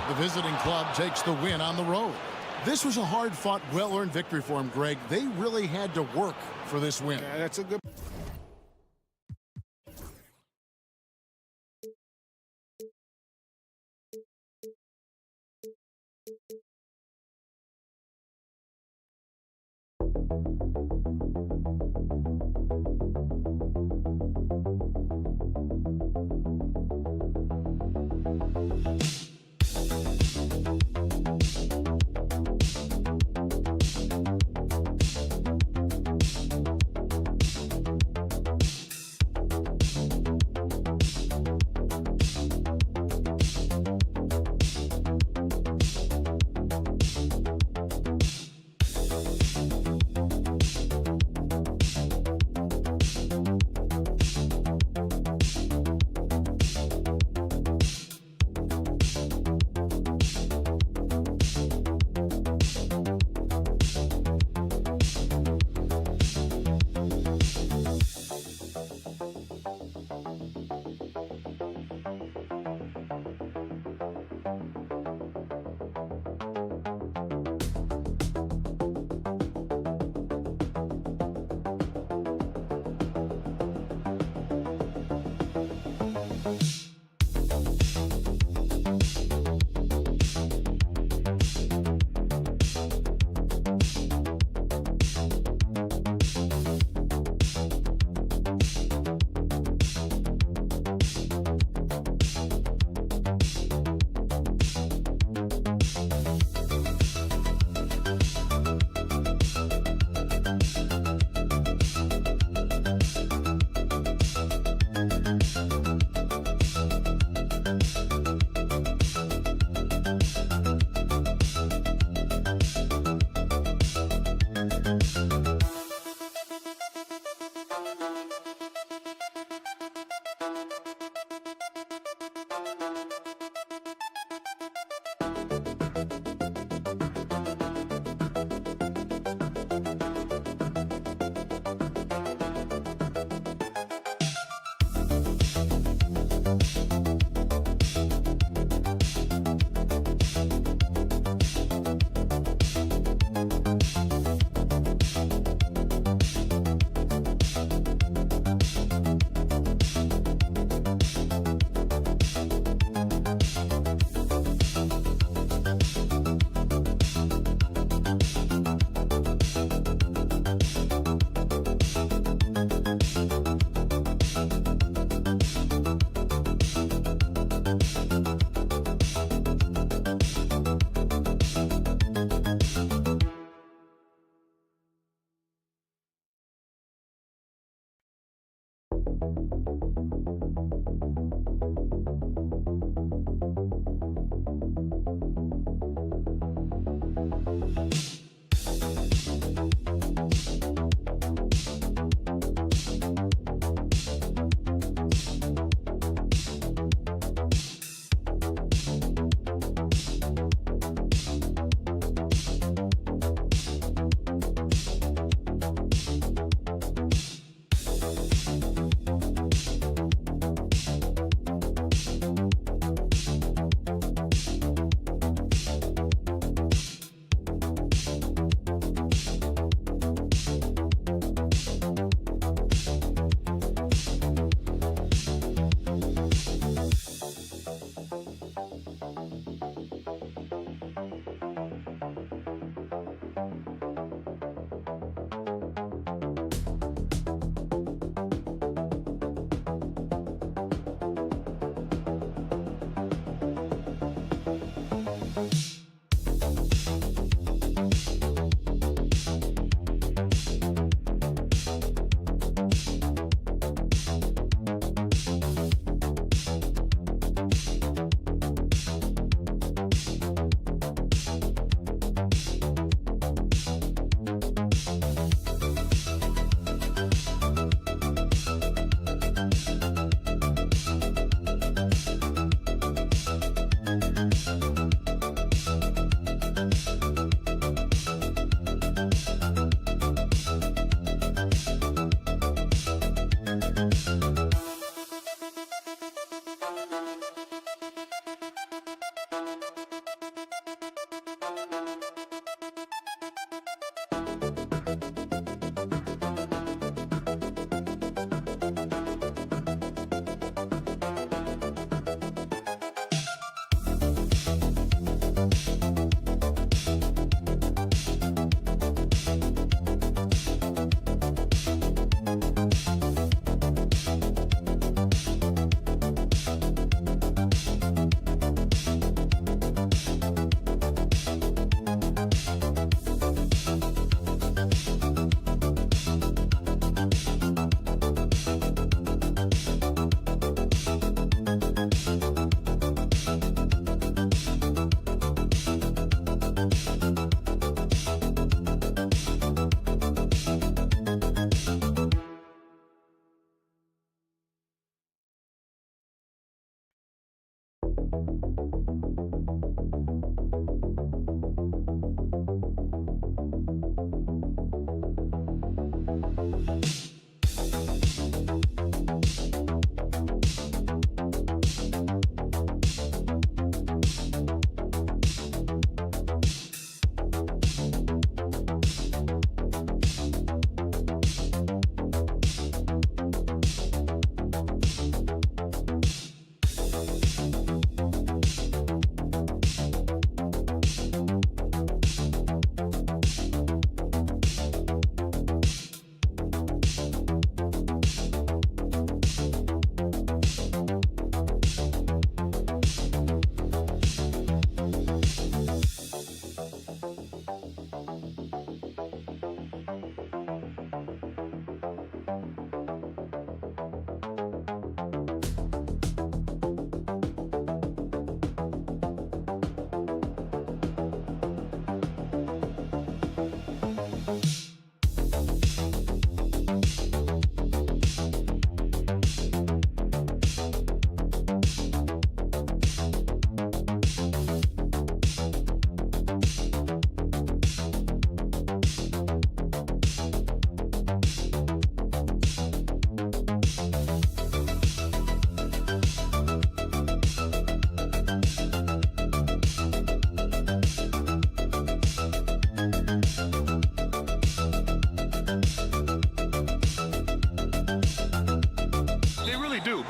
The visiting club takes the win on the road. This was a hard-fought, well-earned victory for him, Greg. They really had to work for this win. Yeah, that's a good...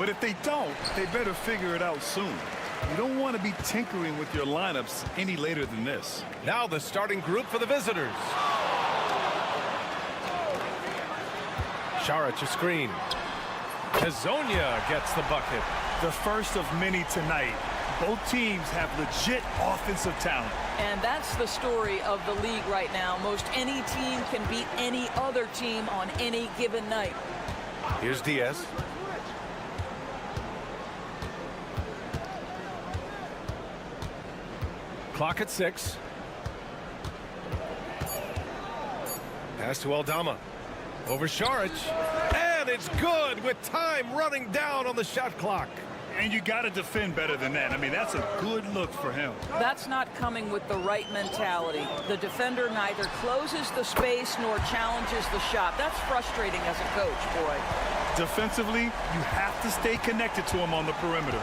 But if they don't, they better figure it out soon. You don't want to be tinkering with your lineups any later than this. Now the starting group for the visitors. Šarić a screen. Hezonja gets the bucket. The first of many tonight. Both teams have legit offensive talent. And that's the story of the league right now. Most any team can beat any other team on any given night. Here's Diaz. Clock at 6. Pass to Aldama. Over Šarić. And it's good with time running down on the shot clock. And you got to defend better than that. I mean, that's a good look for him. That's not coming with the right mentality. The defender neither closes the space nor challenges the shot. That's frustrating as a coach, boy. Defensively, you have to stay connected to him on the perimeter.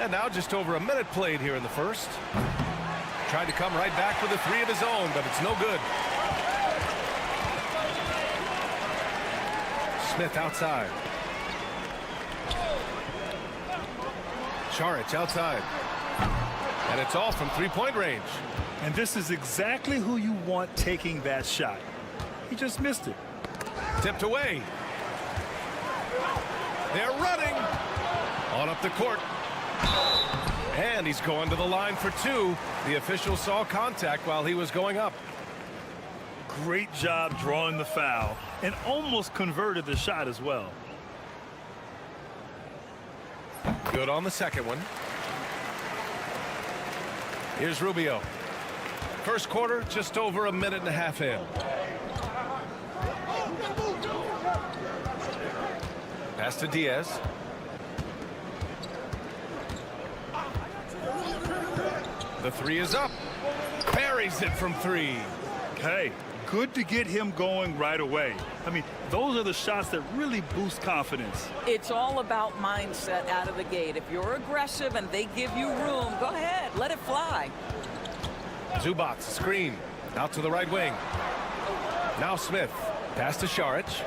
And now just over a minute played here in the first. Tried to come right back with a three of his own, but it's no good. Smith outside. Šarić outside. And it's all from three-point range. And this is exactly who you want taking that shot. He just missed it. Tipped away. They're running. On up the court. And he's going to the line for two. The official saw contact while he was going up. Great job drawing the foul and almost converted the shot as well. Good on the second one. Here's Rubio. First quarter, just over a minute and a half in. Pass to Diaz. The three is up. Buries it from three. Hey, good to get him going right away. I mean, those are the shots that really boost confidence. It's all about mindset out of the gate. If you're aggressive and they give you room, go ahead, let it fly. Zubac, screen. Out to the right wing. Now Smith. Pass to Šarić.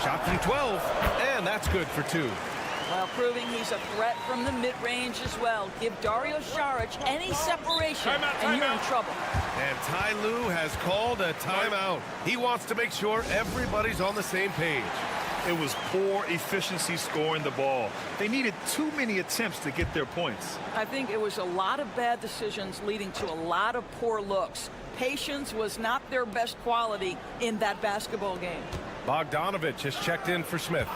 Shot from 12, and that's good for 2. While proving he's a threat from the mid-range as well. Give Dario Šarić any separation, and you're in trouble. And Ty Lue has called a timeout. He wants to make sure everybody's on the same page. It was poor efficiency scoring the ball. They needed too many attempts to get their points. I think it was a lot of bad decisions leading to a lot of poor looks. Patience was not their best quality in that basketball game. Bogdanović has checked in for Smith.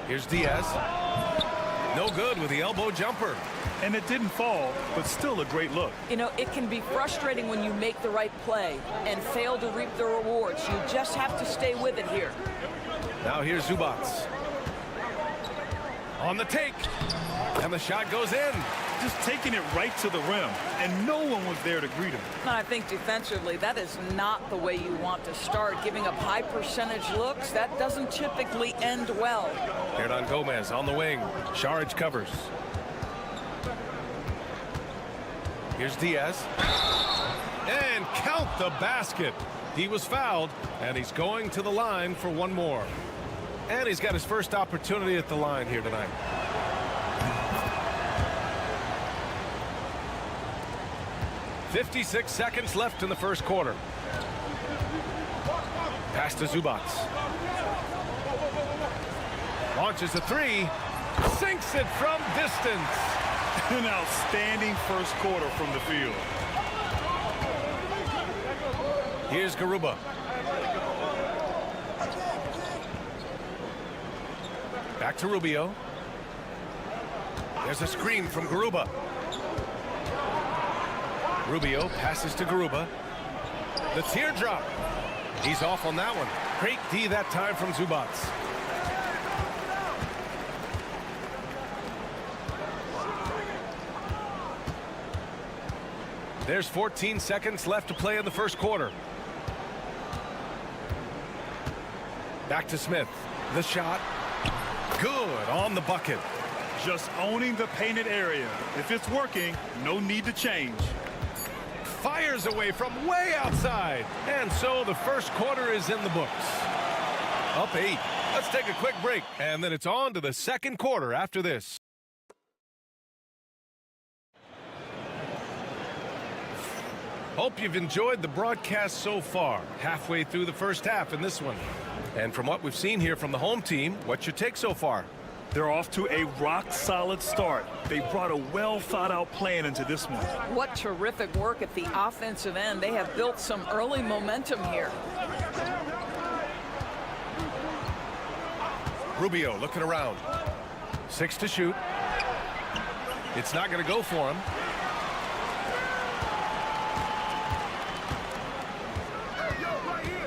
Here's Diaz. No good with the elbow jumper. And it didn't fall, but still a great look. You know, it can be frustrating when you make the right play and fail to reap the rewards. You just have to stay with it here. Now here's Zubac. On the take. And the shot goes in. Just taking it right to the rim, and no one was there to greet him. I think defensively, that is not the way you want to start. Giving up high percentage looks, that doesn't typically end well. Hernangomez on the wing. Šarić covers. Here's Diaz. And count the basket. He was fouled, and he's going to the line for one more. And he's got his first opportunity at the line here tonight. .56 seconds left in the first quarter. Pass to Zubac. Launches a three. Sinks it from distance. An outstanding first quarter from the field. Here's Garuba. Back to Rubio. There's a screen from Garuba. Rubio passes to Garuba. The teardrop. He's off on that one. Great D that time from Zubac. There's 14 seconds left to play in the first quarter. Back to Smith. The shot. Good on the bucket. Just owning the painted area. If it's working, no need to change. Fires away from way outside. And so the first quarter is in the books. Up 8. Let's take a quick break. And then it's on to the second quarter after this. Hope you've enjoyed the broadcast so far. Halfway through the first half in this one. And from what we've seen here from the home team, what's your take so far? They're off to a rock-solid start. They brought a well-thought-out plan into this one. What terrific work at the offensive end. They have built some early momentum here. Rubio looking around. 6 to shoot. It's not going to go for him.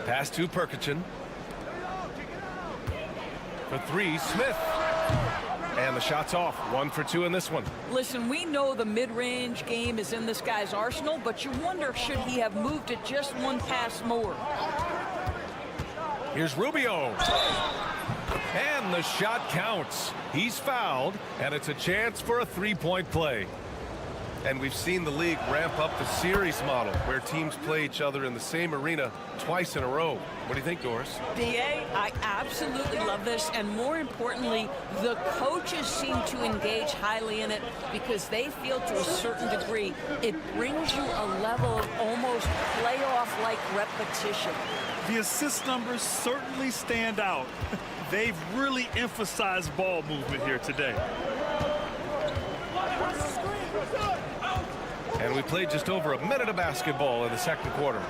Pass to Perkichin. For 3, Smith. And the shot's off. 1 for 2 in this one. Listen, we know the mid-range game is in this guy's arsenal, but you wonder, should he have moved it just one pass more? Here's Rubio. And the shot counts. He's fouled, and it's a chance for a three-point play. And we've seen the league ramp up the series model where teams play each other in the same arena twice in a row. What do you think, Doris? DA, I absolutely love this, and more importantly, the coaches seem to engage highly in it because they feel to a certain degree it brings you a level of almost playoff-like repetition. The assist numbers certainly stand out. They've really emphasized ball movement here today. And we played just over a minute of basketball in the second quarter.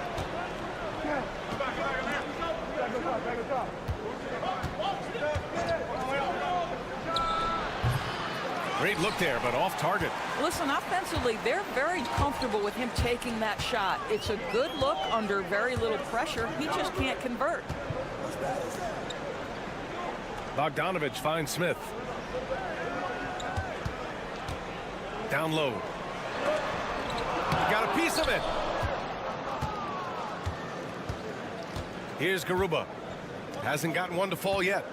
Great look there, but off target. Listen, offensively, they're very comfortable with him taking that shot. It's a good look under very little pressure. He just can't convert. Bogdanović finds Smith. Down low. Got a piece of it. Here's Garuba. Hasn't gotten one to fall yet.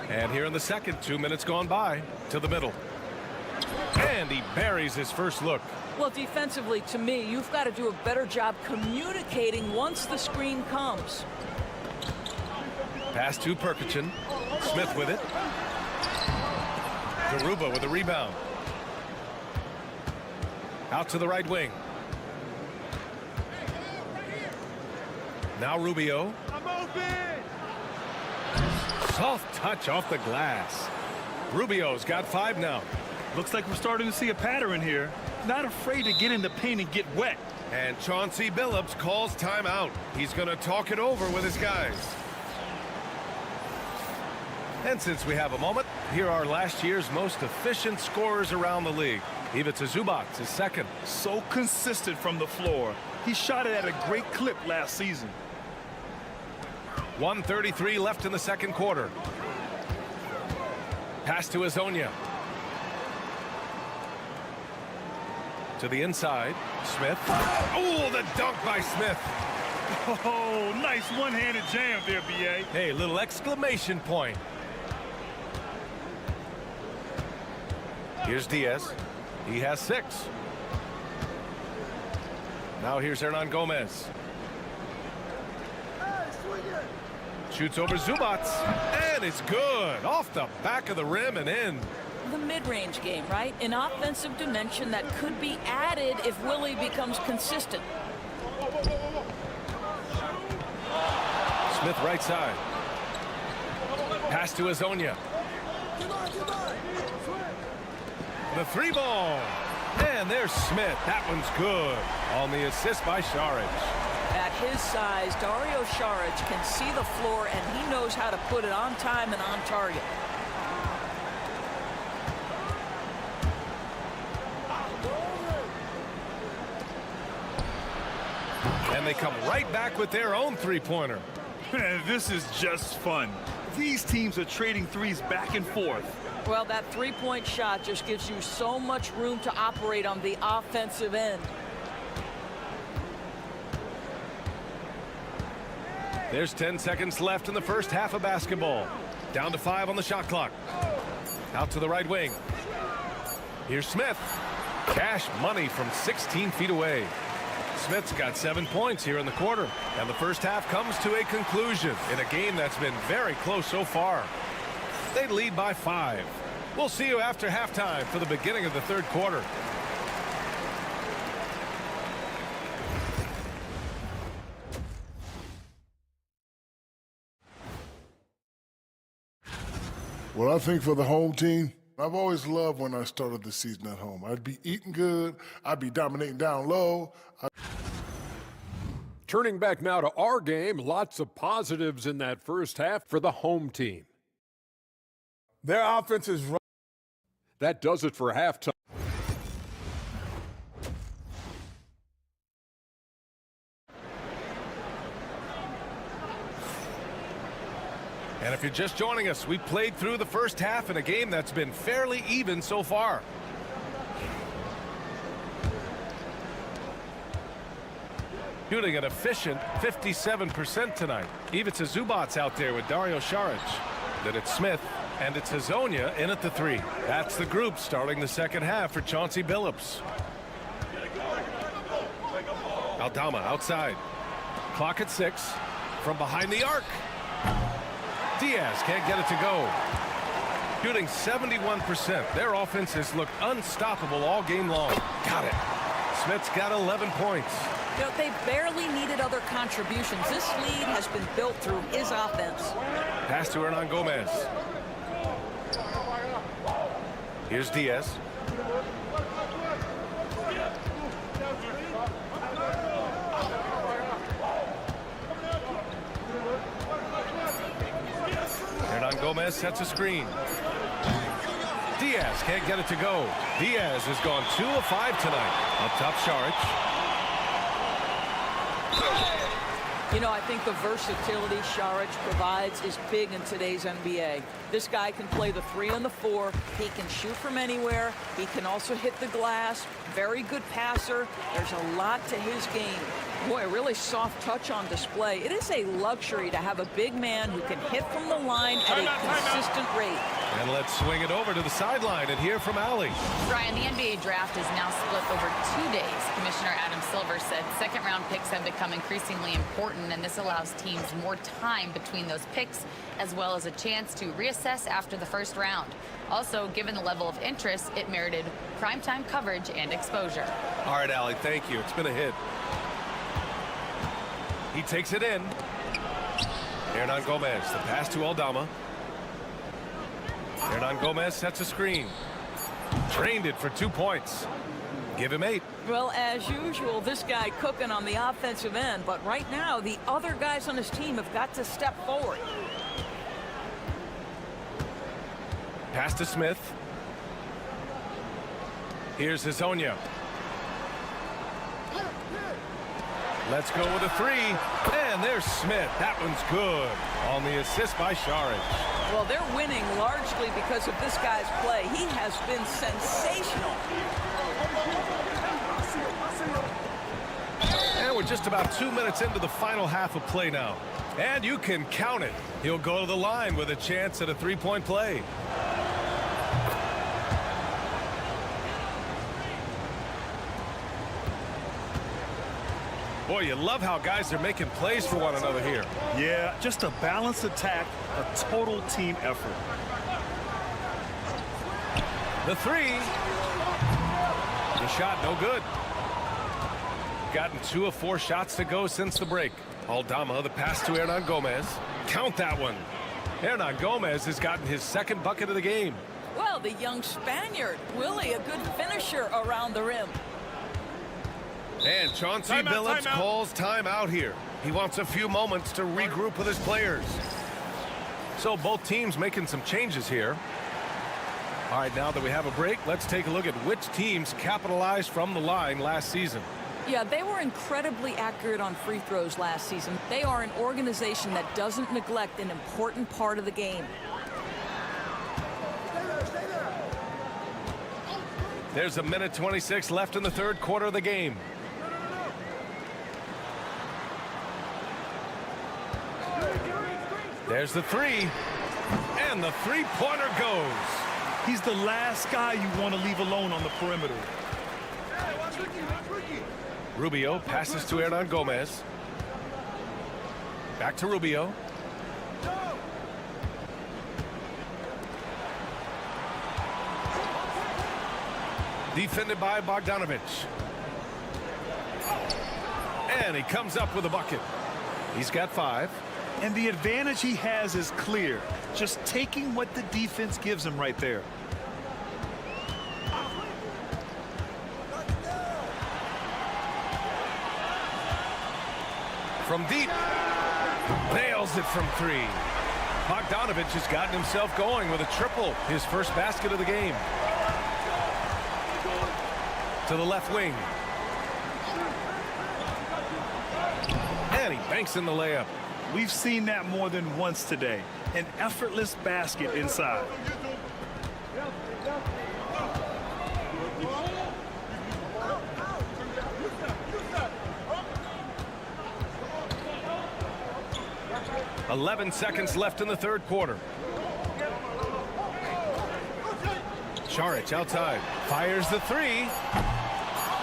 And here in the second, 2 minutes gone by. To the middle. And he buries his first look. Well, defensively, to me, you've got to do a better job communicating once the screen comes. Pass to Perkichin. Smith with it. Garuba with a rebound. Out to the right wing. Now Rubio. Soft touch off the glass. Rubio's got 5 now. Looks like we're starting to see a pattern here. Not afraid to get in the paint and get wet. And Chauncey Billups calls timeout. He's going to talk it over with his guys. And since we have a moment, here are last year's most efficient scorers around the league. Ivica Zubac is second. So consistent from the floor. He shot it at a great clip last season. 1:33 left in the second quarter. Pass to Azonia. To the inside. Smith. Oh, the dunk by Smith. Oh, nice one-handed jam there, B.A. Hey, little exclamation point. Here's Diaz. He has 6. Now here's Hernan Gomez. Shoots over Zubac. And it's good. Off the back of the rim and in. The mid-range game, right? An offensive dimension that could be added if Willie becomes consistent. Smith right side. Pass to Azonia. The 3-ball. And there's Smith. That one's good. On the assist by Šarić. At his size, Dario Šarić can see the floor, and he knows how to put it on time and on target. And they come right back with their own three-pointer. This is just fun. These teams are trading threes back and forth. Well, that three-point shot just gives you so much room to operate on the offensive end. There's 10 seconds left in the first half of basketball. Down to 5 on the shot clock. Out to the right wing. Here's Smith. Cash money from 16 feet away. Smith's got 7 points here in the quarter. And the first half comes to a conclusion in a game that's been very close so far. They lead by 5. We'll see you after halftime for the beginning of the third quarter. Well, I think for the home team, I've always loved when I started the season at home. I'd be eating good. I'd be dominating down low. Turning back now to our game, lots of positives in that first half for the home team. Their offense is running. That does it for halftime. And if you're just joining us, we played through the first half in a game that's been fairly even so far. Shooting an efficient 57% tonight. Ivica Zubac out there with Dario Šarić. Then it's Smith, and it's Azonia in at the 3. That's the group starting the second half for Chauncey Billups. Aldama outside. Clock at 6. From behind the arc. Diaz can't get it to go. Shooting 71%. Their offense has looked unstoppable all game long. Got it. Smith's got 11 points. You know, they barely needed other contributions. This lead has been built through his offense. Pass to Hernan Gomez. Here's Diaz. Hernan Gomez sets a screen. Diaz can't get it to go. Diaz has gone 2 of 5 tonight. Up top, Šarić. You know, I think the versatility Šarić provides is big in today's NBA. This guy can play the 3 and the 4. He can shoot from anywhere. He can also hit the glass. Very good passer. There's a lot to his game. Boy, a really soft touch on display. It is a luxury to have a big man who can hit from the line at a consistent rate. And let's swing it over to the sideline and hear from Allie. Brian, the NBA draft is now split over 2 days. Commissioner Adam Silver said second-round picks have become increasingly important, and this allows teams more time between those picks, as well as a chance to reassess after the first round. Also, given the level of interest, it merited primetime coverage and exposure. All right, Allie, thank you. It's been a hit. He takes it in. Hernan Gomez, the pass to Aldama. Hernan Gomez sets a screen. Drained it for 2 points. Give him 8. Well, as usual, this guy cooking on the offensive end, but right now the other guys on his team have got to step forward. Pass to Smith. Here's Hezonja. Let's go with a 3. And there's Smith. That one's good on the assist by Šarić. Well, they're winning largely because of this guy's play. He has been sensational. And we're just about 2 minutes into the final half of play now. And you can count it. He'll go to the line with a chance at a 3-point play. Boy, you love how guys are making plays for one another here. Yeah, just a balanced attack, a total team effort. The 3. The shot, no good. Gotten 2 of 4 shots to go since the break. Aldama, the pass to Hernan Gomez. Count that one. Hernan Gomez has gotten his second bucket of the game. Well, the young Spaniard, Willie, a good finisher around the rim. And Chauncey Billups calls timeout here. He wants a few moments to regroup with his players. So both teams making some changes here. All right, now that we have a break, let's take a look at which teams capitalized from the line last season. Yeah, they were incredibly accurate on free throws last season. They are an organization that doesn't neglect an important part of the game. There's a minute 26 left in the third quarter of the game. There's the 3. And the three-pointer goes. He's the last guy you want to leave alone on the perimeter. Rubio passes to Hernan Gomez. Back to Rubio. Defended by Bogdanović. And he comes up with a bucket. He's got 5. And the advantage he has is clear. Just taking what the defense gives him right there. From deep. Nails it from 3. Bogdanović has gotten himself going with a triple. His first basket of the game. To the left wing. And he banks in the layup. We've seen that more than once today. An effortless basket inside. .11 seconds left in the third quarter. Šarić outside. Fires the 3.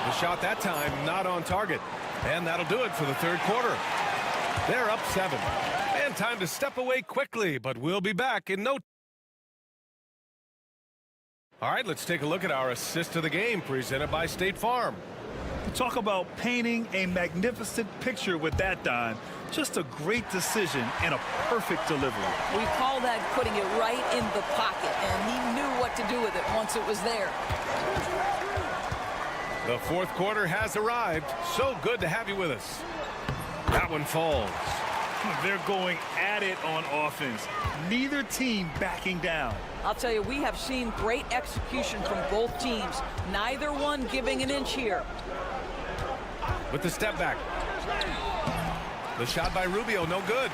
The shot that time not on target. And that'll do it for the third quarter. They're up 7. And time to step away quickly, but we'll be back in no time. All right, let's take a look at our assist of the game presented by State Farm. Talk about painting a magnificent picture with that, Don. Just a great decision and a perfect delivery. We call that putting it right in the pocket, and he knew what to do with it once it was there. The fourth quarter has arrived. So good to have you with us. That one falls. They're going at it on offense. Neither team backing down. I'll tell you, we have seen great execution from both teams. Neither one giving an inch here. With the step back. The shot by Rubio, no good.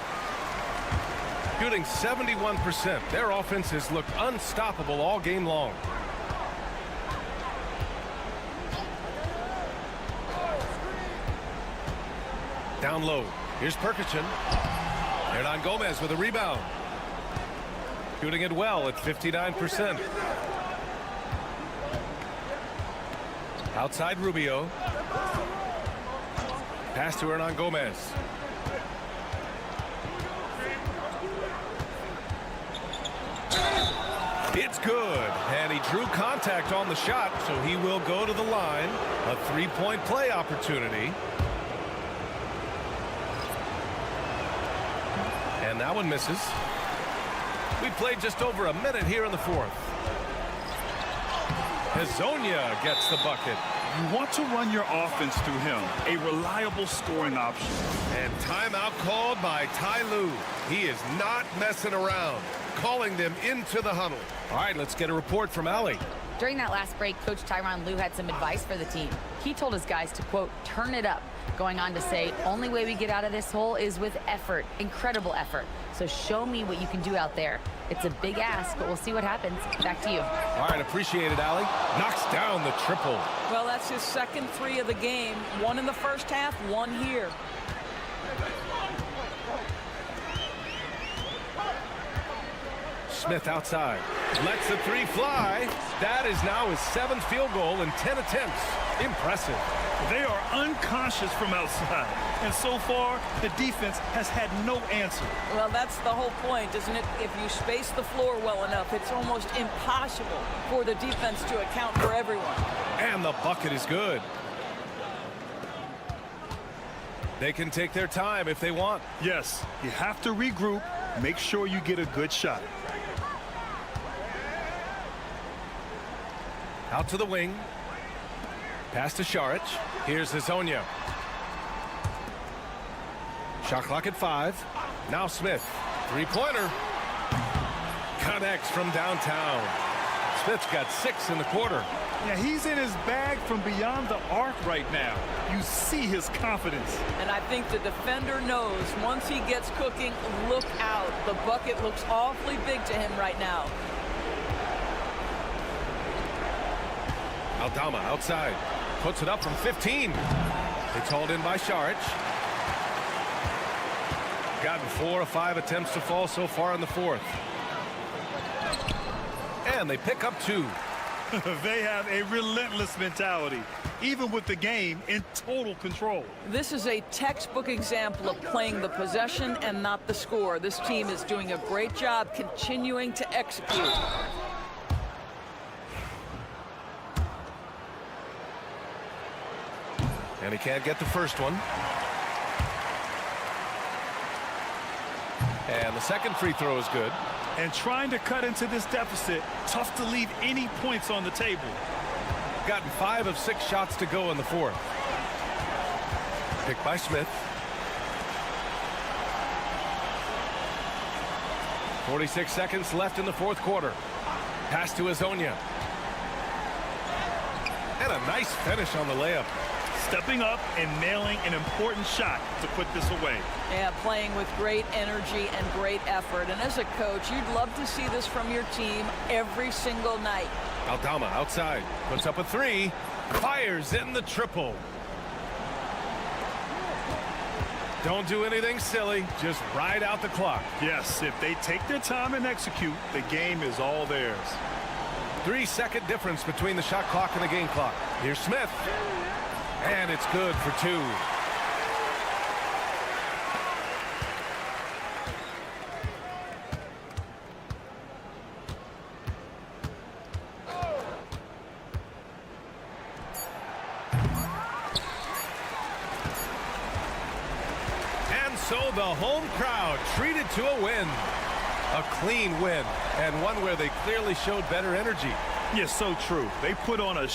Shooting 71%. Their offenses looked unstoppable all game long. Down low. Here's Perkichin. Hernan Gomez with a rebound. Shooting it well at 59%. Outside Rubio. Pass to Hernan Gomez. It's good. And he drew contact on the shot, so he will go to the line. A three-point play opportunity. And that one misses. We played just over a minute here in the fourth. Hezonja gets the bucket. You want to run your offense through him, a reliable scoring option. And timeout called by Ty Lue. He is not messing around, calling them into the huddle. All right, let's get a report from Allie. During that last break, Coach Tyronn Lue had some advice for the team. He told his guys to, quote, turn it up, going on to say, only way we get out of this hole is with effort, incredible effort. So show me what you can do out there. It's a big ask, but we'll see what happens. Back to you. All right, appreciate it, Allie. Knocks down the triple. Well, that's his second three of the game. One in the first half, one here. Smith outside. Lets the three fly. That is now his 7th field goal in 10 attempts. Impressive. They are unconscious from outside. And so far, the defense has had no answer. Well, that's the whole point, isn't it? If you space the floor well enough, it's almost impossible for the defense to account for everyone. And the bucket is good. They can take their time if they want. Yes, you have to regroup. Make sure you get a good shot. Out to the wing. Pass to Šarić. Here's Hezonja. Shot clock at 5. Now Smith. Three-pointer. Connects from downtown. Smith's got 6 in the quarter. Yeah, he's in his bag from beyond the arc right now. You see his confidence. And I think the defender knows once he gets cooking, look out. The bucket looks awfully big to him right now. Aldama outside. Puts it up from 15. It's hauled in by Šarić. Gotten 4 of 5 attempts to fall so far in the fourth. And they pick up 2. They have a relentless mentality, even with the game in total control. This is a textbook example of playing the possession and not the score. This team is doing a great job continuing to execute. And he can't get the first one. And the second free throw is good. And trying to cut into this deficit, tough to leave any points on the table. Gotten 5 of 6 shots to go in the fourth. Picked by Smith. 46 seconds left in the fourth quarter. Pass to Hezonja. And a nice finish on the layup. Stepping up and nailing an important shot to put this away. Yeah, playing with great energy and great effort. And as a coach, you'd love to see this from your team every single night. Aldama outside. Puts up a 3. Fires in the triple. Don't do anything silly. Just ride out the clock. Yes, if they take their time and execute, the game is all theirs. 3-second difference between the shot clock and the game clock. Here's Smith. And it's good for 2. And so the home crowd treated to a win. A clean win, and one where they clearly showed better energy. Yes, so true. They put on a